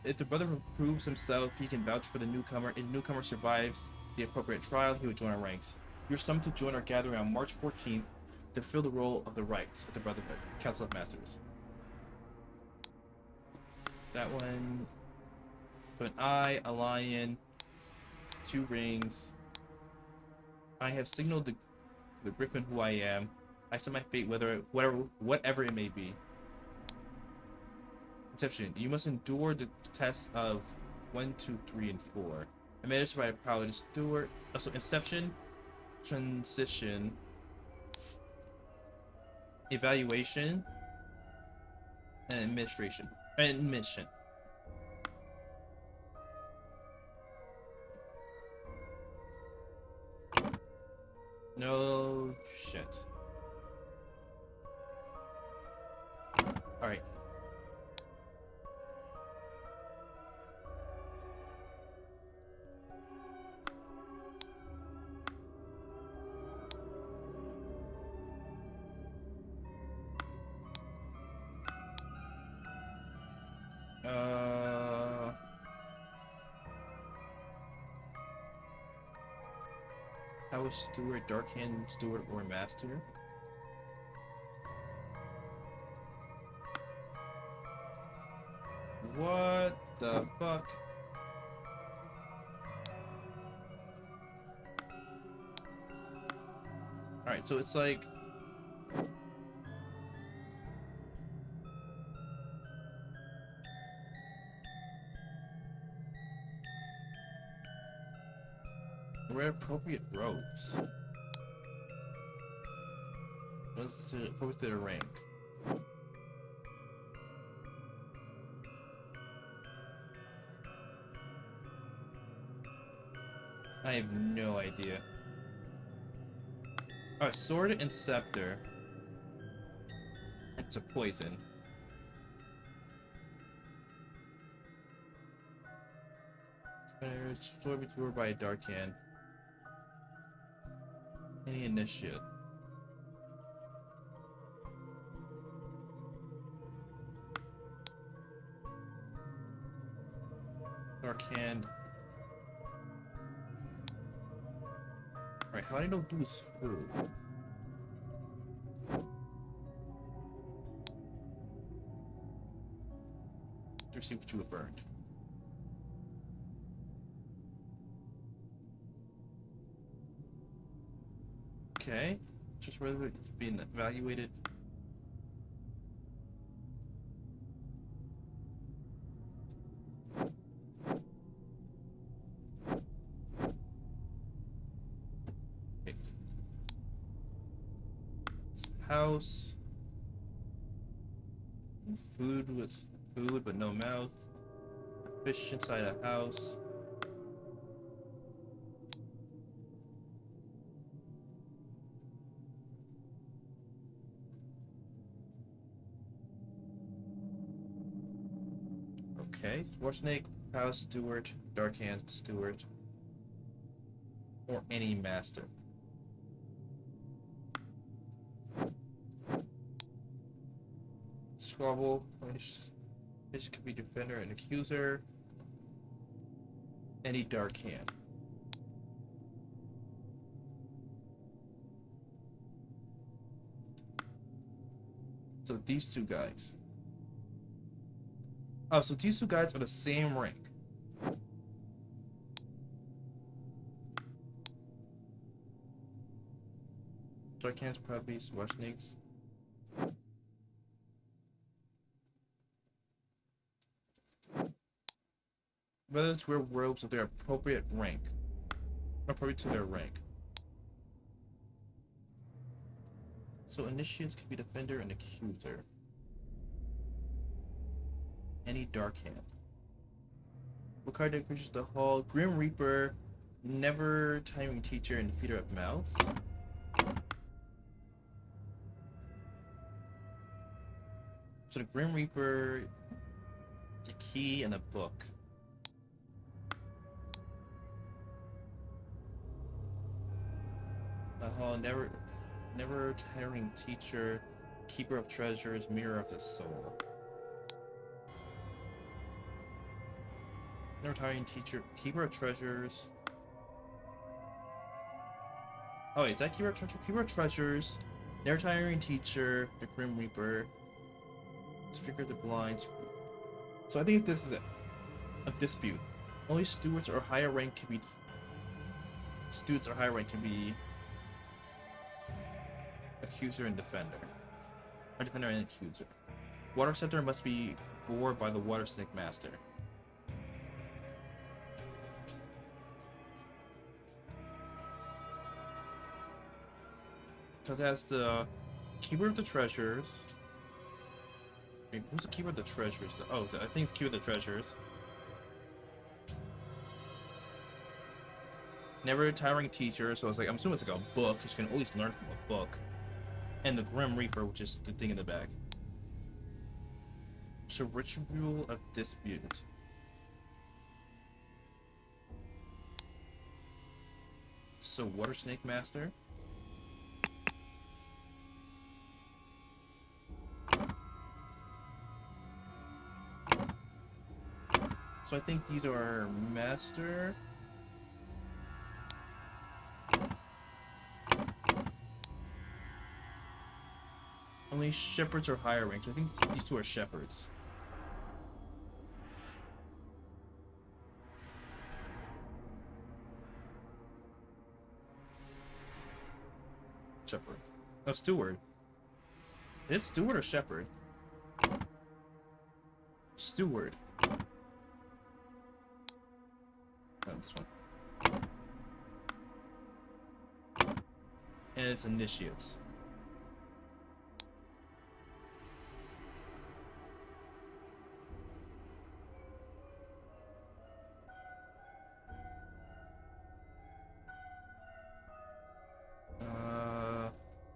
If the brother proves himself, he can vouch for the newcomer. If the newcomer survives the appropriate trial, he will join our ranks. You're summoned to join our gathering on March 14th to fill the role of the rights of the Brotherhood, Council of Masters. That one. Put an eye, a lion, 2 rings. I have signaled to the Griffin who I am. I set my fate, whatever it may be. Inception. You must endure the tests of 1, 2, 3, and 4. I managed by a power steward. So Inception, Transition, Evaluation, and Administration. Admission. No shit. Alright. House Steward, Darkhand Steward, or Master? What the fuck? Alright, so it's like... wear appropriate robes. What's the appropriate to the rank? I have no idea. Alright, sword and scepter. It's a poison. Sword be thrown by a dark hand. Any initiate. Dark Hand. Alright, how do I know who's who? To see what you have earned. Okay, just whether it's being evaluated. Okay. House. Food but no mouth. Fish inside a house. Okay, War Snake, House Steward, Dark Hand Steward, or any master. Squabble, Fish could be defender and accuser. Any Dark Hand. So these two guys. Oh, so these two guys are the same rank. Dark Hands, probably War Snakes. Whether it's wear robes of their appropriate rank. Appropriate to their rank. So initiates can be defender and accuser. Any Dark Hand. What card increases the hall? Grim Reaper, Never Timing Teacher, and Feeder of Mouths. So the Grim Reaper, the key, and a book. Never Tiring Teacher, Keeper of Treasures, Mirror of the Soul. Never Tiring Teacher, Keeper of Treasures. Oh wait, is that Keeper of Treasures? Keeper of Treasures, Never Tiring Teacher, the Grim Reaper, Speaker of the Blind. So I think this is a dispute. Only stewards or higher rank can be. Stewards or higher rank can be accuser and defender. Or defender and accuser. Water Scepter must be bore by the Water Snake Master. So that's the Keeper of the Treasures. Wait, who's the Keeper of the Treasures? Oh, I think it's Keeper of the Treasures. Never Tiring Teacher, so it's like, I'm assuming it's like a book, because you can always learn from a book. And the Grim Reaper, which is the thing in the back. So Ritual of Dispute. So Water Snake Master. So I think these are Master. Only Shepherds are higher ranks. I think these two are Shepherds. Shepherd. No, Steward. Is it Steward or Shepherd? Steward. Oh, this one. And it's Initiates.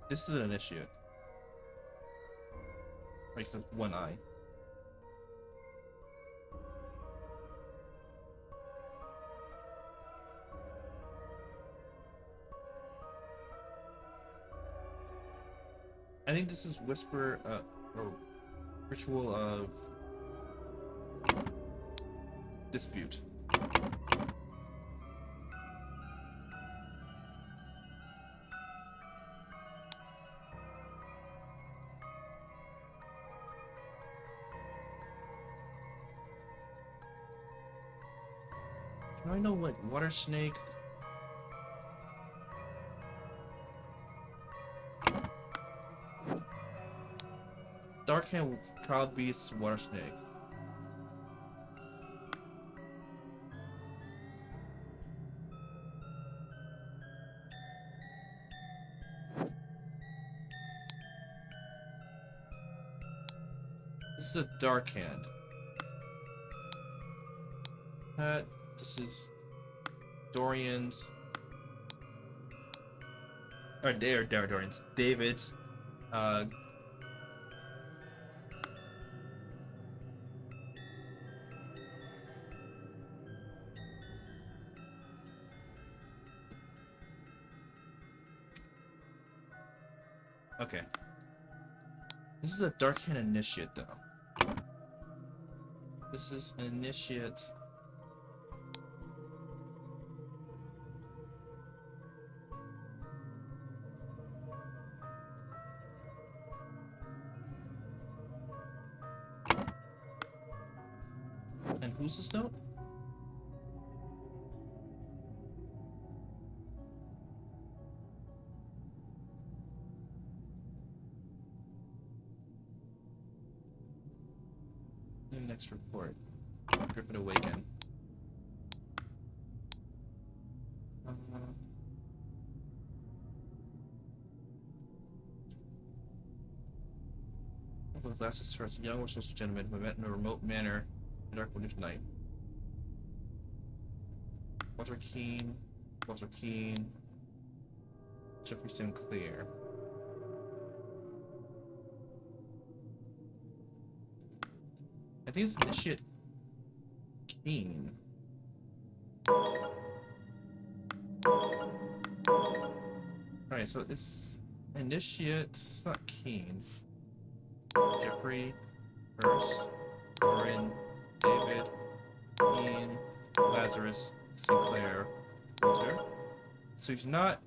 This is an Initiate. Right, so one eye. I think this is Whisper, or Ritual of Dispute. Do I know what water snake? Darkhand Cloud Beast Water Snake. This is a Darkhand. This is Dorian's. Or Dorian's. David's. Okay. This is a Darkhand Initiate, though. This is an Initiate. And who's this note? The next report. Griffin Awaken. With glasses starts a young social gentleman who met in a remote manor in dark winter's night. Walter Keane, Jeffrey Sinclair. I think it's Initiate Keane. Alright, so it's Initiate, it's not Keane. Jeffrey, Urs, Orin, David, Keane, Lazarus, Sinclair, Walter. So he's not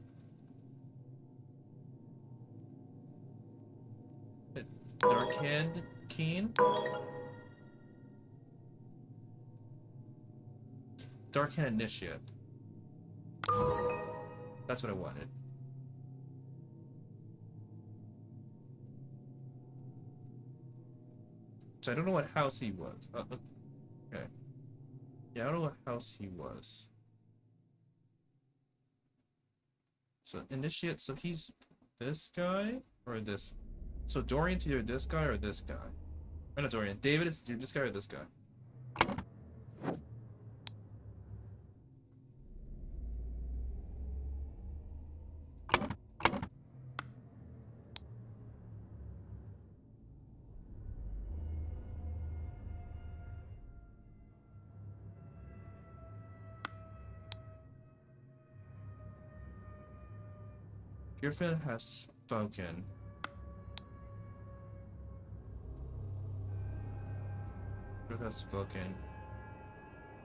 Darkhand Keane? Darkhand Initiate. That's what I wanted. So I don't know what house he was. Okay. Yeah, I don't know what house he was. So Initiate, so he's this guy or this? So Dorian's either this guy or this guy. Or not Dorian. David is either this guy or this guy. Griffin has spoken. Griffin has spoken.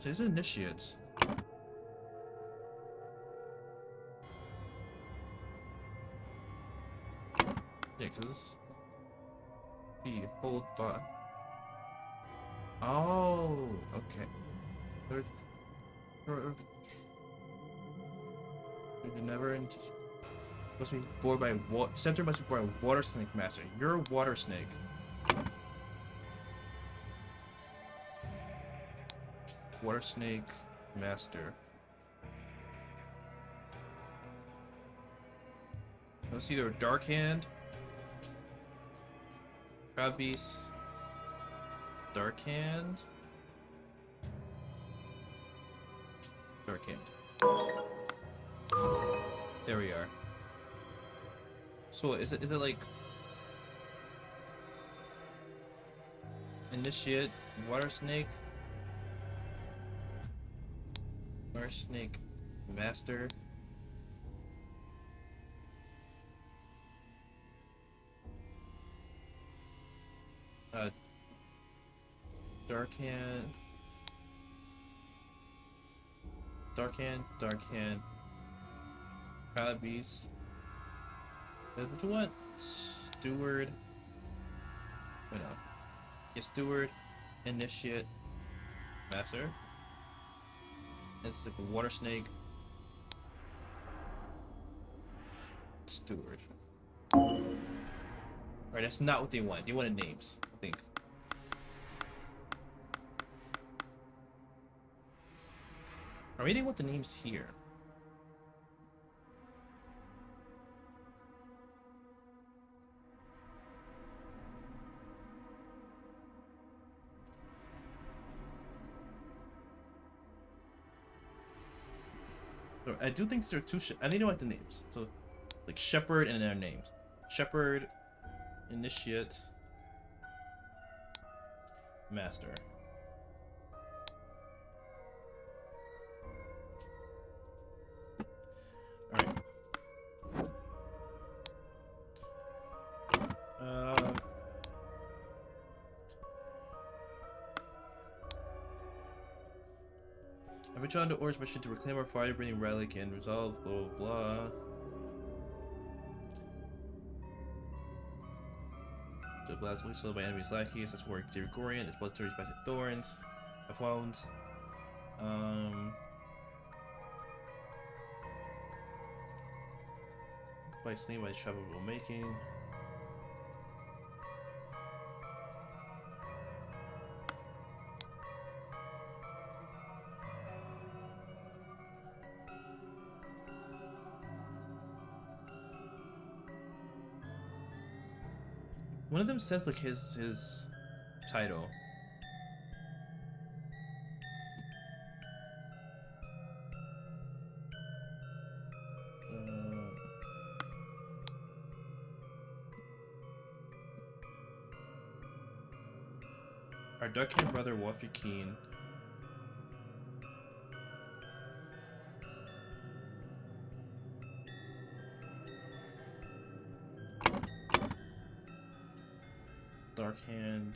So these are initiates. Yeah, because this be hold by. Oh, okay. You never must be born by Center must be born by Water Snake Master. You're a Water Snake. Water Snake Master. Let's either Darkhand, Crab Beast, Darkhand, There we are. So is it like Initiate, Water Snake, Master, Darkhand, Dark Hand, Proud Beast. What you want? Steward. Oh no. Yeah, Steward, Initiate, Master. It's like a Water Snake. Steward. Alright, that's not what they want. They wanted names, I think. Or maybe they want the names here. So I do think there are two. I think they want the names. So, like Shepherd and their names. Shepherd, Initiate, Master. Alright. I've been trying to Orange mission to reclaim our fire-breathing relic and resolve blah blah blah. The blast will be slowed by enemies lackeys. That's where Gregorian, its blood surges by thorns. Of wounds. By slain by trouble making. One of them says like his title. Our Dark-haired brother Walter Keen. Dark Hand.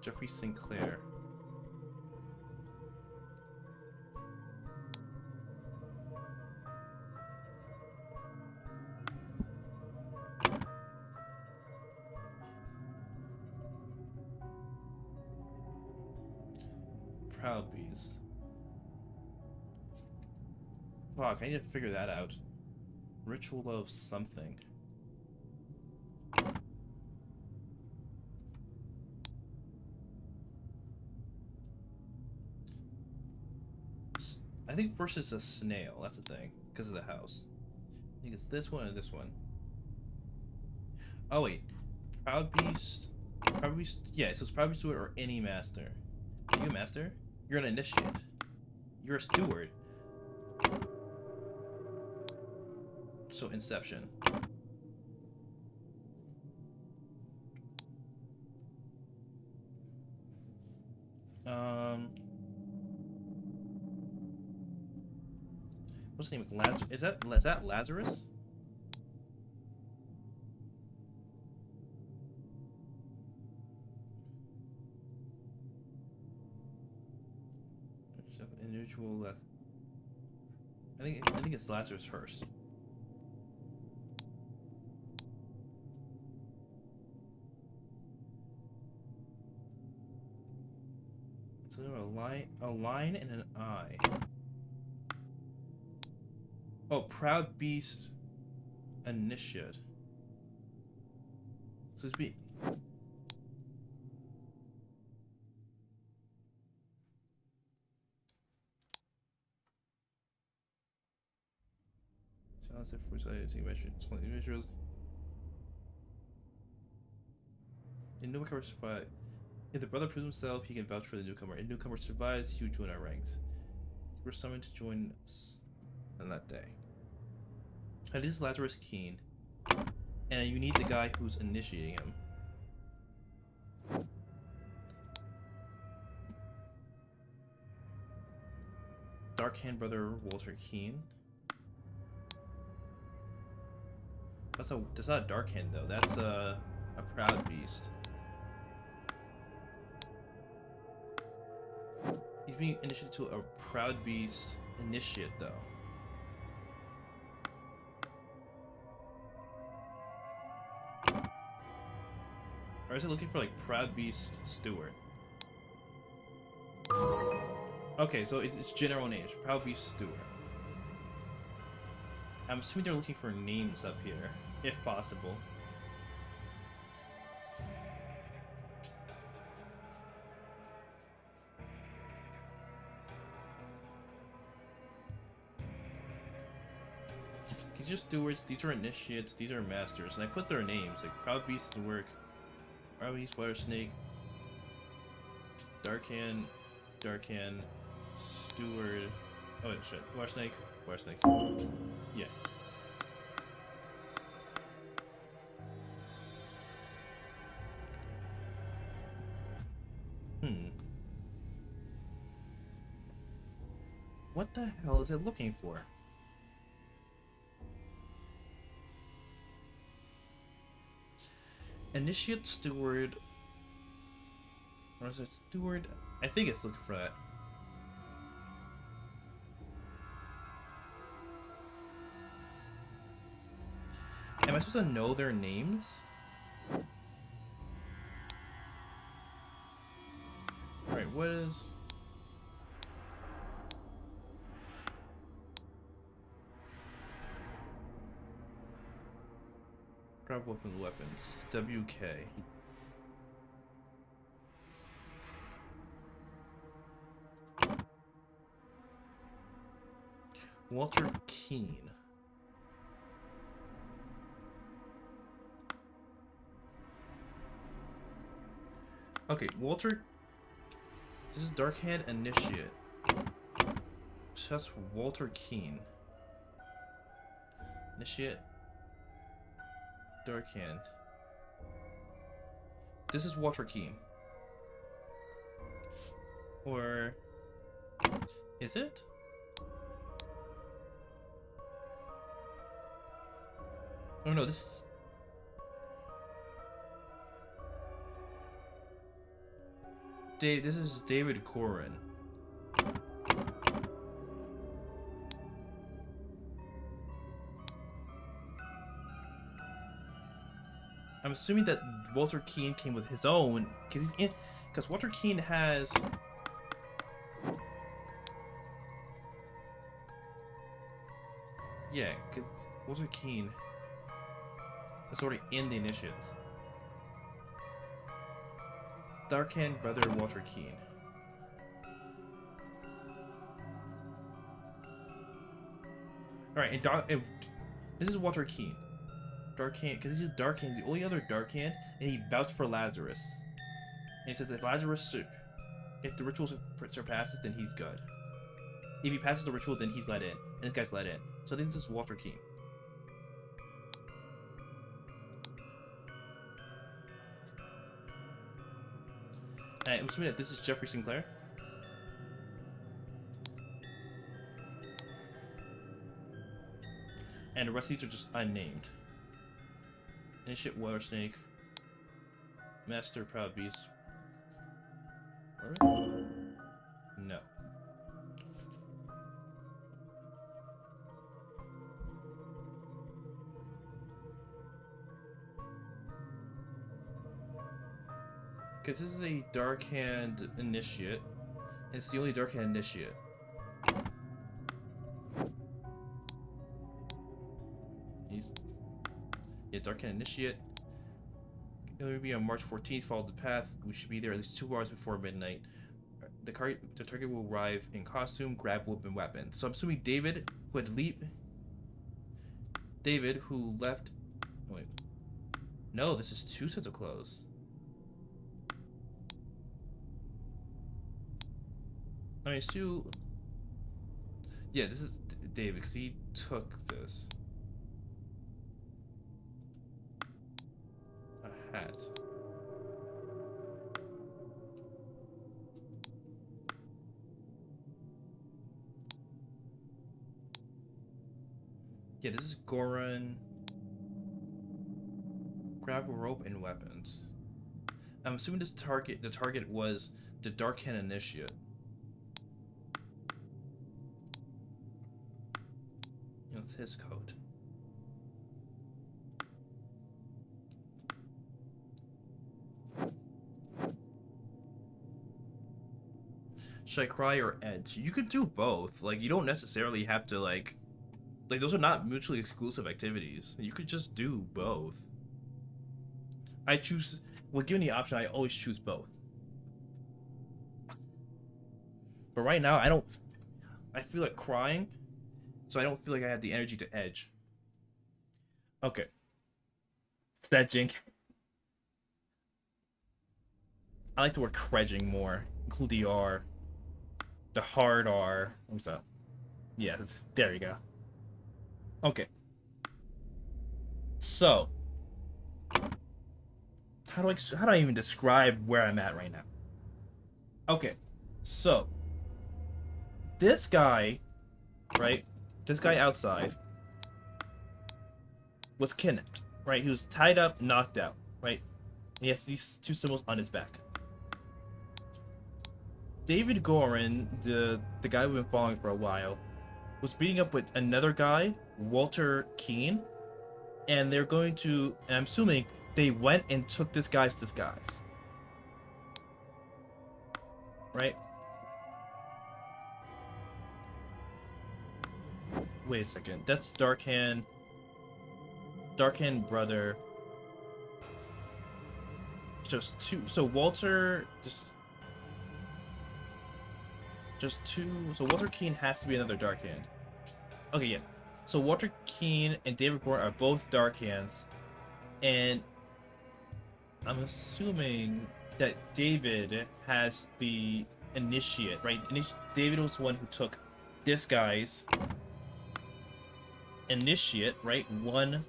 Jeffrey Sinclair. Proud Beast. Fuck, I need to figure that out. Ritual of something. I think first it's a snail, that's the thing, because of the house. I think it's this one or this one. Oh wait. Proud Beast. Proud Beast, yeah, so it's Proud Beast Steward or any master. Are you a master? You're an initiate. You're a steward. So Inception. What's his name? Lazarus? Is that Lazarus? Individual. I think it's Lazarus first. So a line and an eye. Oh, Proud Beast Initiate. So it's be. Challenge for individuals. A newcomer survive. If the brother proves himself, he can vouch for the newcomer. If the newcomer survives, he will join our ranks. You were summoned to join us on that day. And this is Lazarus Keen. And you need the guy who's initiating him. Dark Hand brother Walter Keen. That's not a dark hand though. That's a proud beast. He's being initiated to a proud beast initiate though. Or is it looking for like proud beast steward? Okay, so it's general names. Proud beast steward. I'm assuming they're looking for names up here, if possible. These are stewards, these are initiates, these are masters, and I put their names, like Proud Beast's work, Proud Beast, Water Snake, Darkhand, Steward, oh wait, shit, Water Snake, yeah. What the hell is it looking for? Initiate Steward. Or is it Steward? I think it's looking for that. Am I supposed to know their names? Alright, what is... Grab weapons. WK. Walter Keene. Okay, Walter... This is Darkhand Initiate. So that's Walter Keene. Initiate. Darkhand. This is Walter Keene. Or... Is it? Oh no, this is... This is David Corin. I'm assuming that Walter Keene came with his own, because Walter Keene has... Yeah, because Walter Keene is already in the initiates. Darkhand brother Walter Keene. Alright, and this is Walter Keene. Darkhand, because this is Darkhand, the only other Darkhand, and he vouched for Lazarus. And he says if if the ritual surpasses, then he's good. If he passes the ritual, then he's let in. And this guy's let in. So I think this is Walter Keene. I'm assuming that this is Jeffrey Sinclair. And the rest of these are just unnamed. Initiate Water Snake. Master Proud Beast. No. Because this is a Darkhand Initiate. It's the only Darkhand Initiate. Yeah, Darkhand Initiate. It will be on March 14th. Follow the path. We should be there at least 2 hours before midnight. The target will arrive in costume, grab weapon. So I'm assuming David, who left... Wait. No, this is 2 sets of clothes. I mean, Stu... Yeah, this is David, because he took this. A hat. Yeah, this is Goran. Grab a rope and weapons. I'm assuming the target was the Dark Hand Initiate. It's his code. Should I cry or edge? You could do both. Like, you don't necessarily have to, like those are not mutually exclusive activities. You could just do both. I choose, when given the option, I always choose both. But right now, I feel like crying, so I don't feel like I have the energy to edge. Okay. Sedging. I like the word credging more. Include the R. The hard R. What's that? Yeah, there you go. Okay. So, how do I even describe where I'm at right now? Okay. So, this guy, right? This guy outside was kidnapped, right? He was tied up, knocked out, right? He has these two symbols on his back. David Gorin, the guy we've been following for a while, was meeting up with another guy, Walter Keene, and they're going to, and I'm assuming they went and took this guy's disguise. Right? Wait a second. That's Darkhand. Darkhand brother. Just two. So Walter just two. So Walter Keene has to be another Darkhand. Okay, yeah. So Walter Keene and David Gorin are both Darkhands, and I'm assuming that David has the initiate, right? David was the one who took this guy's initiate, right? One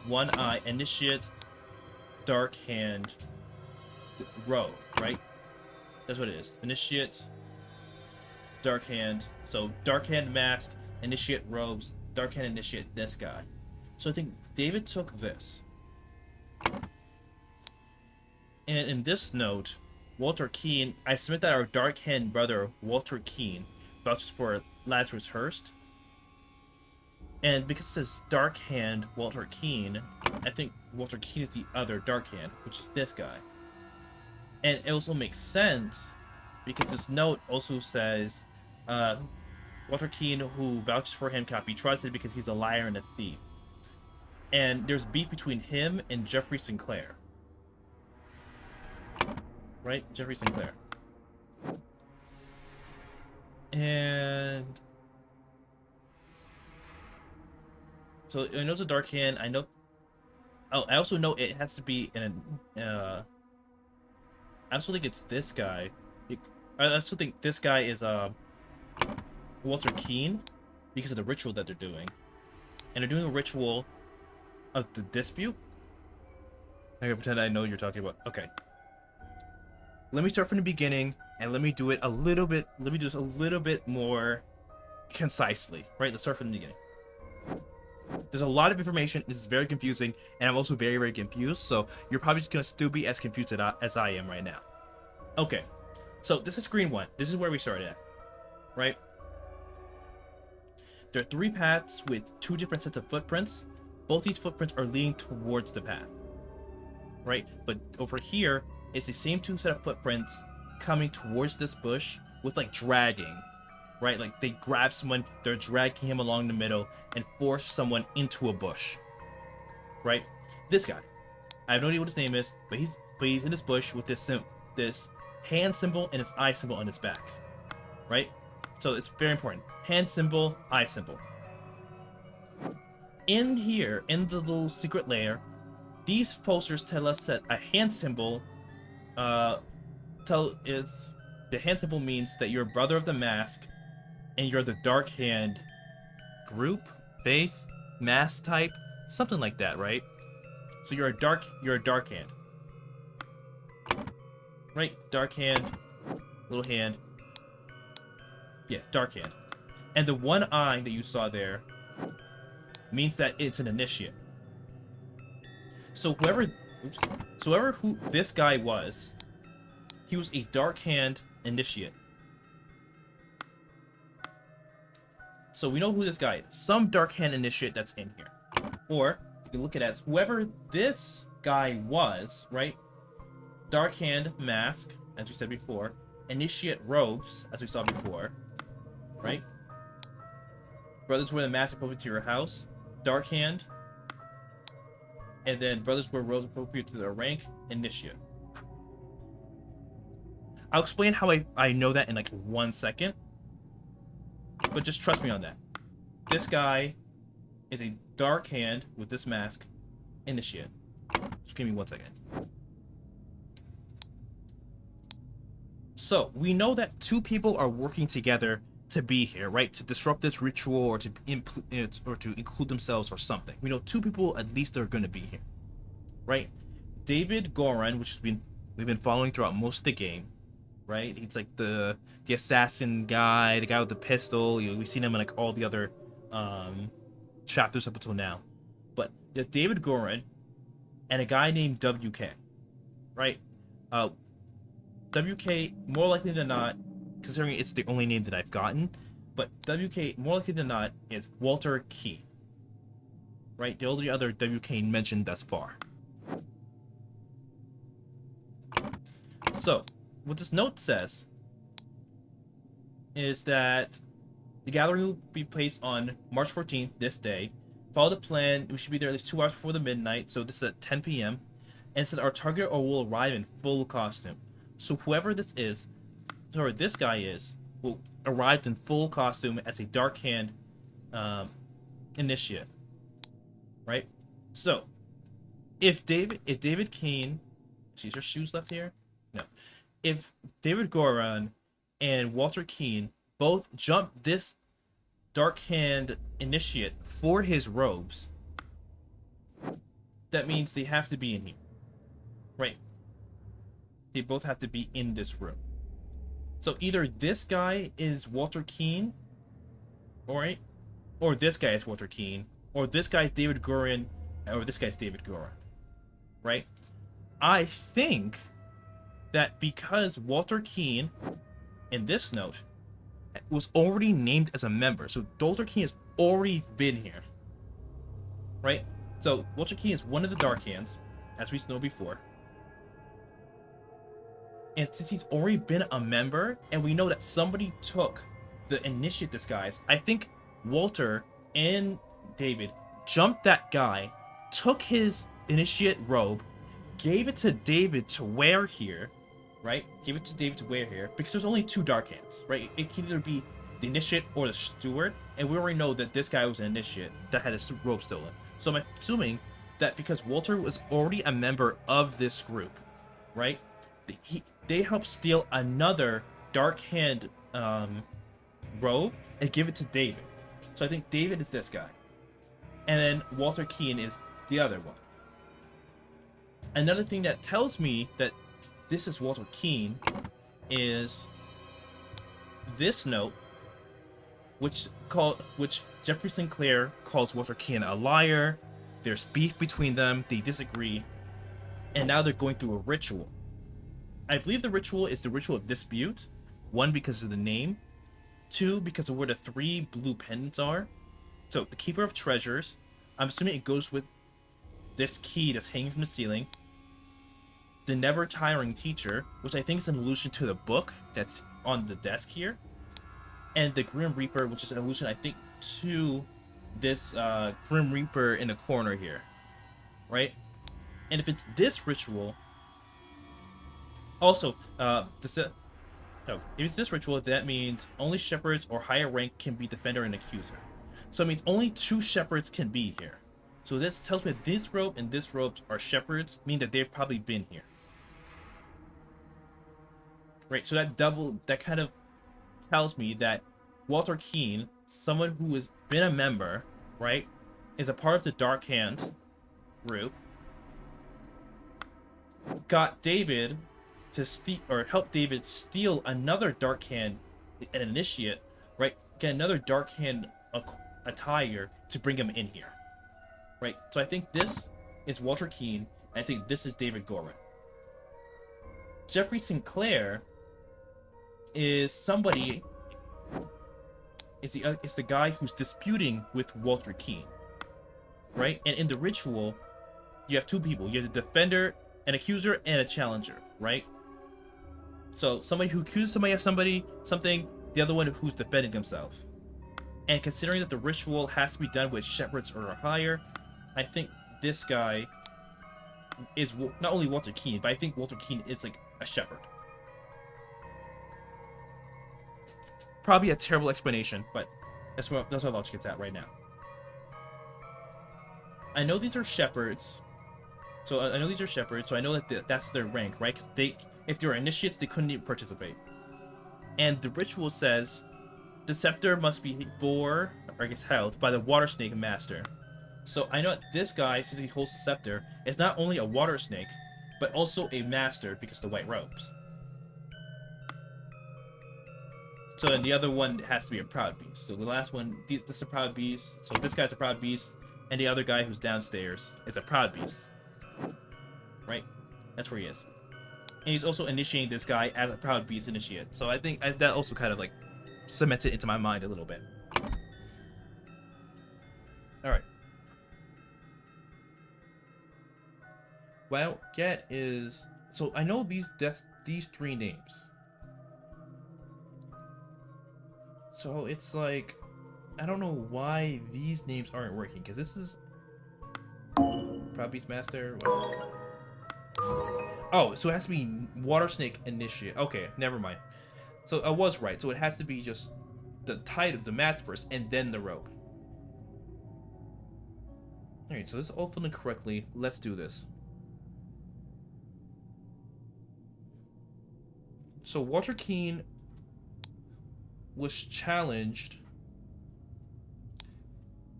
eye initiate, dark hand row, right? That's what it is. Initiate, dark hand. So dark hand masked, initiate robes, dark hand initiate this guy. So I think David took this. And in this note, Walter Keene, I submit that our dark hand brother, Walter Keene, vouches for Lazarus Hurst. And because it says Dark Hand Walter Keene, I think Walter Keene is the other Dark Hand, which is this guy. And it also makes sense because this note also says Walter Keene, who vouches for him, cannot be trusted because he's a liar and a thief. And there's beef between him and Jeffrey Sinclair. Right? Jeffrey Sinclair. And so I know it's a Dark Hand. I know. Oh, I also know it has to be in a. I also think it's this guy. I also think this guy is Walter Keene because of the ritual that they're doing, and they're doing a ritual of the dispute. I can pretend I know what you're talking about. Okay. Let me start from the beginning, and let me do it a little bit. Let me do this a little bit more concisely. Right. Let's start from the beginning. There's a lot of information. This is very confusing, and I'm also very, very confused. So you're probably just gonna still be as confused as I am right now. Okay, so this is screen one. This is where we started at, right? There are three paths with two different sets of footprints. Both these footprints are leading towards the path, right? But over here, it's the same two set of footprints coming towards this bush with like dragging. Right, like they grab someone, they're dragging him along the middle and force someone into a bush. Right, this guy, I have no idea what his name is, but he's in this bush with this hand symbol and his eye symbol on his back. Right, so it's very important. Hand symbol, eye symbol. In here, in the little secret layer, these posters tell us that a hand symbol, the hand symbol means that you're a brother of the mask. And you're the Dark Hand group, faith, mass type, something like that, right? So you're a dark hand. Right? Dark hand, little hand. Yeah, dark hand. And the one eye that you saw there means that it's an initiate. So whoever, oops, so whoever who this guy was, he was a Dark Hand initiate. So we know who this guy is. Some Dark Hand initiate that's in here. Or you can look at it as whoever this guy was, right? Dark Hand mask, as we said before. Initiate robes, as we saw before, right? Brothers wear the mask appropriate to your house. Dark Hand. And then brothers wear robes appropriate to their rank. Initiate. I'll explain how I know that in like 1 second. But just trust me on that. This guy is a Dark Hand with this mask. Initiate. Just give me 1 second. So, we know that 2 people are working together to be here, right? To disrupt this ritual or to include themselves or something. We know 2 people at least are going to be here, right? David Goran, which we've been following throughout most of the game, right? He's like the assassin guy, the guy with the pistol. We've seen him in like all the other chapters up until now. But David Goran and a guy named WK, right? WK, more likely than not, considering it's the only name that I've gotten, but WK, more likely than not, is Walter Keene. Right? The only other WK mentioned thus far. So, what this note says is that the gathering will be placed on March 14th, this day. Follow the plan. We should be there at least 2 hours before the midnight, so this is at 10 p.m. And it says our target will arrive in full costume. So whoever this is, or this guy is, will arrive in full costume as a Dark Hand initiate. Right? So, if David Keene, is there shoes left here? No. If David Goran and Walter Keene both jump this Dark Hand initiate for his robes, that means they have to be in here. Right? They both have to be in this room. So either this guy is Walter Keene, alright? Or this guy is Walter Keene, or this guy is David Goran, or this guy's David Goran. Right? I think that because Walter Keene, in this note, was already named as a member, so Walter Keene has already been here. Right? So Walter Keene is one of the Dark Hands, as we know before. And since he's already been a member, and we know that somebody took the initiate disguise, I think Walter and David jumped that guy, took his initiate robe, gave it to David to wear here, right? Gave it to David to wear here, because there's only 2 Dark Hands, right? It can either be the initiate or the steward, and we already know that this guy was an initiate that had his robe stolen. So I'm assuming that because Walter was already a member of this group, right? They helped steal another Dark Hand robe and give it to David. So I think David is this guy. And then Walter Keene is the other one. Another thing that tells me that this is Walter Keene is this note, which Jeffrey Sinclair calls Walter Keene a liar. There's beef between them, they disagree, and now they're going through a ritual. I believe the ritual is the ritual of dispute. 1, because of the name. 2, because of where the 3 blue pendants are. So, the Keeper of Treasures. I'm assuming it goes with this key that's hanging from the ceiling. The Never Tiring Teacher, which I think is an allusion to the book that's on the desk here. And the Grim Reaper, which is an allusion, I think, to this Grim Reaper in the corner here. Right? And if it's this ritual... Also, if it's this ritual, that means only shepherds or higher rank can be defender and accuser. So it means only 2 shepherds can be here. So this tells me that this robe and this robe are shepherds, meaning that they've probably been here. Right, so that kind of tells me that Walter Keene, someone who has been a member, right, is a part of the Dark Hand group, got David to help David steal another Dark Hand, an initiate, right? Get another Dark Hand attire to bring him in here, right? So I think this is Walter Keane. And I think this is David Gorin. Jeffrey Sinclair is somebody. Is the guy who's disputing with Walter Keane, right? And in the ritual, you have two people. You have the defender, an accuser, and a challenger, right? So somebody who accuses somebody of something, the other one who's defending themselves. And considering that the ritual has to be done with shepherds or higher, I think this guy is not only Walter Keane, but I think Walter Keane is like a shepherd. Probably a terrible explanation, but that's where logic gets at right now. I know these are shepherds, so I know know that that's their rank, right? Because if they were initiates, they couldn't even participate. And the ritual says the scepter must be held by the water snake master. So I know that this guy, since he holds the scepter, is not only a water snake, but also a master because of the white robes. So then the other one has to be a proud beast. So the last one, this is a proud beast. So this guy's a proud beast, and the other guy who's downstairs is a proud beast. Right? That's where he is. And he's also initiating this guy as a proud beast initiate. So I think that also kind of like cements it into my mind a little bit. Alright. Well, get is... So I know these three names. So it's like, I don't know why these names aren't working, because this is Proud Beast Master. What? Oh, so it has to be Water Snake Initiate. Okay, never mind. So I was right. So it has to be just the title of the match first, and then the rope. Alright, so this is all filling correctly. Let's do this. So Walter Keane was challenged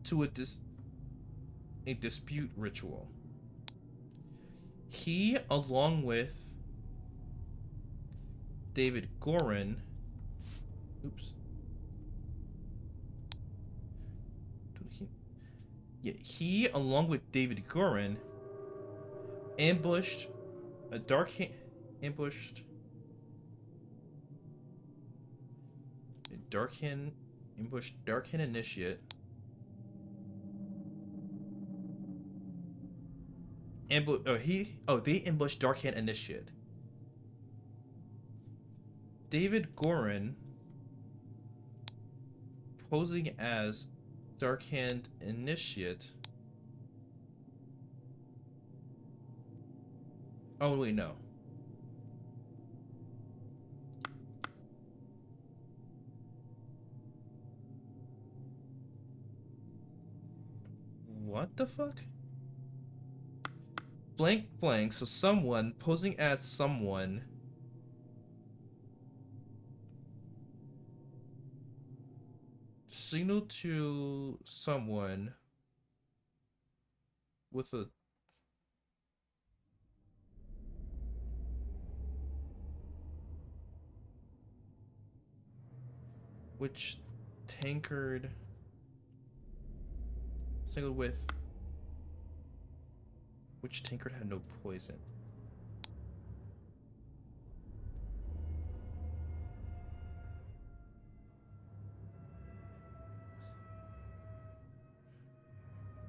to a dispute ritual. He, along with David Gorin, he along with David Gorin ambushed a Dark-Hand initiate. They ambushed Dark-Hand initiate. David Gorin, posing as Dark-Hand initiate. Oh wait, no. What the fuck? Blank blank, so someone posing as someone signal to someone with a which tankard signaled with which tankard had no poison.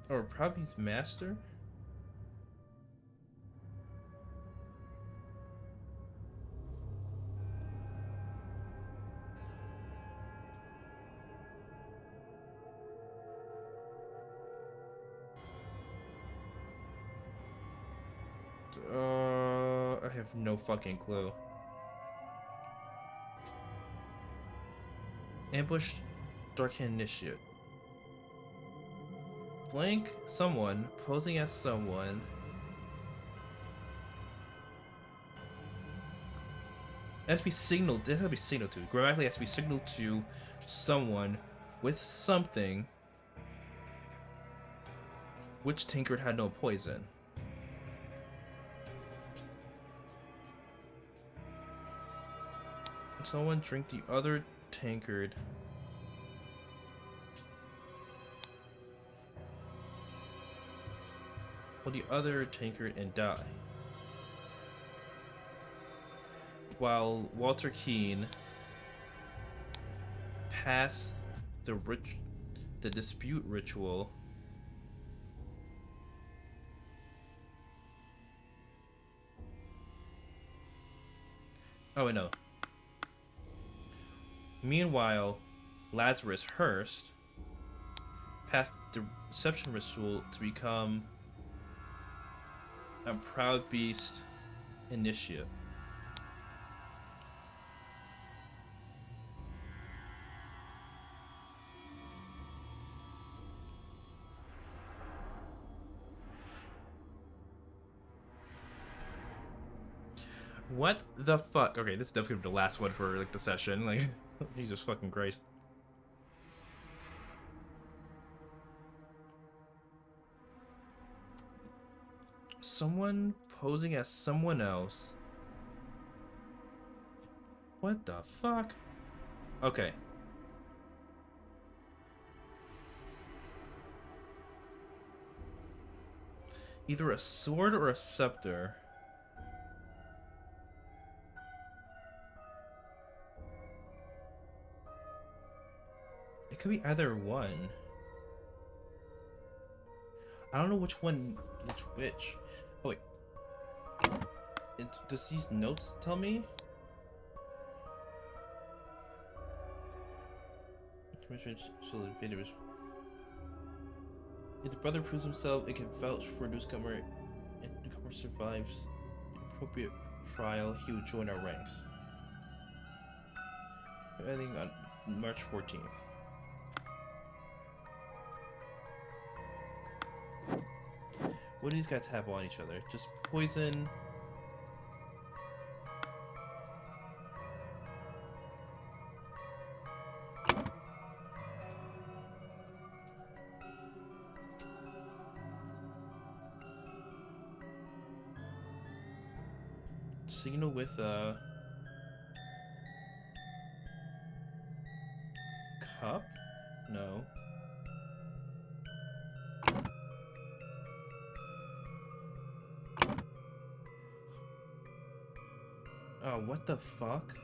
Or probably his master? I have no fucking clue. Ambushed Dark-Hand initiate. Blank someone posing as someone. It has to be signaled. It has to be signaled to. Grammatically, it has to be signaled to someone with something. Which tankard had no poison? Someone drink the other tankard. while the other tankard and die. While Walter Keane passed the dispute ritual. Oh wait, no. Meanwhile, Lazarus Hearst passed the deception ritual to become a Proud Beast initiate. What the fuck? Okay, this is definitely the last one for like the session. Like, Jesus fucking Christ. Someone posing as someone else. What the fuck? Okay. Either a sword or a scepter. It could be either one. I don't know which one, which. Oh wait. Does these notes tell me? If the brother proves himself, it can vouch for newcomer. If newcomer survives the appropriate trial, he will join our ranks. Ending on March 14th. What do these guys have on each other? Just poison. Signal with cup? No. Oh, what the fuck?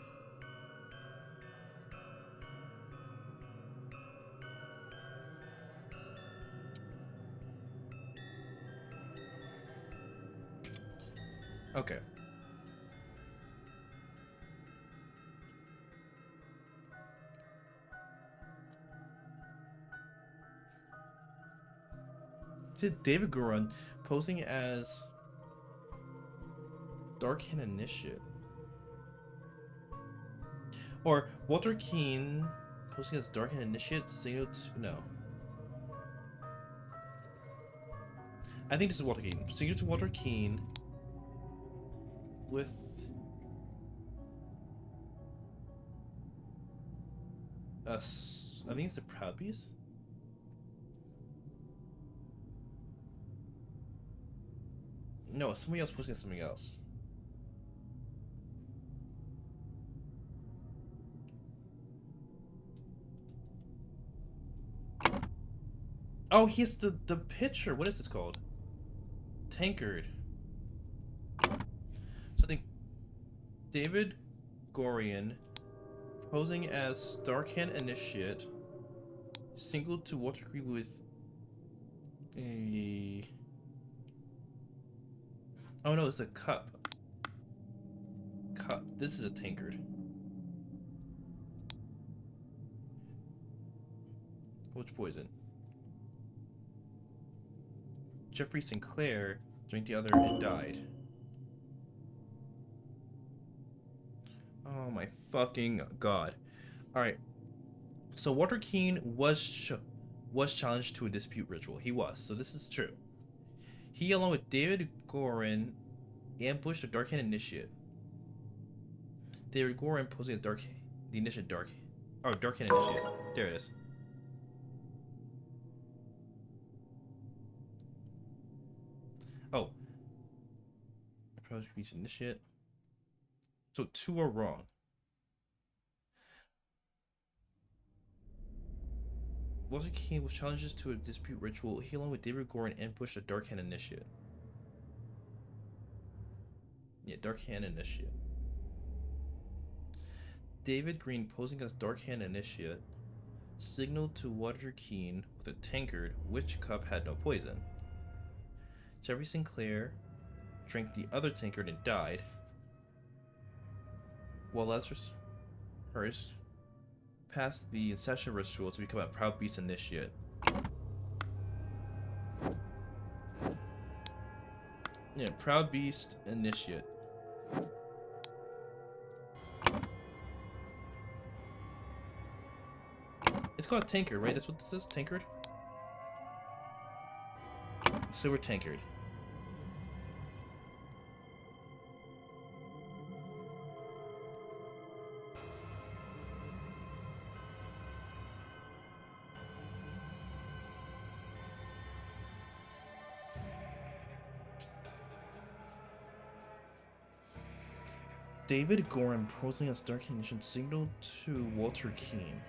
Okay. Did David Goran posing as Darkhand Initiate? Or Walter Keane posing as Darkhand Initiate? Signal to no. I think this is Walter Keane. Signal to Walter Keane with us. I think it's the Proud Beast. No, somebody else posting something else. Oh, he's the pitcher. What is this called? Tankard. So I think David Gorian posing as Darkhand Initiate, single to Walter Green with a. Oh no, it's a cup. Cup. This is a tankard. Which poison? Jeffrey Sinclair drank the other and died. Oh my fucking god. Alright. So Walter Keane was challenged to a dispute ritual. He was. So this is true. He, along with David Goran, ambushed the Darkhand Initiate. David Goran posing the Initiate Darkhand Initiate. There it is. Oh. Proud Beast Initiate. So two are wrong. Walter Keane was challenged to a dispute ritual. He, along with David Goran, ambushed the Darkhand Initiate. Dark Hand Initiate. David Green, posing as Dark Hand Initiate, signaled to Waterkeen with a tankard which cup had no poison. Jeffrey Sinclair drank the other tankard and died, while Lazarus Hurst passed the Inception ritual to become a Proud Beast Initiate. Yeah, Proud Beast Initiate. It's called Tankard, right? That's what this is? Tankard? Silver Tankard. David Goran, posing as Dark Ignition, signaled to Walter Keane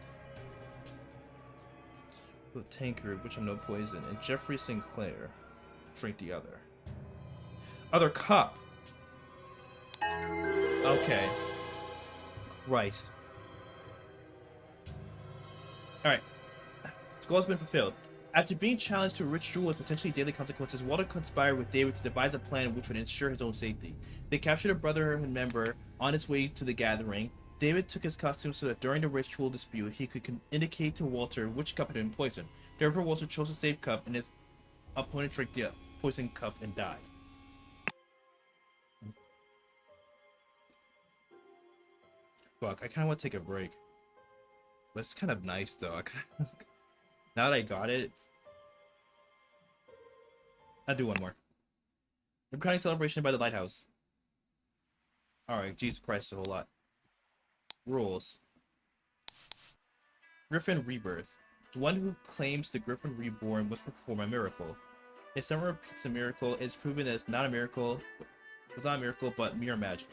with a tankard which had no poison, and Jeffrey Sinclair drank the other. Other cup! Okay. Christ. Alright. His goal has been fulfilled. After being challenged to a ritual with potentially deadly consequences, Walter conspired with David to devise a plan which would ensure his own safety. They captured a Brotherhood member on his way to the gathering. David took his costume so that during the ritual dispute, he could indicate to Walter which cup had been poisoned. Therefore, Walter chose a safe cup, and his opponent drank the poisoned cup and died. Fuck, I kind of want to take a break. But it's kind of nice, though. Now that I got it, I'll do one more. Recording celebration by the lighthouse. Alright, Jesus Christ, a whole lot. Rules. Griffin Rebirth. The one who claims the Griffin Reborn must perform a miracle. If someone repeats a miracle, it is proven that it's not a miracle, but mere magic.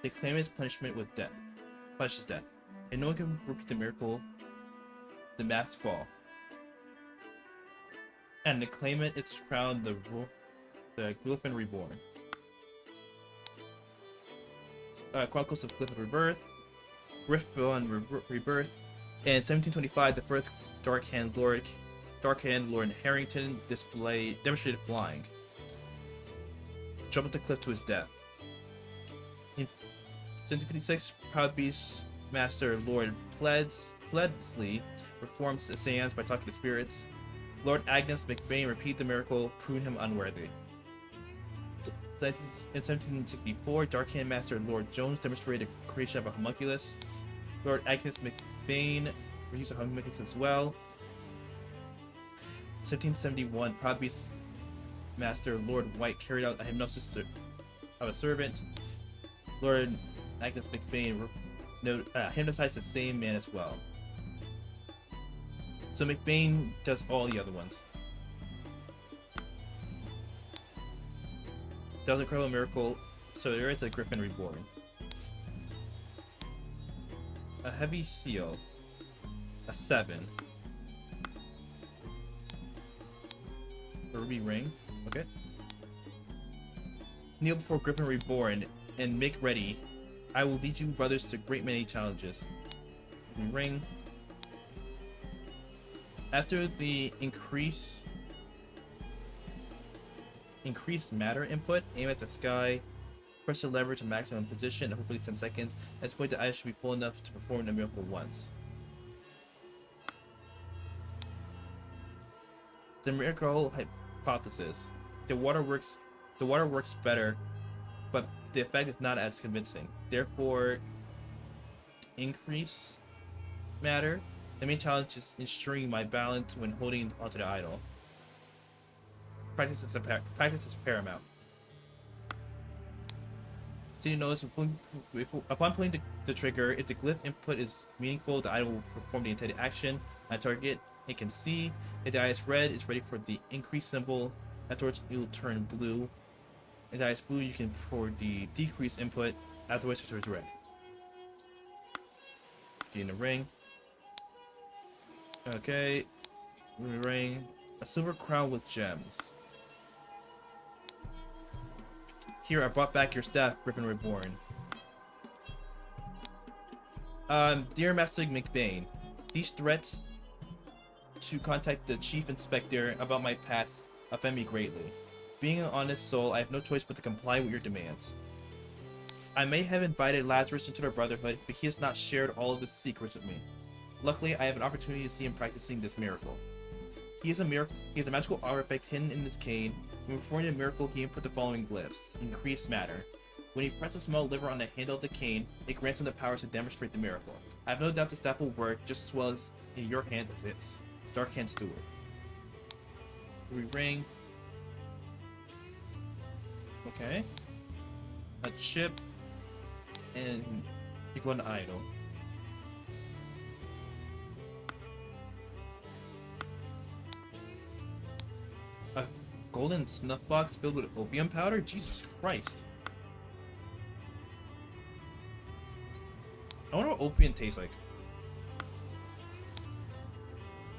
They claim its punishment with death. Punishes death. If no one can repeat the miracle, the masks fall. And the claimant is crowned the Griffin Reborn. Chronicles of Griffin Rebirth. Griffin Rebirth. In 1725, the first Dark Hand Lord Harrington demonstrated flying. Jumped off the cliff to his death. In 1756, Proud Beast Master Lord Pledsley performs a seance by talking to spirits. Lord Agnes McBain repeated the miracle, proving him unworthy. In 1764, Darkhand Master Lord Jones demonstrated the creation of a homunculus. Lord Agnes McBain used a homunculus as well. 1771, Proud Beast Master Lord White carried out a hypnosis of a servant. Lord Agnes McBain hypnotized the same man as well. So McBain does all the other ones. That was an incredible miracle. So there is a Griffin Reborn. A heavy seal. A 7. A ruby ring. Okay. Kneel before Griffin Reborn and make ready. I will lead you brothers to a great many challenges. Ruby ring. After the increased matter input, aim at the sky, press the lever to maximum position, hopefully 10 seconds. At this point, the item should be full enough to perform the miracle once. The miracle hypothesis: the water works better, but the effect is not as convincing. Therefore, increase matter. The main challenge is ensuring my balance when holding onto the idol. Practice is paramount. So you notice upon pulling the trigger, if the glyph input is meaningful, the idol will perform the intended action. On target, it can see. If the eye is red, it's ready for the increase symbol. Afterwards, it will turn blue. If the eye is blue, you can pour the decrease input. Afterwards, it turns red. Getting a ring. Okay. Ring. A silver crown with gems. Here, I brought back your staff, Griffin Reborn. Dear Master McBain, these threats to contact the Chief Inspector about my past offend me greatly. Being an honest soul, I have no choice but to comply with your demands. I may have invited Lazarus into the Brotherhood, but he has not shared all of his secrets with me. Luckily, I have an opportunity to see him practicing this miracle. He has a magical artifact hidden in his cane. When performing the miracle, he input the following glyphs. Increased matter. When he presses a small lever on the handle of the cane, it grants him the power to demonstrate the miracle. I have no doubt the staff will work just as well as in your hands as his. Dark Hand Steward. We ring. Okay. A chip. And you go an idol. A golden snuff box filled with opium powder? Jesus Christ. I wonder what opium tastes like.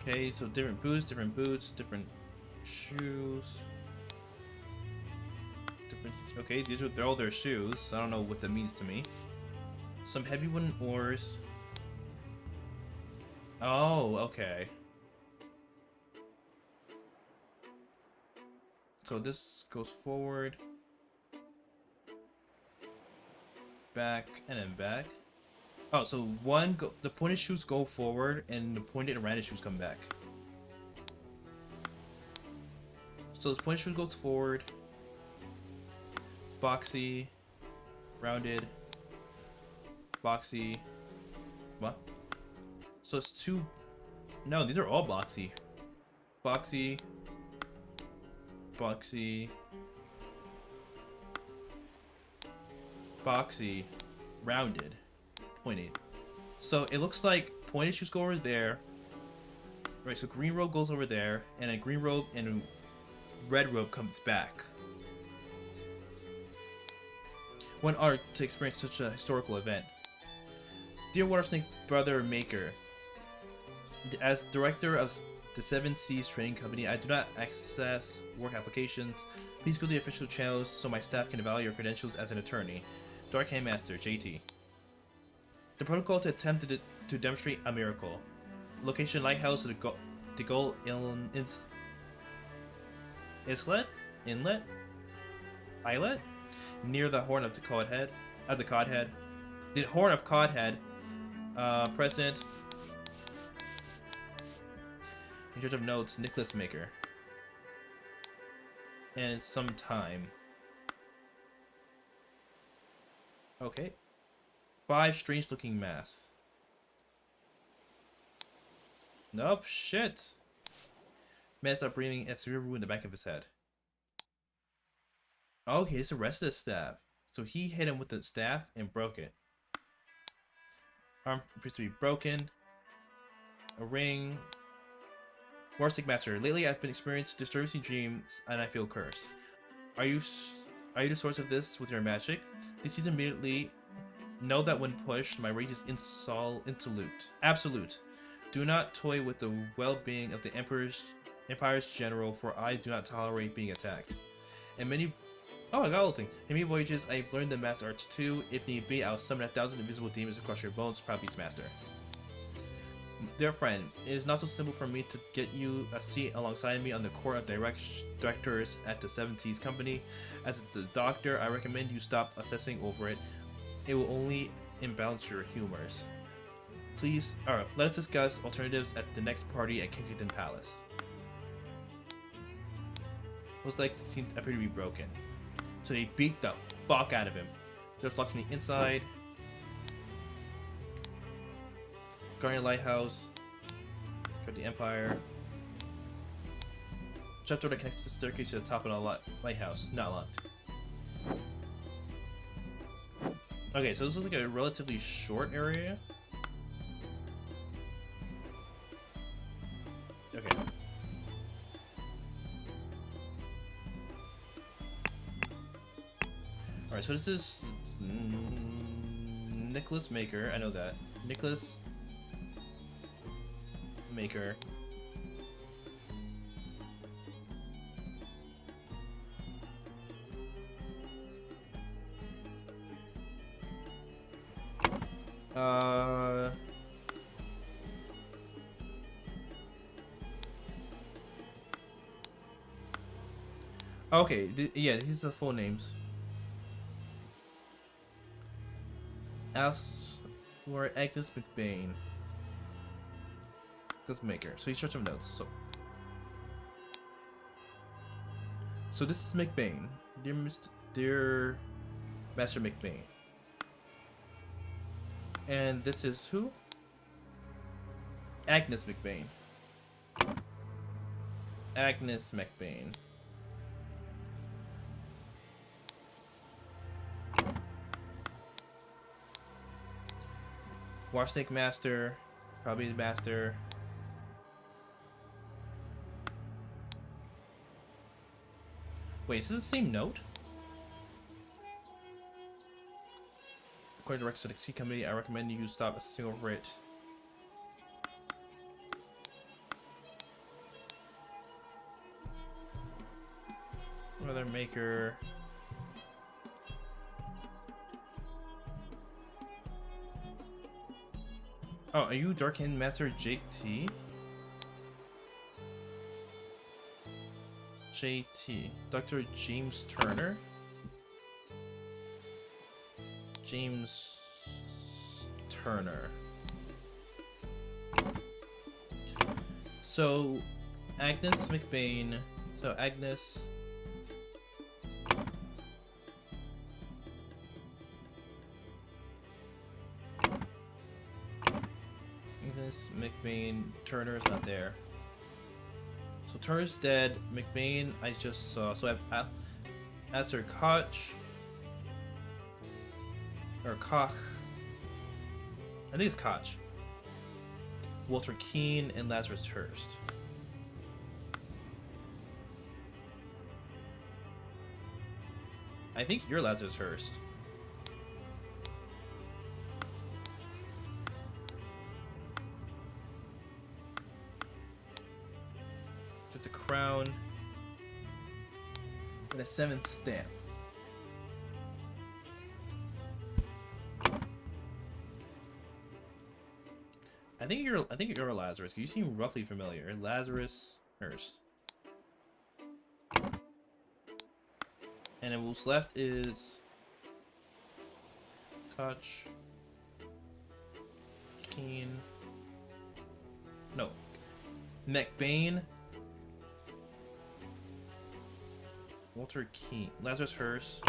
Okay, so different boots, different shoes. Okay, they're all their shoes. I don't know what that means to me. Some heavy wooden oars. Oh, okay. So this goes forward, back, and then back. Oh, so the pointed shoes go forward, and the pointed and rounded shoes come back. So this pointed shoes goes forward. Boxy, rounded, boxy. What? So it's two. No, these are all boxy. Boxy, boxy, boxy, rounded, pointed. So it looks like pointed shoes go over there. Right, so green robe goes over there, and a green robe and red robe comes back. One art to experience such a historical event. Dear Water Snake Brother Maker, as director of the Seven Seas Trading Company, I do not access work applications. Please go to the official channels so my staff can evaluate your credentials as an attorney. Dark Hand Master, JT. The protocol to attempt to demonstrate a miracle. Location: Lighthouse of the Gull Inlet? Islet? Near the Horn of the Codhead. The Horn of Codhead. President. In charge of notes, Nicholas Maker. And some time. Okay. 5 strange looking masks. Nope, shit. Man stopped breathing at severe wound in the back of his head. Okay, it's the rest of the staff. So he hit him with the staff and broke it. Arm appears to be broken. A ring. Warstic Master. Lately I've been experiencing disturbing dreams and I feel cursed. Are you the source of this with your magic? This is immediately. Know that when pushed, my rage is absolute. Do not toy with the well-being of the Empire's general, for I do not tolerate being attacked. And many. Oh, I got a little thing. In many voyages, I've learned the master arts too. If need be, I'll summon 1,000 invisible demons across your bones. Proud Beast Master. Dear friend, it is not so simple for me to get you a seat alongside me on the court of directors at the Seven Seas Company. As the doctor, I recommend you stop obsessing over it. It will only imbalance your humors. Please, let us discuss alternatives at the next party at Kensington Palace. Looks like it seemed appear to be broken. So they beat the fuck out of him. There's locks on the inside. Guardian Lighthouse. Got the Empire. Trapdoor that connects the staircase to the top of the lighthouse. Not locked. Okay, so this is like a relatively short area. Okay. Alright, so this is Nicholas Maker. I know that. Nicholas Maker. Uh. Okay, yeah, these are the full names. Or Agnes McBain. This maker. So he showed some notes. So this is McBain. Dear Master McBain. And this is who? Agnes McBain. Agnes McBain. Warsnake Master. Probably the Master. Wait, is this the same note? According to the Rexy Committee, I recommend you stop obsessing over it. Another maker. Oh, are you Darkhand Master Jake T? JT. Dr. James Turner? James Turner. So, Agnes McBain. So, Agnes. Agnes McBain. Turner is not there. So, Turner's dead. McBain, I just saw. So, I have Astor Koch. Or Koch. I think it's Koch. Walter Keane and Lazarus Hurst. I think you're Lazarus Hurst. Get the crown. And a 7th stamp. I think you're Lazarus. You seem roughly familiar. Lazarus Hurst. And then what's left is Koch, Keane. No. McBain. Walter Keane. Lazarus Hurst.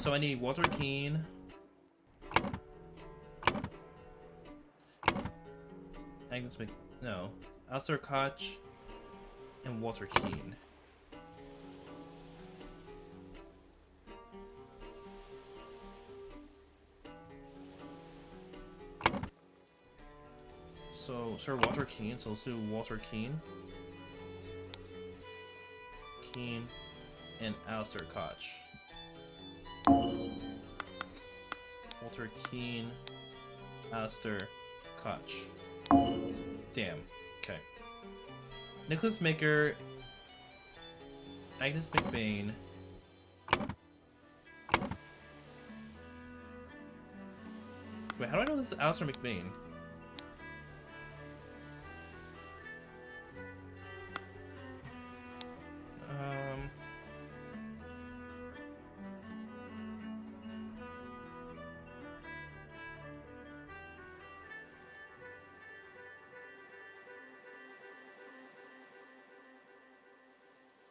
So I need Walter Keane. Agnes no. Alistair Koch and Walter Keane. So, Sir Walter Keane, so let's do Walter Keane. Keane and Alistair Koch. Walter Keane, Alistair Koch. Damn. Okay. Nicholas Maker, Agnes McBain. Wait, how do I know this is Alistair McBain?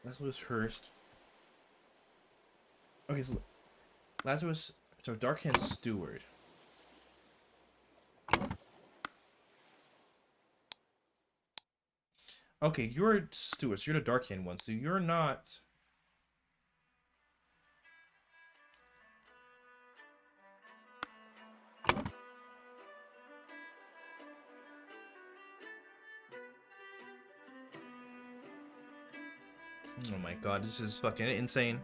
Lazarus Hurst. Okay, so Lazarus. So Darkhand Steward. Okay, you're Steward. So you're the Darkhand one. So you're not. Oh my god, this is fucking insane.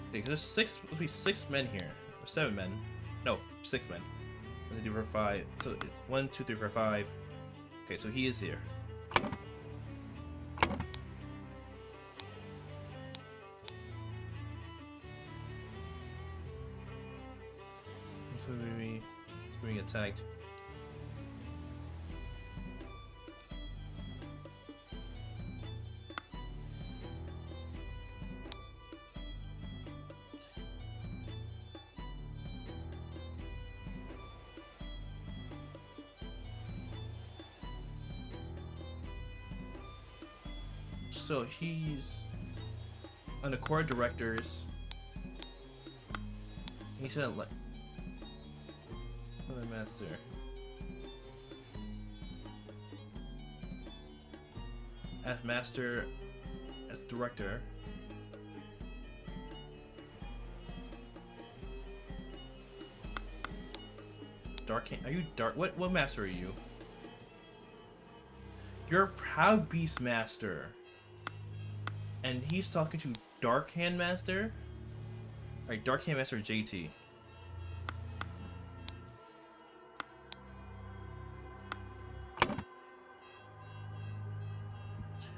Okay, 'cause there's supposed to be 6 men here. Or 7 men. No, 6 men. 1, 2, 3, 4, 5. So it's 1, 2, 3, 4, 5. Okay, so he is here. So we get tagged. So he's on the core directors. He said like the master. As master, as director. Dark, are you dark? What master are you? You're Proud Beast Master. And he's talking to Dark Hand Master? Alright, Dark Hand Master JT.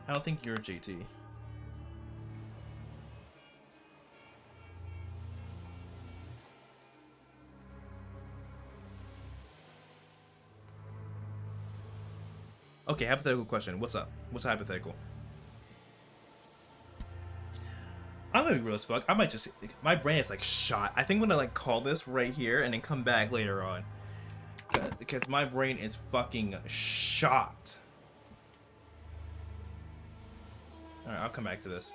I don't think you're JT. Okay, hypothetical question. What's up? What's hypothetical? I'm gonna be real as fuck. I might just, my brain is like shot. I think I'm gonna like call this right here and then come back later on. Because my brain is fucking shot. Alright, I'll come back to this.